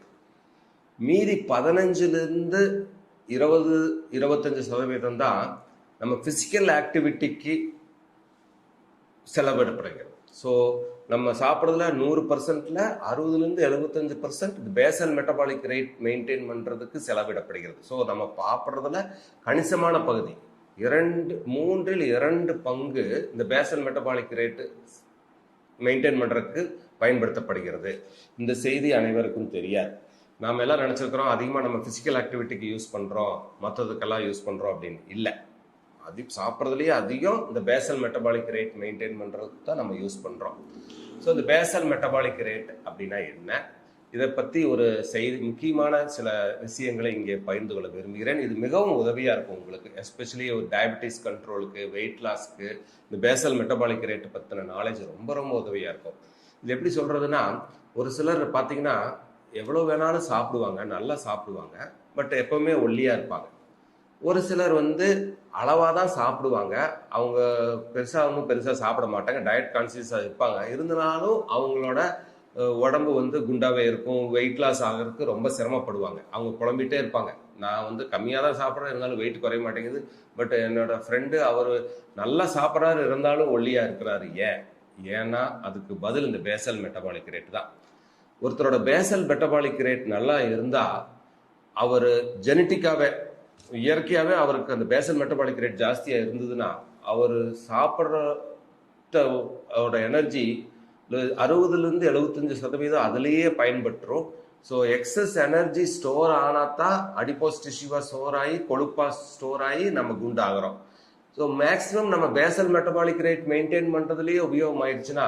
மீதி 15லேருந்து 20-25% தான் நம்ம ஃபிசிக்கல் ஆக்டிவிட்டிக்கு செலவிடப்படுகிறது. ஸோ நம்ம சாப்பிட்றதுல 100%ல 60லேருந்து 75% பேசல் மெட்டபாலிக் ரேட் மெயின்டைன் பண்ணுறதுக்கு செலவிடப்படுகிறது. ஸோ நம்ம சாப்பிட்றதுல கணிசமான பகுதி 3/2 பங்கு இந்த பேசல் மெட்டபாலிக் ரேட்டு மெயின்டைன் பண்ணுறதுக்கு பயன்படுத்தப்படுகிறது. இந்த செய்தி அனைவருக்கும் தெரியாது. நாம் எல்லாம் நினச்சிருக்கிறோம் அதிகமாக நம்ம ஃபிசிக்கல் ஆக்டிவிட்டிக்கு யூஸ் பண்ணுறோம், மற்றதுக்கெல்லாம் யூஸ் பண்ணுறோம் அப்படின்னு. இல்லை, சாப்பிட்றதுலேயே அதிகம் இந்த பேசல் மெட்டபாலிக் ரேட் மெயின்டைன் பண்ணுறதுக்கு தான் நம்ம யூஸ் பண்ணுறோம். ஸோ இந்த பேசல் மெட்டபாலிக் ரேட் அப்படின்னா என்ன, இதை பற்றி ஒரு முக்கியமான சில விஷயங்களை இங்கே பகிர்ந்து கொள்ள விரும்புகிறேன். இது மிகவும் உதவியாக இருக்கும் உங்களுக்கு, எஸ்பெஷலி ஒரு டயபெட்டிஸ் கண்ட்ரோலுக்கு, வெயிட் லாஸ்க்கு இந்த பேசல் மெட்டபாலிக் ரேட்டு பற்றின நாலேஜ் ரொம்ப ரொம்ப உதவியாக இருக்கும். இது எப்படி சொல்கிறதுனா, ஒரு சிலர் பார்த்தீங்கன்னா எவ்வளோ வேணாலும் சாப்பிடுவாங்க, நல்லா சாப்பிடுவாங்க, பட் எப்போவுமே ஒல்லியாக இருப்பாங்க. ஒரு சிலர் வந்து அளவாக தான் சாப்பிடுவாங்க, அவங்க பெருசாக சாப்பிட மாட்டாங்க, டயட் கான்சியஸாக இருப்பாங்க, இருந்தாலும் அவங்களோட உடம்பு வந்து குண்டாவே இருக்கும், வெயிட் லாஸ் ஆகிறதுக்கு ரொம்ப சிரமப்படுவாங்க. அவங்க புலம்பிகிட்டே இருப்பாங்க, நான் வந்து கம்மியாக தான் சாப்பிட்றேன், இருந்தாலும் வெயிட் குறைய மாட்டேங்குது. பட் என்னோட ஃப்ரெண்டு அவர் நல்லா சாப்பிட்றாரு, இருந்தாலும் ஒல்லியாக இருக்கிறாரு. ஏன்னா அதுக்கு பதில் இந்த பேசல் மெட்டபாலிக் ரேட் தான். ஒருத்தரோட பேசல் மெட்டபாலிக் ரேட் நல்லா இருந்தால் அவர் ஜெனட்டிக்காகவே இயற்கையாகவே அவருக்கு அந்த பேசல் மெட்டபாலிக் ரேட் ஜாஸ்தியாக இருந்ததுன்னா அவர் சாப்பிட்றோட எனர்ஜி 60லேருந்து 75% அதுலேயே பயன்பட்டுரும். ஸோ எக்ஸஸ் எனர்ஜி ஸ்டோர் ஆனால் தான் அடிப்போஸ் டிஷ்யூவாக ஸ்டோர் ஆகி கொழுப்பாக ஸ்டோர் ஆகி நம்ம குண்டாகிறோம். ஸோ மேக்ஸிமம் நம்ம பேசல் மெட்டபாலிக் ரேட் மெயின்டைன் பண்ணுறதுலேயே உபயோகம் ஆயிடுச்சுன்னா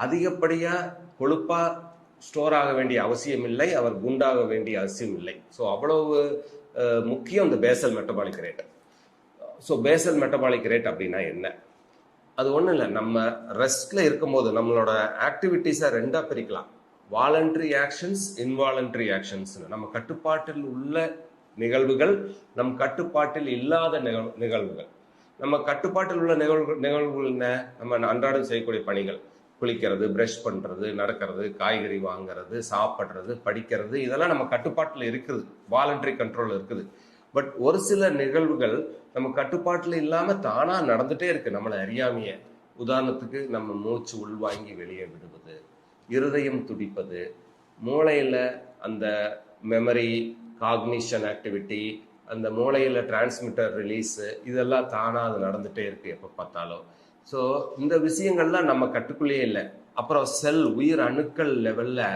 அதிகப்படியாக கொழுப்பாக ஸ்டோர் ஆக வேண்டிய அவசியம் இல்லை, அவர் குண்டாக வேண்டிய அவசியம் இல்லை. ஸோ அவ்வளவு முக்கியம் இந்த Basel metabolic rate. So Basel metabolic rate அப்படின்னா என்ன? அது ஒன்றும் இல்லை, நம்ம ரெஸ்ட்ல இருக்கும்போது நம்மளோட ஆக்டிவிட்டீஸை ரெண்டாக பிரிக்கலாம். Voluntary actions, involuntary actions. நம்ம கட்டுப்பாட்டில் உள்ள நிகழ்வுகள், நம் கட்டுப்பாட்டில் இல்லாத நிகழ்வுகள். நம்ம கட்டுப்பாட்டில் உள்ள நிகழ்வுகள் என்ன? நம்ம அன்றாடம் செய்யக்கூடிய பணிகள், குளிக்கிறது, ப்ரஷ் பண்ணுறது, நடக்கிறது, காய்கறி வாங்கிறது, சாப்பிட்றது, படிக்கிறது, இதெல்லாம் நம்ம கட்டுப்பாட்டில் இருக்குது, வாலண்டரி கண்ட்ரோல் இருக்குது. பட் ஒரு சில நிகழ்வுகள் நம்ம கட்டுப்பாட்டில் இல்லாமல் தானாக நடந்துகிட்டே இருக்கு நம்மளை அறியாமையே. உதாரணத்துக்கு நம்ம மூச்சு உள்வாங்கி வெளியே விடுவது, இருதயம் துடிப்பது, மூளையில் அந்த மெமரி காக்னிஷன் ஆக்டிவிட்டி, அந்த மூளையில் டிரான்ஸ்மிட்டர் ரிலீஸு, இதெல்லாம் தானாக அது நடந்துகிட்டே இருக்குது எப்போ பார்த்தாலும். ஸோ இந்த விஷயங்கள்லாம் நம்ம கட்டுக்குள்ளேயே இல்லை. அப்புறம் செல், உயிர் அணுக்கள் லெவலில்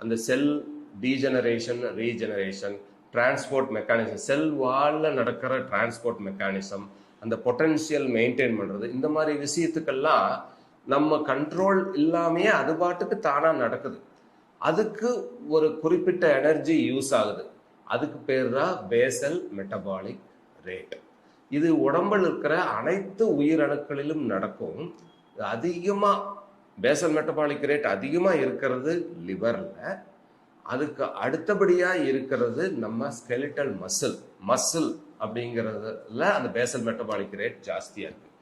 அந்த செல் டீஜெனரேஷன், ரீஜெனரேஷன், டிரான்ஸ்போர்ட் மெக்கானிசம், செல் வாலில் நடக்கிற டிரான்ஸ்போர்ட் மெக்கானிசம், அந்த பொட்டன்ஷியல் மெயின்டைன் பண்ணுறது, இந்த மாதிரி விஷயத்துக்கெல்லாம் நம்ம கண்ட்ரோல் இல்லாமையே அது பாட்டுக்கு தானாக நடக்குது. அதுக்கு ஒரு குறிப்பிட்ட எனர்ஜி யூஸ் ஆகுது. அதுக்கு பேர் தான் பேசல் மெட்டபாலிக் ரேட். இது உடம்பில் இருக்கிற அனைத்து உயிரணுக்களிலும் நடக்கும். அதிகமாக பேசல் மெட்டபாலிக் ரேட் அதிகமாக இருக்கிறது லிவரில். அதுக்கு அடுத்தபடியாக இருக்கிறது நம்ம ஸ்கெலிட்டல் மசில் அப்படிங்கிறதுல அந்த பேசல் மெட்டபாலிக் ரேட் ஜாஸ்தியாக இருக்குது.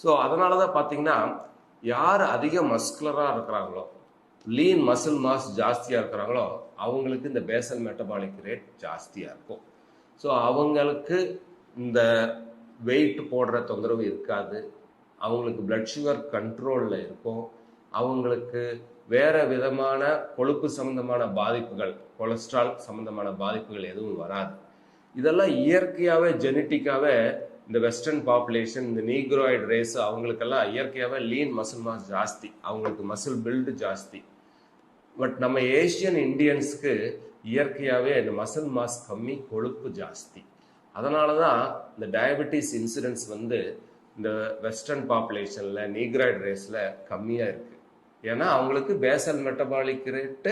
ஸோ அதனால தான் பார்த்தீங்கன்னா யார் அதிக மஸ்குலராக இருக்கிறாங்களோ, லீன் மசில் மாஸ் ஜாஸ்தியாக இருக்கிறாங்களோ அவங்களுக்கு இந்த பேசல் மெட்டபாலிக் ரேட் ஜாஸ்தியாக இருக்கும். ஸோ அவங்களுக்கு இந்த வெயிட் போடுற தொந்தரவு இருக்காது, அவங்களுக்கு பிளட் சுகர் கண்ட்ரோலில் இருக்கும், அவங்களுக்கு வேற விதமான கொழுப்பு சம்பந்தமான பாதிப்புகள், கொலஸ்ட்ரால் சம்பந்தமான பாதிப்புகள் எதுவும் வராது. இதெல்லாம் இயற்கையாகவே ஜெனட்டிக்காகவே இந்த வெஸ்டர்ன் பாப்புலேஷன், இந்த நீக்ராய்டு ரேஸ், அவங்களுக்கெல்லாம் இயற்கையாகவே லீன் மசில் மாஸ் ஜாஸ்தி, அவங்களுக்கு மசில் பில்டு ஜாஸ்தி. பட் நம்ம ஏஷியன் இந்தியன்ஸ்க்கு இயற்கையாகவே இந்த மசில் மாஸ் கம்மி, கொழுப்பு ஜாஸ்தி. அதனால தான் இந்த டயபெட்டிஸ் இன்சிடென்ட்ஸ் இந்த வெஸ்டர்ன் பாப்புலேஷனில் நீக்ராய்டு ரேஸில் கம்மியாக இருக்குது. ஏன்னா அவங்களுக்கு பேசல் மெட்டபாலிக் ரேட்டு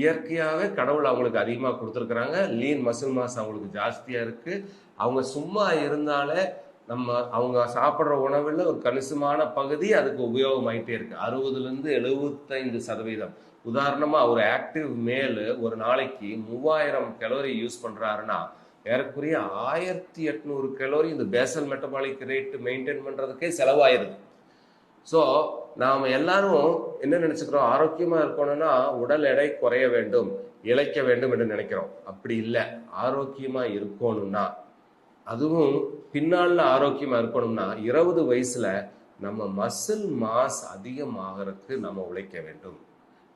இயற்கையாகவே கடவுள் அவங்களுக்கு அதிகமாக கொடுத்துருக்குறாங்க, லீன் மசில் மாஸ் அவங்களுக்கு ஜாஸ்தியாக இருக்குது. அவங்க சும்மா இருந்தாலே அவங்க சாப்பிட்ற உணவில் ஒரு கணிசமான பகுதி அதுக்கு உபயோகமாயிட்டே இருக்குது. 60லேருந்து 75%. உதாரணமாக ஒரு ஆக்டிவ் மேலு ஒரு நாளைக்கு 3000 கலோரி யூஸ் பண்ணுறாருன்னா ஏறக்குறைய 1800 கலோரி இந்த பேசல் மெட்டபாலிக் ரேட் மெயின்டைன் பண்ணுறதுக்கே செலவாயிருது. ஸோ நாம் எல்லாரும் என்ன நினச்சிக்கிறோம், ஆரோக்கியமாக இருக்கணும்னா உடல் எடை குறைய வேண்டும், இளைக்க வேண்டும் என்று நினைக்கிறோம். அப்படி இல்லை. ஆரோக்கியமாக இருக்கணும்னா, அதுவும் பின்னால் ஆரோக்கியமாக இருக்கணும்னா 20 வயசில் நம்ம மசில் மாஸ் அதிகமாகறதுக்கு நம்ம உழைக்க வேண்டும்.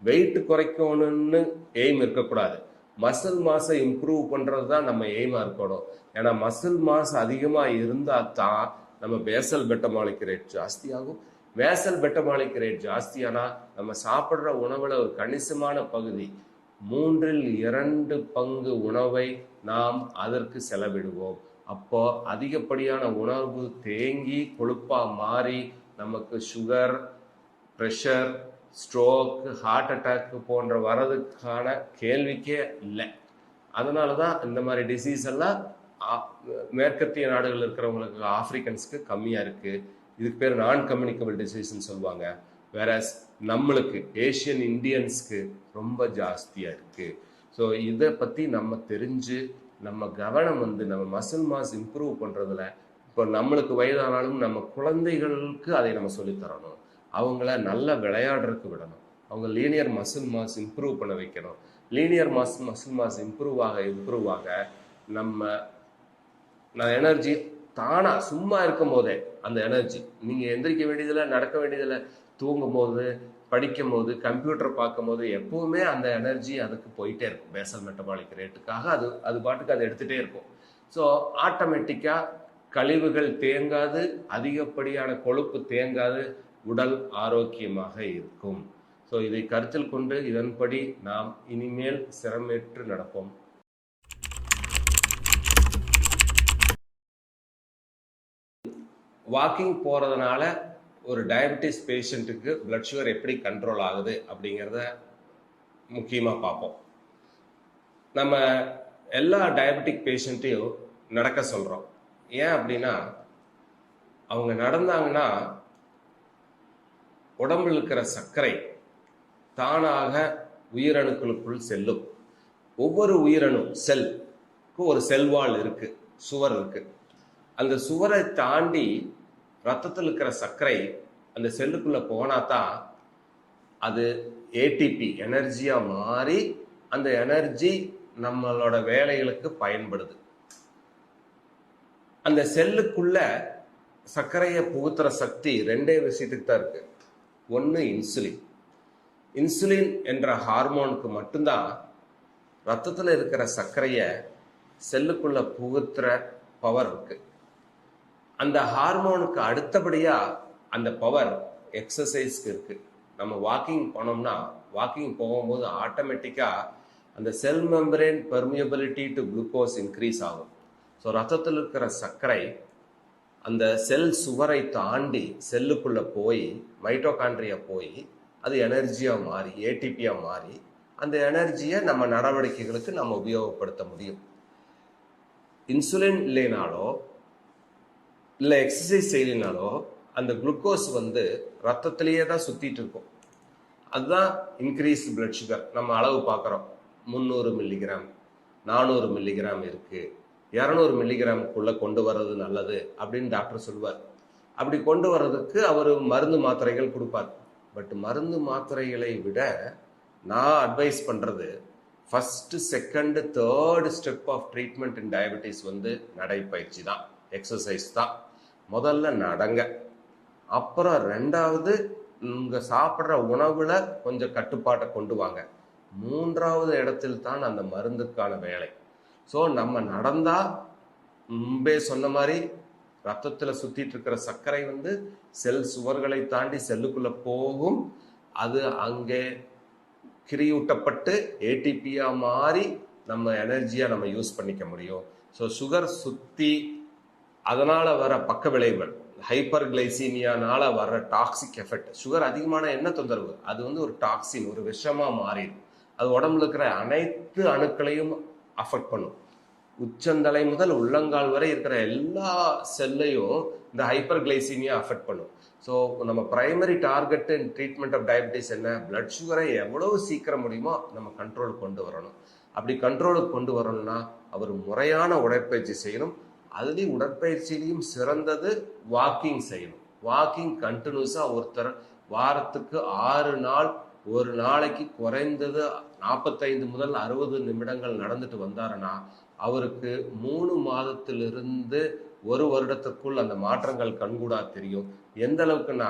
வெயிட் குறைக்கணும்னு எய்ம் இருக்கக்கூடாது, மசில் மாஸை இம்ப்ரூவ் பண்ணுறது தான் நம்ம எய்மாக இருக்கணும். ஏன்னா மசில் மாஸ் அதிகமாக இருந்தால் தான் நம்ம பேசல் மெட்டபாலிக் ரேட் ஜாஸ்தி ஆகும். பேசல் மெட்டபாலிக் ரேட் ஜாஸ்தியானா நம்ம சாப்பிட்ற உணவில் ஒரு கணிசமான பகுதி, 2/3 பங்கு உணவை நாம் அதற்கு செலவிடுவோம். அப்போ அதிகப்படியான உணவு தேங்கி கொழுப்பாக மாறி நமக்கு sugar, pressure, stroke, heart attack போன்ற வர்றதுக்கான கேள்விக்கே இல்லை. அதனால தான் இந்த மாதிரி டிசீஸ் எல்லாம் மேற்கத்திய நாடுகள் இருக்கிறவங்களுக்கு, ஆப்பிரிக்கன்ஸ்க்கு கம்மியாக இருக்குது. இதுக்கு பேர் நான் கம்யூனிகபிள் டிசீஸ்ன்னு சொல்லுவாங்க. வேற நம்மளுக்கு ஏஷியன் இந்தியன்ஸ்க்கு ரொம்ப ஜாஸ்தியாக இருக்குது. ஸோ இதை பற்றி நம்ம தெரிஞ்சு நம்ம கவனம் நம்ம மசில் மாஸ் இம்ப்ரூவ் பண்ணுறதுல, இப்போ நம்மளுக்கு வயதானாலும் நம்ம குழந்தைகளுக்கு அதை நம்ம சொல்லித்தரணும். அவங்கள நல்லா விளையாடுறதுக்கு விடணும். அவங்க லீனியர் மசில் மாஸ் இம்ப்ரூவ் பண்ண வைக்கணும். லீனியர் மசில் மாஸ் இம்ப்ரூவ் ஆக நம்ம எனர்ஜி தானாக சும்மா இருக்கும் போதே அந்த எனர்ஜி, நீங்கள் எந்திரிக்க வேண்டியதில்லை, நடக்க வேண்டியதில்லை, தூங்கும் போது, படிக்கும் போது, கம்ப்யூட்டர் பார்க்கும் போது எப்பவுமே அந்த எனர்ஜி அதுக்கு போயிட்டே இருக்கும். பேசல் மெட்டபாலிக் ரேட்டுக்காக அது பாட்டுக்கு அதை எடுத்துகிட்டே இருக்கும். ஸோ ஆட்டோமேட்டிக்காக கழிவுகள் தேங்காது, அதிகப்படியான கொழுப்பு தேங்காது, உடல் ஆரோக்கியமாக இருக்கும். ஸோ இதை கருத்தில் கொண்டு இதன்படி நாம் இனிமேல் சிரமேற்று நடப்போம். வாக்கிங் போகிறதுனால ஒரு டயபெட்டிஸ் பேஷண்ட்டுக்கு பிளட் சுகர் எப்படி கண்ட்ரோல் ஆகுது அப்படிங்கிறத முக்கியமாக பார்ப்போம். நம்ம எல்லா டயபெட்டிக் பேஷண்ட்டையும் நடக்க சொல்கிறோம். ஏன் அப்படின்னா, அவங்க நடந்தாங்கன்னா உடம்பில் இருக்கிற சர்க்கரை தானாக உயிரணுக்களுக்குள் செல்லும். ஒவ்வொரு உயிரணு செல்க்கு ஒரு செல்வால் இருக்கு, சுவர் இருக்கு. அந்த சுவரை தாண்டி ரத்தத்தில் இருக்கிற சர்க்கரை அந்த செல்லுக்குள்ள போனாதான் அது ஏடிபி எனர்ஜியா மாறி அந்த எனர்ஜி நம்மளோட வேலைகளுக்கு பயன்படுது. அந்த செல்லுக்குள்ள சர்க்கரையை புகுத்துற சக்தி ரெண்டே விஷயத்துக்கு தான் இருக்கு. ஒன்று இன்சுலின். இன்சுலின் என்ற ஹார்மோனுக்கு மட்டும்தான் ரத்தத்தில் இருக்கிற சர்க்கரையை செல்லுக்குள்ள புகுத்துற பவர் இருக்கு. அந்த ஹார்மோனுக்கு அடுத்தபடியா அந்த பவர் எக்ஸசைஸ்க்கு இருக்கு. நம்ம வாக்கிங் போனோம்னா, வாக்கிங் போகும்போது ஆட்டோமேட்டிக்கா அந்த செல் membrane permeability to glucose increase ஆகும். ஸோ ரத்தத்தில் இருக்கிற சர்க்கரை அந்த செல் சுவரை தாண்டி செல்லுக்குள்ள போய் மைட்டோகாண்ட்ரியா போய் அது எனர்ஜியா மாறி ஏடிபியா மாறி அந்த எனர்ஜியை நம்ம நடவடிக்கைகளுக்கு நம்ம உபயோகப்படுத்த முடியும். இன்சுலின் இல்லைனாலோ இல்லை எக்ஸசைஸ் செய்யலினாலோ அந்த குளுக்கோஸ் ரத்தத்திலேயே தான் சுத்திட்டு இருக்கும். அதுதான் இன்க்ரீஸ் பிளட் சுகர். நம்ம அளவு பார்க்குறோம், 300 மில்லிகிராம் 400 மில்லிகிராம் இருக்கு, 200 மில்லிகிராமுக்குள்ள கொண்டு வர்றது நல்லது அப்படின்னு டாக்டர் சொல்லுவார். அப்படி கொண்டு வர்றதுக்கு அவர் மருந்து மாத்திரைகள் கொடுப்பார். பட் மருந்து மாத்திரைகளை விட நான் அட்வைஸ் பண்றது first, second, third step of treatment in diabetes நடைப்பயிற்சி தான், எக்ஸசைஸ் தான். முதல்ல நடங்க, அப்புறம் ரெண்டாவது இங்க சாப்பிட்ற உணவுல கொஞ்சம் கட்டுப்பாட்டை கொண்டு வாங்க, மூன்றாவது இடத்தில் தான் அந்த மருந்துக்கான வேலை. ஸோ நம்ம நடந்தா முன்பே சொன்ன மாதிரி ரத்தத்தில் சுத்திட்டு இருக்கிற சர்க்கரை செல் சுவர்களை தாண்டி செல்லுக்குள்ள போகும். அது அங்கே கிரியூட்டப்பட்டு ஏடிபியா மாறி நம்ம எனர்ஜியா நம்ம யூஸ் பண்ணிக்க முடியும். ஸோ சுகர் சுத்தி அதனால வர பக்க விளைவுகள், ஹைப்பர் கிளைசீமியானால வர்ற டாக்ஸிக் எஃபெக்ட், சுகர் அதிகமான என்ன தொந்தரவு, அது ஒரு டாக்ஸின், ஒரு விஷமா மாறிடும். அது உடம்புல இருக்கிற அனைத்து அணுக்களையும் அஃபெக்ட் பண்ணும். உச்சந்தலை முதல் உள்ளங்கால் வரை இருக்கிற எல்லா செல்லையும் இந்த ஹைப்பர் கிளைசீமியா அஃபெக்ட் பண்ணும். ஸோ நம்ம primary target in treatment of diabetes என்ன, பிளட் சுகரை எவ்வளவு சீக்கிரம் முடியுமோ நம்ம கண்ட்ரோலுக்கு கொண்டு வரணும். அப்படி கண்ட்ரோலுக்கு கொண்டு வரணும்னா அவர் முறையான உடற்பயிற்சி செய்யணும். அதுலேயும் உடற்பயிற்சியிலையும் சிறந்தது வாக்கிங் செய்யணும். வாக்கிங் கண்டினியூஸா ஒருத்தர் வாரத்துக்கு 6 நாள், ஒரு நாளைக்கு குறைந்தது 45 முதல் 60 நிமிடங்கள் நடந்துட்டு வந்தாருன்னா அவருக்கு 3 மாதத்திலிருந்து 1 வருடத்திற்குள் அந்த மாற்றங்கள் கண்கூடா தெரியும். எந்த அளவுக்குன்னா,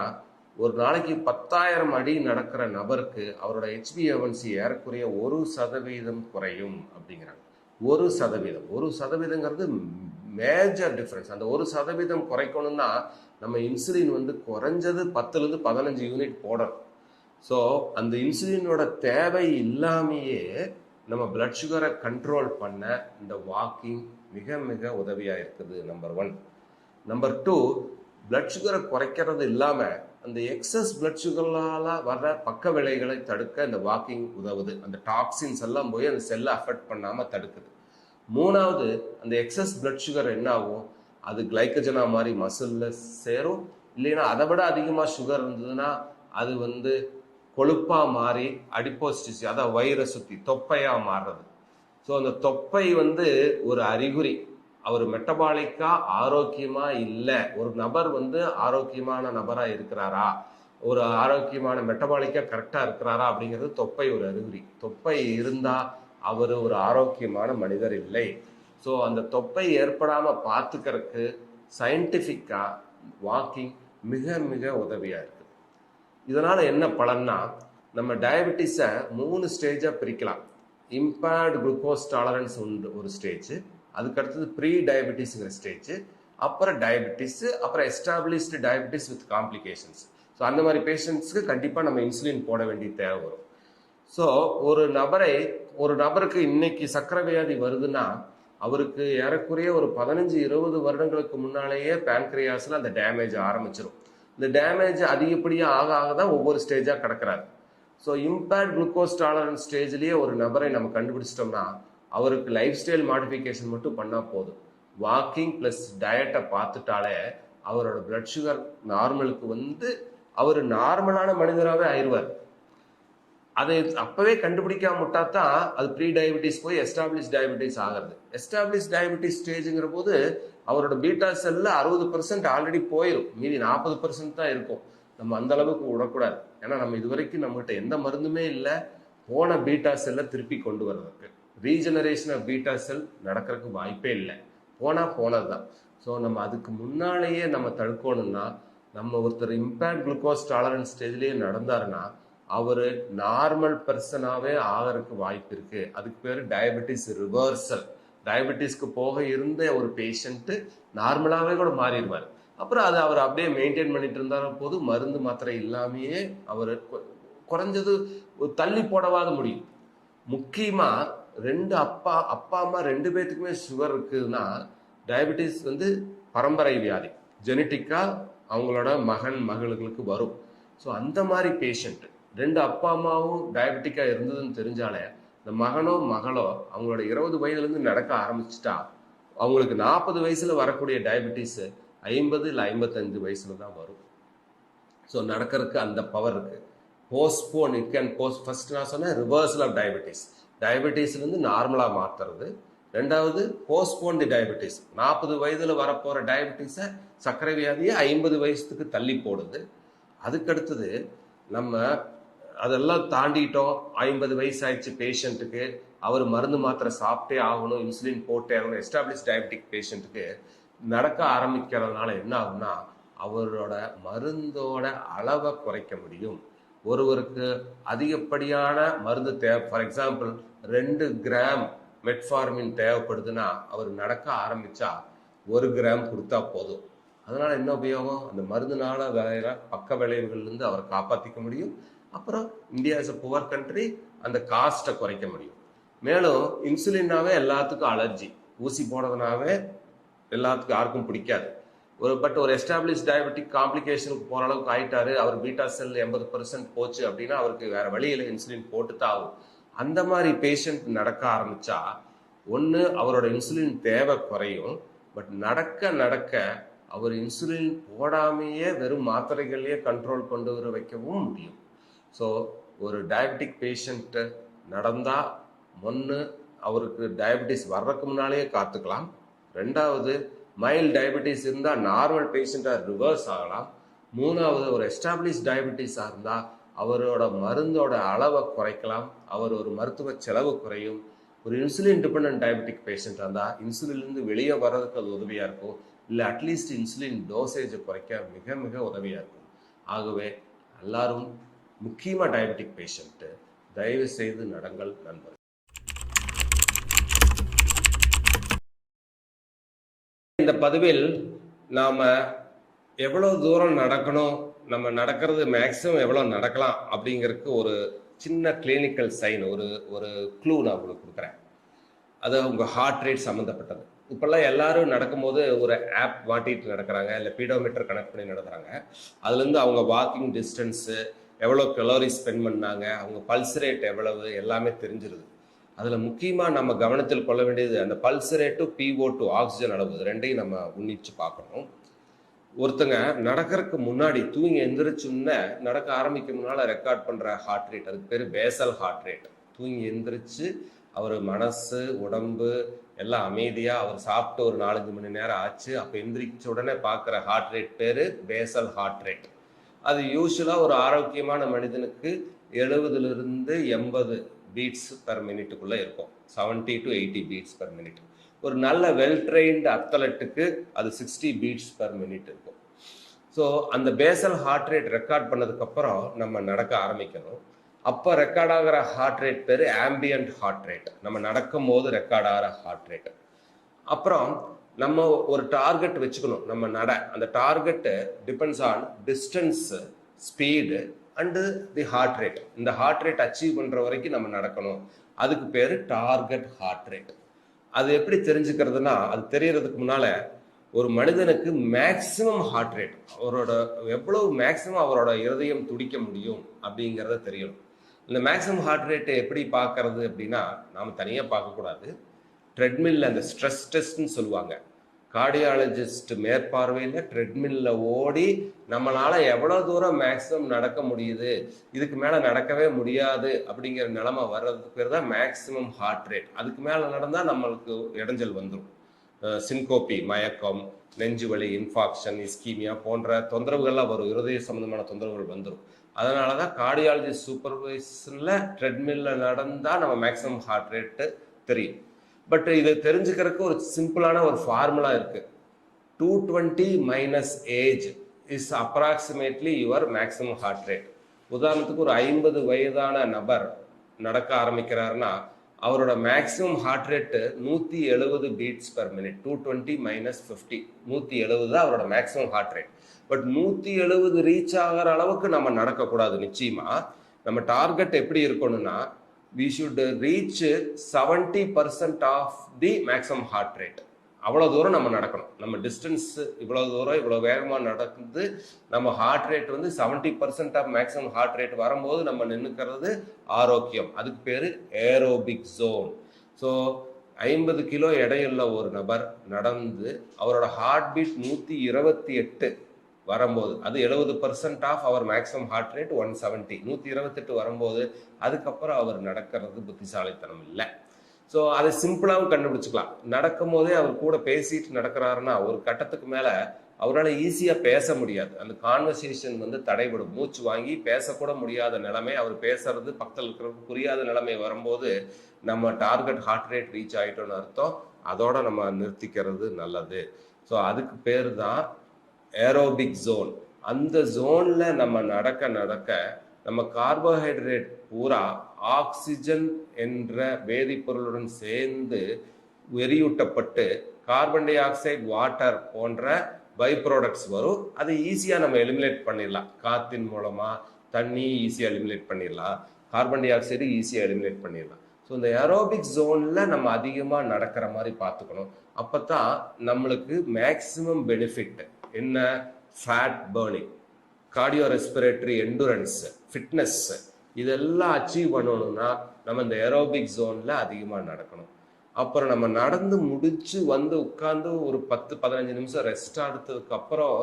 ஒரு நாளைக்கு 10,000 அடி நடக்கிற நபருக்கு அவரோட HbA1c ஏறக்குறைய 1% குறையும் அப்படிங்கிறாங்க. 1%. 1%ங்கிறது மேஜர் டிஃபரன்ஸ். அந்த 1% குறைக்கணும்னா நம்ம இன்சுலின் குறைஞ்சது 10லிருந்து 15 யூனிட் போடணும். ஸோ அந்த இன்சுலினோட தேவை இல்லாமையே நம்ம பிளட் சுகரை கண்ட்ரோல் பண்ண இந்த வாக்கிங் மிக மிக உதவியா இருக்குது. நம்பர் 1. நம்பர் 2, பிளட் சுகரை குறைக்கிறது இல்லாம அந்த எக்ஸஸ் பிளட் சுகரால வர்ற பக்க விளைவுகளை தடுக்க இந்த வாக்கிங் உதவுது. அந்த டாக்ஸின்ஸ் எல்லாம் போய் அந்த செல்லை அஃபெக்ட் பண்ணாம தடுக்குது. 3வது, அந்த எக்ஸஸ் பிளட் சுகர் என்ன ஆகும், அது கிளைக்கஜனா மாதிரி மசில்ல சேரும். இல்லைன்னா அதை விட அதிகமா சுகர் இருந்ததுன்னா அது கொழுப்பா மாறி அடிப்போஸ் டிஷ்யூ, அதான் வயிறை சுத்தி தொப்பையா மாறுறது. ஸோ அந்த தொப்பை ஒரு அறிகுறி, அவர் மெட்டபாலிக்கா ஆரோக்கியமா இல்லை. ஒரு நபர் ஆரோக்கியமான நபரா இருக்கிறாரா, ஒரு ஆரோக்கியமான மெட்டபாலிக்கா கரெக்டா இருக்கிறாரா அப்படிங்கிறது தொப்பை ஒரு அறிகுறி. தொப்பை இருந்தா அவர் ஒரு ஆரோக்கியமான மனிதர் இல்லை. ஸோ அந்த தொப்பை ஏற்படாம பார்த்துக்கிறதுக்கு சயின்டிஃபிக்கா வாக்கிங் மிக மிக உதவியா இருக்கு. இதனால என்ன பலன்னா, நம்ம டயபெட்டிஸை 3 ஸ்டேஜா பிரிக்கலாம். இம்பேர்டு குளுக்கோஸ் டாலரன்ஸ் ஒரு ஸ்டேஜ், அதுக்கடுத்தது ப்ரீ டயபெட்டிஸ்ங்கிற ஸ்டேஜ், அப்புறம் டயபெட்டிஸ், அப்புறம் established diabetes with complications. So so அந்த மாதிரி பேஷண்ட்ஸ்க்கு கண்டிப்பாக நம்ம இன்சுலின் போட வேண்டிய தேவை வரும். ஸோ ஒரு நபருக்கு இன்னைக்கு சர்க்கரை வியாதி வருதுன்னா அவருக்கு ஏறக்குறைய ஒரு 15-20 வருடங்களுக்கு முன்னாலேயே பேன்கிரியாஸில் அந்த டேமேஜ் ஆரம்பிச்சிடும். இந்த டேமேஜ் அதிகப்படியாக ஆக தான் ஒவ்வொரு ஸ்டேஜாக கிடக்கிறாரு. ஸோ இம்பேர்ட் குளுக்கோஸ் டாலரன்ஸ் ஸ்டேஜ்லேயே ஒரு நபரை நம்ம கண்டுபிடிச்சிட்டோம்னா அவருக்கு லைஃப் ஸ்டைல் மாடிஃபிகேஷன் மட்டும் பண்ணால் போதும். வாக்கிங் ப்ளஸ் டயட்டை பார்த்துட்டாலே அவரோட பிளட் சுகர் நார்மலுக்கு அவர் நார்மலான மனிதராகவே ஆயிடுவார். அதை அப்பவே கண்டுபிடிக்காம விட்டாதான் அது ப்ரீ டயபிட்டிஸ் போய் எஸ்டாப்ளிஷ் டயபிட்டிஸ் ஆகிறது. எஸ்டாப்ளிஷ் டயபிட்டிஸ் ஸ்டேஜுங்கிற போது அவரோட பீட்டா செல்ல 60% ஆல்ரெடி போயிடும், மீதி 40% தான் இருக்கும். நம்ம அந்த அளவுக்கு விடக்கூடாது. ஏன்னா நம்ம இது வரைக்கும் நம்மகிட்ட எந்த மருந்துமே இல்லை போன பீட்டா செல்லை திருப்பி கொண்டு வர்றதுக்கு. ரீஜெனரேஷன் ஆஃப் பீட்டா செல் நடக்கிறதுக்கு வாய்ப்பே இல்லை, போனது தான். ஸோ நம்ம அதுக்கு முன்னாலேயே நம்ம தடுக்கணும்னா நம்ம ஒருத்தர் இம்பேர்ட் குளுக்கோஸ் டாலரன்ஸ் ஸ்டேஜ்லேயே நடந்தாருன்னா அவர் நார்மல் பர்சனாகவே ஆகிறதுக்கு வாய்ப்பு இருக்கு. அதுக்கு பேர் டயபெட்டிஸ் ரிவர்சல். டயபெட்டிஸ்க்கு போக இருந்த ஒரு பேஷண்ட்டு நார்மலாகவே கூட மாறிடுவார். அப்புறம் அவர் அப்படியே மெயின்டைன் பண்ணிட்டு இருந்தார போது மருந்து மாத்திரை இல்லாமையே அவர் குறைஞ்சது தள்ளி போடவாத முடியும். முக்கியமா அப்பா அம்மா 2 பேத்துக்குமே சுகர் இருக்குதுன்னா டயபெட்டிஸ் பரம்பரை வியாதி, ஜெனட்டிக்கா அவங்களோட மகளுக்கு வரும். ஸோ அந்த மாதிரி பேஷண்ட் 2 அப்பா அம்மாவும் டயபெட்டிக்கா இருந்ததுன்னு தெரிஞ்சாலே இந்த மகனோ மகளோ அவங்களோட 20 வயதுலேருந்து நடக்க ஆரம்பிச்சுட்டா அவங்களுக்கு 40 வயசுல வரக்கூடிய டயபெட்டிஸ் 50 இல்லை 55 வயசுல தான் வரும். ஸோ நடக்கிறதுக்கு அந்த பவர் இருக்கு. போஸ்ட்போன் இட் கேன் ஃபர்ஸ்ட் நான் சொன்னேன் ரிவர்சல் ஆஃப் டயபெட்டிஸ்லேருந்து நார்மலாக மாற்றுறது. 2வது போஸ்ட்போன் டயபெட்டிஸ், 40 வயதுல வரப்போற டயபெட்டிஸை சர்க்கரை வியாதியை 50 வயசுக்கு தள்ளி போடுது. அதுக்கடுத்தது நம்ம அதெல்லாம் தாண்டிட்டோம், 50 வயசு ஆயிடுச்சு பேஷண்ட்டுக்கு, அவர் மருந்து மாத்திரை சாப்பிட்டே ஆகணும், இன்சுலின் போட்டே ஆகணும். எஸ்டாப்ளிஷ் டயபெட்டிக் பேஷண்ட்டுக்கு நடக்க ஆரம்பிக்கிறதுனால என்ன ஆகும்னா அவரோட மருந்தோட அளவை குறைக்க முடியும். ஒருவருக்கு அதிகப்படியான மருந்து தேவை, ஃபார் எக்ஸாம்பிள் 2 கிராம் மெட்ஃபார்மின் தேவைப்படுதுன்னா அவர் நடக்க ஆரம்பிச்சா 1 கிராம் கொடுத்தா போதும். அதனால என்ன உபயோகம்? அந்த மருந்துனால விளையிற பக்க விளைவுகள்லேருந்து அவரை காப்பாற்றிக்க முடியும். அப்புறம் India is a poor country, அந்த காஸ்ட்டை குறைக்க முடியும். மேலும் இன்சுலின்னாவே எல்லாத்துக்கும் அலர்ஜி, ஊசி போடுறதுனாவே எல்லாத்துக்கும் யாருக்கும் பிடிக்காது. ஒரு எஸ்டாப்ளிஷ் டயபெட்டிக் காம்ப்ளிகேஷனுக்கு போகிற அளவுக்கு ஆயிட்டாரு, அவர் பீட்டா செல் 80% போச்சு அப்படின்னா அவருக்கு வேற வழியில் இன்சுலின் போட்டு தான் ஆகும். அந்த மாதிரி பேஷண்ட் நடக்க ஆரம்பிச்சா ஒன்று அவரோட இன்சுலின் தேவை குறையும், பட் நடக்க அவர் இன்சுலின் போடாமையே வெறும் மாத்திரைகளையே கண்ட்ரோல் கொண்டு வர வைக்கவும் முடியும். ஸோ ஒரு டயபெட்டிக் பேஷண்ட்டு நடந்தால் ஒன்று அவருக்கு டயபெட்டிஸ் வர்றதுக்கு முன்னாலேயே காத்துக்கலாம். 2வது மைல்டு டயபெட்டிஸ் இருந்தால் நார்மல் பேஷண்ட்டாக ரிவர்ஸ் ஆகலாம். 3வது ஒரு எஸ்டாப்ளிஷ் டயபெட்டிஸாக இருந்தால் அவரோட மருந்தோட அளவை குறைக்கலாம், அவர் ஒரு மருத்துவ செலவு குறையும். ஒரு இன்சுலின் டிபெண்டன்ட் டயபெட்டிக் பேஷண்ட் இருந்தால் இன்சுலின்லேருந்து வெளியே வர்றதுக்கு அது உதவியாக இருக்கும், இல்லை அட்லீஸ்ட் இன்சுலின் டோசேஜை குறைக்க மிக மிக உதவியாக இருக்கும். ஆகவே எல்லாரும் முக்கியமாக டயபெட்டிக் பேஷண்ட்டு தயவு செய்து நடங்கள் நண்பர்கள். இந்த பதிவில் நாம் எவ்வளோ தூரம் நடக்கணும், நம்ம நடக்கிறது மேக்ஸிமம் எவ்வளோ நடக்கலாம் அப்படிங்கிறதுக்கு ஒரு சின்ன கிளினிக்கல் சைன், ஒரு க்ளூ நான் உங்களுக்கு கொடுக்குறேன். அது உங்கள் ஹார்ட் ரேட் சம்மந்தப்பட்டது. இப்போல்லாம் எல்லாரும் நடக்கும்போது ஒரு ஆப் மாட்டிட்டு நடக்கிறாங்க, இல்லை பீடோமீட்டர் கனெக்ட் பண்ணி நடக்கிறாங்க. அதுலேருந்து அவங்க வாக்கிங் டிஸ்டன்ஸு, எவ்வளோ கலோரி ஸ்பெண்ட் பண்ணாங்க, அவங்க பல்ஸ் ரேட் எவ்வளவு எல்லாமே தெரிஞ்சிருது. அதில் முக்கியமாக நம்ம கவனத்தில் கொள்ள வேண்டியது அந்த பல்ஸ் ரேட்டு, PO2 ஆக்சிஜன் அளவு, ரெண்டையும் நம்ம உன்னிச்சு பார்க்கணும். ஒருத்தங்க நடக்கிறதுக்கு முன்னாடி தூங்கி எந்திரிச்சுன்னு நடக்க ஆரம்பிக்க முன்னால் ரெக்கார்ட் பண்ணுற ஹார்ட் ரேட், அதுக்கு பேர் பேசல் ஹார்ட் ரேட். தூங்கி எந்திரிச்சு அவர் மனசு உடம்பு எல்லாம் அமைதியாக அவர் சாப்பிட்டு ஒரு 4-5 மணி நேரம் ஆச்சு, அப்போ எந்திரிச்ச உடனே பார்க்குற ஹார்ட் ரேட் பேர் பேசல் ஹார்ட் ரேட். அது யூஸ்வலாக ஒரு ஆரோக்கியமான மனிதனுக்கு 70 to 80 பீட்ஸ் பெர் மினிட்டுக்குள்ளே இருக்கும், 70 to 80 பீட்ஸ் பெர் மினிட். ஒரு நல்ல வெல் ட்ரெயின்டு அத்லட்டுக்கு அது 60 பீட்ஸ் பெர் மினிட் இருக்கும். ஸோ அந்த பேசல் ஹார்ட் ரேட் ரெக்கார்ட் பண்ணதுக்கப்புறம் நம்ம நடக்க ஆரம்பிக்கணும். அப்போ ரெக்கார்ட் ஆகிற ஹார்ட் ரேட் பேர் ஆம்பியன்ட் ஹார்ட் ரேட், நம்ம நடக்கும் போது ரெக்கார்ட் ஆகிற ஹார்ட் ரேட். அப்புறம் நம்ம ஒரு டார்கெட் வச்சுக்கணும். நம்ம அந்த target depends on distance speed and the heart rate. இந்த ஹார்ட் ரேட் அச்சீவ் பண்ணுற வரைக்கும் நம்ம நடக்கணும். அதுக்கு பேர் டார்கெட் ஹார்ட் ரேட். அது எப்படி தெரிஞ்சுக்கிறதுனா, அது தெரியறதுக்கு முன்னால ஒரு மனிதனுக்கு மேக்சிமம் ஹார்ட் ரேட், அவரோட எவ்வளவு மேக்சிமம் அவரோட இருதயம் துடிக்க முடியும் அப்படிங்கிறத தெரியணும். இந்த மேக்சிமம் ஹார்ட் ரேட்டை எப்படி பார்க்கறது அப்படின்னா, நாம் தனியாக பார்க்கக்கூடாது. ட்ரெட்மில்ல அந்த ஸ்ட்ரெஸ் டெஸ்ட்னு சொல்லுவாங்க. கார்டியாலஜிஸ்ட் மேற்பார்வையில் ட்ரெட்மில்ல ஓடி நம்மளால எவ்வளோ தூரம் மேக்ஸிமம் நடக்க முடியுது, இதுக்கு மேலே நடக்கவே முடியாது அப்படிங்கிற நிலைமை வர்றதுக்கு பேர் தான் மேக்ஸிமம் ஹார்ட் ரேட். அதுக்கு மேலே நடந்தால் நம்மளுக்கு இடைஞ்சல் வந்துடும். சின்கோப்பி, மயக்கம், நெஞ்சு வலி, இன்ஃபாக்ஷன், இஸ்கீமியா போன்ற தொந்தரவுகள்லாம் வரும். இருதய சம்பந்தமான தொந்தரவுகள் வந்துடும். அதனால தான் கார்டியாலஜிஸ்ட் சூப்பர்வைசனில் ட்ரெட்மில்ல நடந்தால் நம்ம மேக்ஸிமம் ஹார்ட் ரேட்டு தெரியும். பட் இதை தெரிஞ்சுக்கிறதுக்கு ஒரு சிம்பிளான ஒரு ஃபார்முலா இருக்கு. 220 minus age is approximately your maximum heart rate. உதாரணத்துக்கு ஒரு 50 வயதான நபர் நடக்க ஆரம்பிக்கிறாருன்னா அவரோட maximum heart rate 170 beats per minute. 220 minus 50, 170 தான் அவரோட maximum heart rate. But 170 reach ஆகிற அளவுக்கு நம்ம நடக்கக்கூடாது. நிச்சயமா நம்ம டார்கெட் எப்படி இருக்கணும்னா, we should reach 70% of the maximum heart rate. அவ்வளோ தூரம் நம்ம நடக்கணும். நம்ம டிஸ்டன்ஸ் இவ்வளோ தூரம் இவ்வளோ வேகமாக நடக்குது, நம்ம ஹார்ட் ரேட் வந்து 70% ஆஃப் மேக்ஸிமம் ஹார்ட் ரேட் வரும்போது நம்ம நின்றுக்கிறது ஆரோக்கியம். அதுக்கு பேர் ஏரோபிக் ஜோன். ஸோ 50 கிலோ எடையுள்ள ஒரு நபர் நடந்து அவரோட ஹார்ட் பீட் 128 வரும்போது, அது 70% of our maximum heart rate 170, 128 வரும்போது அதுக்கப்புறம் அவர் நடக்கிறது புத்திசாலித்தனம் இல்லை. ஸோ அதை சிம்பிளாகவும் கண்டுபிடிச்சிக்கலாம். நடக்கும் போதே அவர் கூட பேசிட்டு நடக்கிறாருன்னா ஒரு கட்டத்துக்கு மேலே அவரால் ஈஸியாக பேச முடியாது. அந்த கான்வர்சேஷன் வந்து தடைபடும். மூச்சு வாங்கி பேசக்கூட முடியாத நிலைமை, அவர் பேசுறது பக்கத்தில் இருக்கிறவங்க புரியாத நிலைமை வரும்போது நம்ம டார்கெட் ஹார்ட் ரேட் ரீச் ஆகிட்டோன்னு அர்த்தம். அதோட நம்ம நிறுத்திக்கிறது நல்லது. ஸோ அதுக்கு பேர் தான் ஏரோபிக் ஜோன். அந்த ஜோன்ல நம்ம நடக்க நடக்க நம்ம கார்போஹைட்ரேட் பூரா ஆக்சிஜன் என்ற வேதிப்பொருளுடன் சேர்ந்து எரியூட்டப்பட்டு கார்பன் டை ஆக்சைடு, வாட்டர் போன்ற பை ப்ராடக்ட்ஸ் வரும். அதை ஈஸியாக நம்ம எலிமினேட் பண்ணிடலாம். காற்றின் மூலமா தண்ணி ஈஸியாக எலிமினேட் பண்ணிடலாம், கார்பன் டை ஆக்சைடு ஈஸியாக எலிமினேட் பண்ணிடலாம். ஸோ இந்த ஏரோபிக் ஜோனில் நம்ம அதிகமாக நடக்கிற மாதிரி பார்த்துக்கணும். அப்போ தான் நம்மளுக்கு மேக்சிமம் பெனிஃபிட் என்ன, fat burning, cardio respiratory endurance, fitness, இதெல்லாம் அச்சீவ் பண்ணணும்னா நம்ம இந்த ஏரோபிக் ஜோனில் அதிகமாக நடக்கணும். அப்புறம் நம்ம நடந்து முடிச்சு வந்து உட்காந்து ஒரு 10-15 நிமிஷம் ரெஸ்ட் எடுத்ததுக்கு அப்புறம்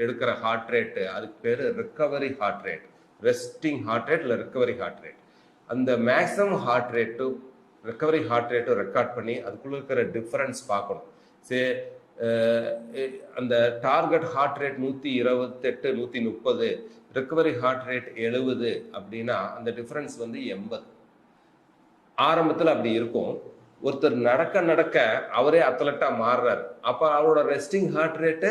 எடுக்கிற ஹார்ட் ரேட்டு, அதுக்கு பேர் recovery heart rate. Resting heart rate இல்லை ரிக்கவரி ஹார்ட் ரேட். அந்த மேக்ஸிமம் ஹார்ட் ரேட்டும் ரிக்கவரி ஹார்ட் ரேட்டும் ரெக்கார்ட் பண்ணி அதுக்குள்ள இருக்கிற டிஃபரன்ஸ் பார்க்கணும். அந்த target heart rate 128, 130, recovery heart rate 70 அப்படின்னா அந்த டிஃபரன்ஸ் வந்து 80. ஆரம்பத்தில் அப்படி இருக்கும். ஒருத்தர் நடக்க நடக்க அவரே அத்லட்டா மாறுறாரு. அப்போ அவரோட ரெஸ்டிங் ஹார்ட் ரேட்டு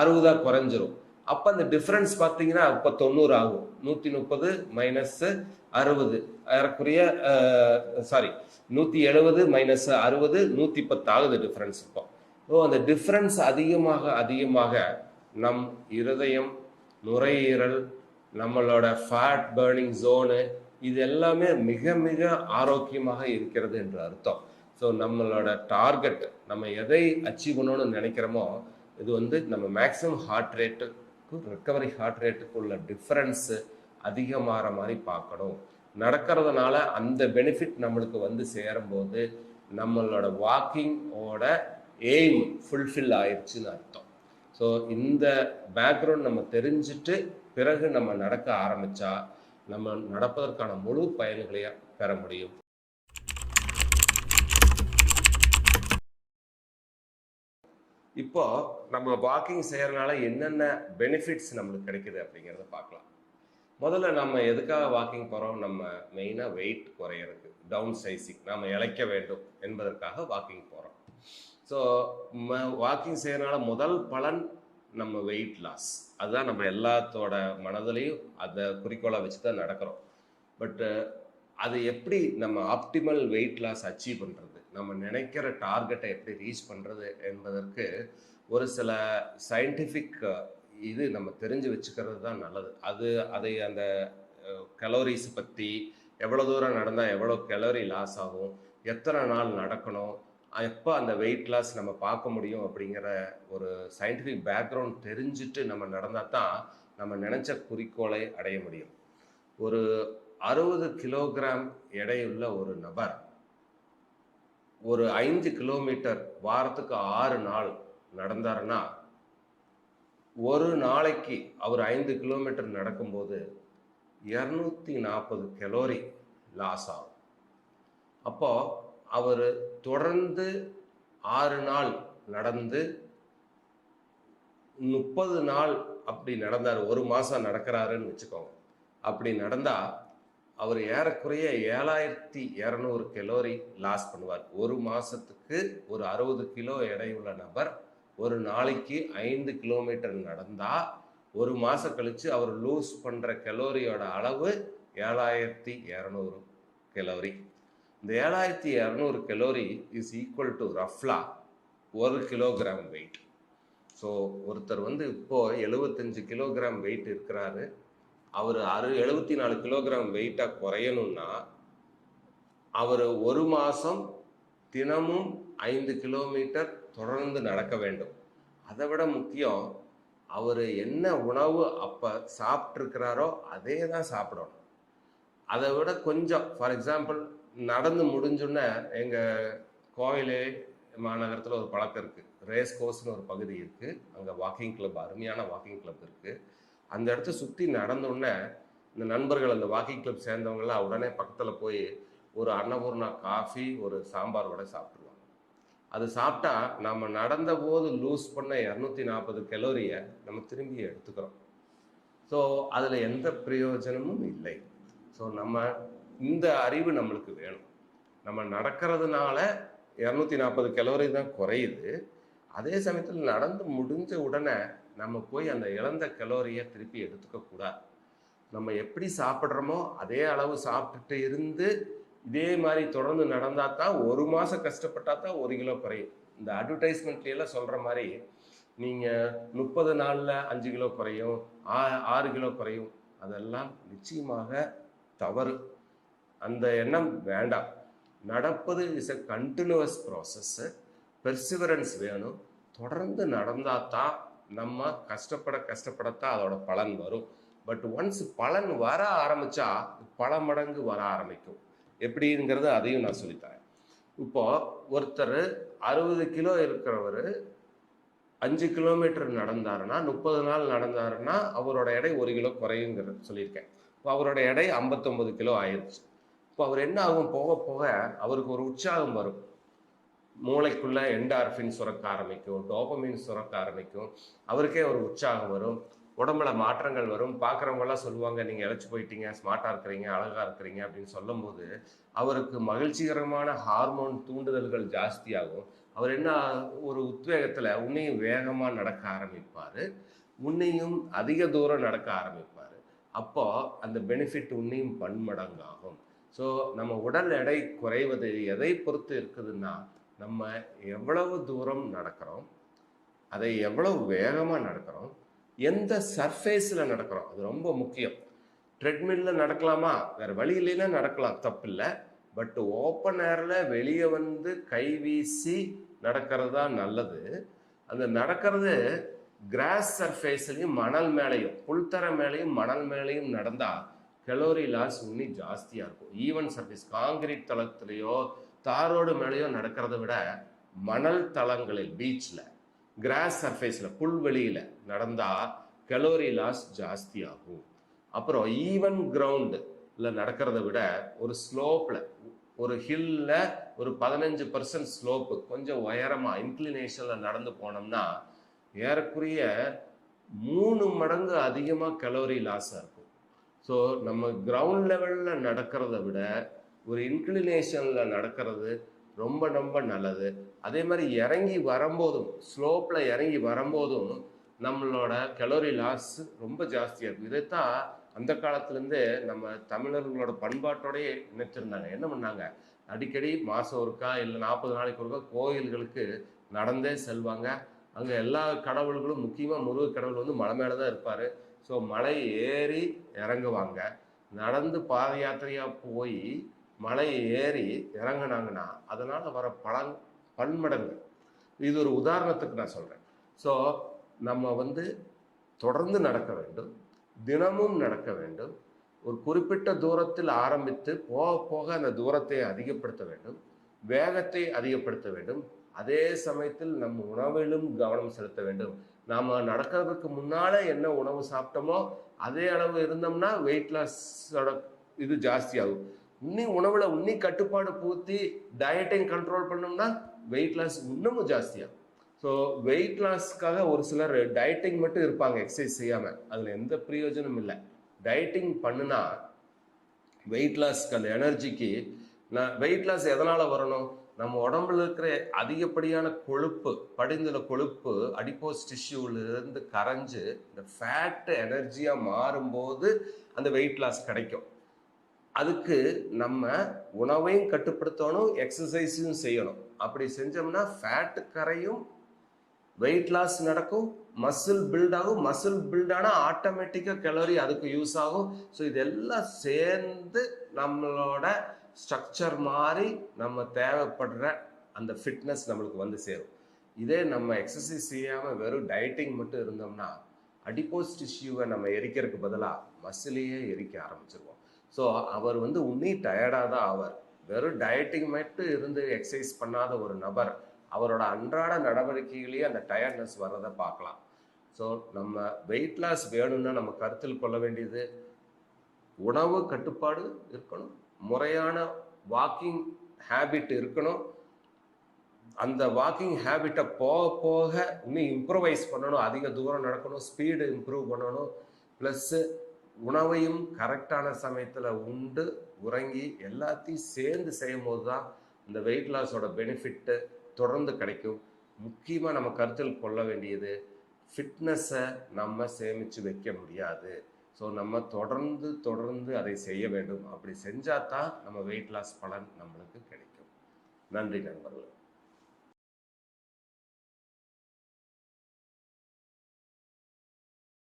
60 குறைஞ்சிரும். அப்போ அந்த டிஃபரன்ஸ் பார்த்தீங்கன்னா இப்போ 90 ஆகும். 130 மைனஸ் 60 ஏறக்குறைய 170 மைனஸ் 60 110 ஆகுது டிஃபரன்ஸ். இப்போ அந்த டிஃப்ரென்ஸ் அதிகமாக அதிகமாக நம் இருதயம், நுரையீரல், நம்மளோட ஃபேட் பர்னிங் ஜோனு, இது எல்லாமே மிக மிக ஆரோக்கியமாக இருக்கிறது என்று அர்த்தம். ஸோ நம்மளோட டார்கெட், நம்ம எதை அச்சீவ் பண்ணணும்னு நினைக்கிறோமோ, இது வந்து நம்ம மேக்ஸிமம் ஹார்ட் ரேட்டுக்கும் ரிக்கவரி ஹார்ட் ரேட்டுக்கும் உள்ள டிஃப்ரென்ஸு அதிகமாகிற மாதிரி பார்க்கணும். நடக்கிறதுனால அந்த பெனிஃபிட் நம்மளுக்கு வந்து சேரும்போது நம்மளோட வாக்கிங்கோட எய்ம் ஃபுல்ஃபில் ஆயிடுச்சுன்னு அர்த்தம். ஸோ இந்த பேக்ரவுண்ட் நம்ம தெரிஞ்சுட்டு பிறகு நம்ம நடக்க ஆரம்பித்தா நம்ம நடப்பதற்கான முழு பயன்களையும் பெற முடியும். இப்போ நம்ம வாக்கிங் செய்யறதுனால என்னென்ன பெனிஃபிட்ஸ் நம்மளுக்கு கிடைக்குது அப்படிங்கிறத பார்க்கலாம். முதல்ல நம்ம எதுக்காக வாக்கிங் போகிறோம்? நம்ம மெயினாக வெயிட் குறையிறதுக்கு, டவுன் சைசிங், நம்ம இளைக்க வேண்டும் என்பதற்காக வாக்கிங் போகிறோம். ஸோ வாக்கிங் செய்யறதுனால முதல் பலன் நம்ம வெயிட் லாஸ். அதுதான் நம்ம எல்லாத்தோட மனதிலையும் அதை குறிக்கோளாக வச்சு தான் நடக்கிறோம். பட்டு அது எப்படி நம்ம ஆப்டிமல் வெயிட் லாஸ் அச்சீவ் பண்ணுறது, நம்ம நினைக்கிற டார்கெட்டை எப்படி ரீச் பண்ணுறது என்பதற்கு ஒரு சில சயின்டிஃபிக் இது நம்ம தெரிஞ்சு வச்சுக்கிறது தான் நல்லது. அதை அந்த கலோரிஸ் பற்றி, எவ்வளோ தூரம் நடந்தால் எவ்வளோ கலோரி லாஸ் ஆகும், எத்தனை நாள் நடக்கணும், எப்போ அந்த வெயிட் லாஸ் நம்ம பார்க்க முடியும் அப்படிங்கிற ஒரு சயின்டிஃபிக் பேக்ரவுண்ட் தெரிஞ்சுட்டு நம்ம நடந்தால் தான் நம்ம நினச்ச குறிக்கோளை அடைய முடியும். ஒரு 60 கிலோகிராம் எடையுள்ள ஒரு நபர் ஒரு 5 கிலோமீட்டர் வாரத்துக்கு 6 நாள் நடந்தாருன்னா, ஒரு நாளைக்கு அவர் 5 கிலோமீட்டர் நடக்கும்போது 240 கலோரி லாஸ் ஆகும். அப்போ அவர் தொடர்ந்து 6 நாள் நடந்து 30 நாள் அப்படி நடந்தார், ஒரு மாதம் நடக்கிறாருன்னு வச்சுக்கோங்க. அப்படி நடந்தால் அவர் ஏறக்குறைய 7200 கலோரி லாஸ் பண்ணுவார். ஒரு மாதத்துக்கு ஒரு 60 கிலோ எடையுள்ள நபர் ஒரு நாளைக்கு 5 கிலோமீட்டர் நடந்தால் ஒரு மாதம் கழித்து அவர் லூஸ் பண்ணுற கலோரியோட அளவு 7200 கலோரி. இந்த 7200 கலோரி இஸ் ஈக்குவல் டு ரஃப்லா 1 கிலோகிராம் வெயிட். ஸோ ஒருத்தர் இப்போது 75 கிலோகிராம் வெயிட் இருக்கிறாரு, அவர் 74 கிலோகிராம் வெயிட்டாக குறையணும்னா அவர் ஒரு மாதம் தினமும் 5 கிலோமீட்டர் தொடர்ந்து நடக்க வேண்டும். அதை விட முக்கியம், அவர் என்ன உணவு அப்போ சாப்பிட்ருக்கிறாரோ அதே தான் சாப்பிடணும். அதை விட கொஞ்சம், ஃபார் எக்ஸாம்பிள், நடந்து முடிஞ்சோன்னே எங்கள் கோவிலே மாநகரத்தில் ஒரு பழக்கம் இருக்குது, ரேஸ் கோர்ஸ்னு ஒரு பகுதி இருக்குது, அங்கே வாக்கிங் கிளப், அருமையான வாக்கிங் கிளப் இருக்குது. அந்த இடத்த சுற்றி நடந்தோடனே இந்த நண்பர்கள், அந்த வாக்கிங் கிளப் சேர்ந்தவங்களாம் உடனே பக்கத்தில் போய் ஒரு அன்னபூர்ணா காஃபி, ஒரு சாம்பார் வடை சாப்பிட்ருவாங்க. அது சாப்பிட்டா நம்ம நடந்த போது லூஸ் பண்ண 240 கலோரியை நம்ம திரும்பி எடுத்துக்கிறோம். ஸோ அதில் எந்த பிரயோஜனமும் இல்லை. ஸோ நம்ம இந்த அறிவு நம்மளுக்கு வேணும். நம்ம நடக்கிறதுனால 240 கலோரி தான் குறையுது. அதே சமயத்தில் நடந்து முடிஞ்ச உடனே நம்ம போய் அந்த இழந்த கலோரியை திருப்பி எடுத்துக்க கூடாது. நம்ம எப்படி சாப்பிட்றோமோ அதே அளவு சாப்பிட்டுட்டு இருந்து இதே மாதிரி தொடர்ந்து நடந்தால் தான், ஒரு மாதம் கஷ்டப்பட்டா தான் 1 கிலோ குறையும். இந்த அட்வர்டைஸ்மெண்ட்லாம் சொல்கிற மாதிரி நீங்கள் 30 நாளில் 5 கிலோ குறையும், 6 கிலோ குறையும், அதெல்லாம் நிச்சயமாக தவறு. அந்த எண்ணம் வேண்டாம். நடப்பது is a continuous process. Perseverance வேணும். தொடர்ந்து நடந்தால் தான் நம்ம கஷ்டப்படத்தான் அதோட பலன் வரும். பட் ஒன்ஸ் பலன் வர ஆரம்பித்தா பல மடங்கு வர ஆரம்பிக்கும். எப்படிங்கிறது அதையும் நான் சொல்லித்தரேன். இப்போ ஒருத்தர் 60 கிலோ இருக்கிறவர் 5 கிலோமீட்டர் நடந்தாருன்னா, 30 நாள் நடந்தாருன்னா அவரோட எடை 1 கிலோ குறையுங்கிறது சொல்லியிருக்கேன். இப்போ அவரோட எடை 59 கிலோ ஆயிடுச்சு. இப்போ அவர் என்ன ஆகும், போக போக அவருக்கு ஒரு உற்சாகம் வரும். மூளைக்குள்ள என்டார்ஃபின் சுரக்க ஆரம்பிக்கும், டோபமின் சுரக்க ஆரம்பிக்கும். அவருக்கே ஒரு உற்சாகம் வரும், உடம்புல மாற்றங்கள் வரும். பார்க்குறவங்கெல்லாம் சொல்லுவாங்க, நீங்கள் இழைச்சி போயிட்டீங்க, ஸ்மார்ட்டாக இருக்கிறீங்க, அழகாக இருக்கிறீங்க அப்படின்னு சொல்லும் போது அவருக்கு மகிழ்ச்சிகரமான ஹார்மோன் தூண்டுதல்கள் ஜாஸ்தியாகும். அவர் என்ன, ஒரு உத்வேகத்தில் உன்னையும் வேகமாக நடக்க ஆரம்பிப்பார், உன்னையும் அதிக தூரம் நடக்க ஆரம்பிப்பார். அப்போ அந்த பெனிஃபிட் உன்னையும் பன்மடங்காகும். ஸோ நம்ம உடல் எடை குறைவது எதை பொறுத்து இருக்குதுன்னா, நம்ம எவ்வளவு தூரம் நடக்கிறோம், அதை எவ்வளவு வேகமாக நடக்கிறோம், எந்த சர்ஃபேஸில் நடக்கிறோம், அது ரொம்ப முக்கியம். ட்ரெட்மில்ல நடக்கலாமா, வேறு வழி இல்லைன்னா நடக்கலாம், தப்பில்லை. பட் ஓப்பன் ஏரில் வெளியே கை வீசி நடக்கிறது தான் நல்லது. அந்த நடக்கிறது கிராஸ் சர்ஃபேஸ்லையும் மணல் மேலேயும், புல்தர மேலேயும் மணல் மேலேயும் நடந்தால் கலோரி லாஸ் இன்னும் ஜாஸ்தியாக இருக்கும். ஈவன் சர்ஃபேஸ், காங்கிரீட் தளத்துலையோ தாரோடு மேலேயோ நடக்கிறத விட மணல் தளங்களில், பீச்சில், கிராஸ் சர்ஃபேஸில், புல்வெளியில் நடந்தால் கலோரி லாஸ் ஜாஸ்தி ஆகும். அப்புறம் ஈவன் கிரவுண்டில் நடக்கிறத விட ஒரு ஸ்லோப்பில், ஒரு ஹில்ல ஒரு 15% ஸ்லோப்பு, கொஞ்சம் உயரமாக இன்க்ளினேஷனில் நடந்து போனோம்னா ஏறக்குறைய 3 மடங்கு அதிகமாக கலோரி லாஸாக இருக்கும். ஸோ நம்ம கிரவுண்ட் லெவலில் நடக்கிறத விட ஒரு இன்க்ளினேஷனில் நடக்கிறது ரொம்ப ரொம்ப நல்லது. அதே மாதிரி இறங்கி வரும்போதும், ஸ்லோப்பில் இறங்கி வரும்போதும் நம்மளோட கலோரி லாஸ் ரொம்ப ஜாஸ்தியாக இருக்கும். இதைத்தான் அந்த காலத்துலேருந்தே நம்ம தமிழர்களோட பண்பாட்டோடையே நினைச்சிருந்தாங்க. என்ன பண்ணாங்க, அடிக்கடி மாதம் ஒருக்கா இல்லை 40 நாளைக்கு ஒருக்கா கோயில்களுக்கு நடந்தே செல்வாங்க. அங்கே எல்லா கடவுள்களும், முக்கியமாக முருக கடவுள் வந்து மலை மேலே தான் இருப்பார். ஸோ மலை ஏறி இறங்குவாங்க. நடந்து பாத யாத்திரையாக போய் மலை ஏறி இறங்குனாங்கன்னா அதனால் வர பன்மடங்கு. இது ஒரு உதாரணத்துக்கு நான் சொல்கிறேன். ஸோ நம்ம வந்து தொடர்ந்து நடக்க வேண்டும், தினமும் நடக்க வேண்டும். ஒரு குறிப்பிட்ட தூரத்தில் ஆரம்பித்து போக போக அந்த தூரத்தை அதிகப்படுத்த வேண்டும், வேகத்தை அதிகப்படுத்த வேண்டும். அதே சமயத்தில் நம் உணவிலும் கவனம் செலுத்த வேண்டும். நாம் நடக்கிறதுக்கு முன்னால என்ன உணவு சாப்பிட்டோமோ அதே அளவு இருந்தோம்னா வெயிட் லாஸோட இது ஜாஸ்தி ஆகும். உணவுல கட்டுப்பாடு பூத்தி டயட்டையும் கண்ட்ரோல் பண்ணோம்னா வெயிட் லாஸ் இன்னமும் ஜாஸ்தியாகும். ஸோ வெயிட் லாஸ்க்காக ஒரு சிலர் டயட்டிங் மட்டும் இருப்பாங்க, எக்ஸசைஸ் செய்யாமல். அதில் எந்த பிரயோஜனம் இல்லை. டயட்டிங் பண்ணுனா வெயிட் லாஸ்க்கு, அந்த எனர்ஜிக்கு, வெயிட் லாஸ் எதனால் வரணும்? நம்ம உடம்புல இருக்கிற அதிகப்படியான கொழுப்பு, படிந்துள்ள கொழுப்பு அடிப்போஸ் டிஷ்யூலேருந்து கரைஞ்சு இந்த ஃபேட் எனர்ஜியாக மாறும்போது அந்த வெயிட் லாஸ் கிடைக்கும். அதுக்கு நம்ம உணவையும் கட்டுப்படுத்தணும், எக்ஸசைஸையும் செய்யணும். அப்படி செஞ்சோம்னா ஃபேட்டு கரையும், வெயிட் லாஸ் நடக்கும், மசில் பில்ட் ஆகும். மசில் பில்ட் ஆனால் ஆட்டோமேட்டிக்காக கலோரி அதுக்கு யூஸ் ஆகும். ஸோ இதெல்லாம் சேர்ந்து நம்மளோட ஸ்ட்ரக்சர் மாதிரி நம்ம தேவைப்படுற அந்த ஃபிட்னஸ் நம்மளுக்கு வந்து சேரும். இதே நம்ம எக்ஸசைஸ் செய்யாமல் வெறும் டயட்டிங் மட்டும் இருந்தோம்னா அடிப்போஸ் டிஷ்யூவை நம்ம எரிக்கிறதுக்கு பதிலாக மசிலையே எரிக்க ஆரம்பிச்சிருவோம். ஸோ அவர் வந்து உன்னி டயர்டாக தான் ஆவார். வெறும் டயட்டிங் மட்டும் இருந்து எக்ஸசைஸ் பண்ணாத ஒரு நபர் அவரோட அன்றாட நடவடிக்கைகளையே அந்த டயர்ட்னஸ் வர்றதை பார்க்கலாம். ஸோ நம்ம வெயிட் லாஸ் வேணும்னா நம்ம கருத்தில் கொள்ள வேண்டியது உணவு கட்டுப்பாடு இருக்கணும், முறையான வாக்கிங் ஹேபிட் இருக்கணும். அந்த வாக்கிங் ஹேபிட்டை போக போக இன்னும் இம்ப்ரூவைஸ் பண்ணணும், அதிக தூரம் நடக்கணும், ஸ்பீடு இம்ப்ரூவ் பண்ணணும். ப்ளஸ்ஸு உணவையும் கரெக்டான சமயத்தில் உண்டு உறங்கி எல்லாத்தையும் சேர்ந்து செய்யும் போது தான் இந்த வெயிட் லாஸோட பெனிஃபிட்டு தொடர்ந்து கிடைக்கும். முக்கியமாக நம்ம கருத்தில் கொள்ள வேண்டியது ஃபிட்னஸை நம்ம சேமித்து வைக்க முடியாது. ஸோ நம்ம தொடர்ந்து அதை செய்ய வேண்டும். அப்படி செஞ்சால் தான் நம்ம வெயிட் லாஸ் பலன் நம்மளுக்கு கிடைக்கும். நன்றி நண்பர்கள்.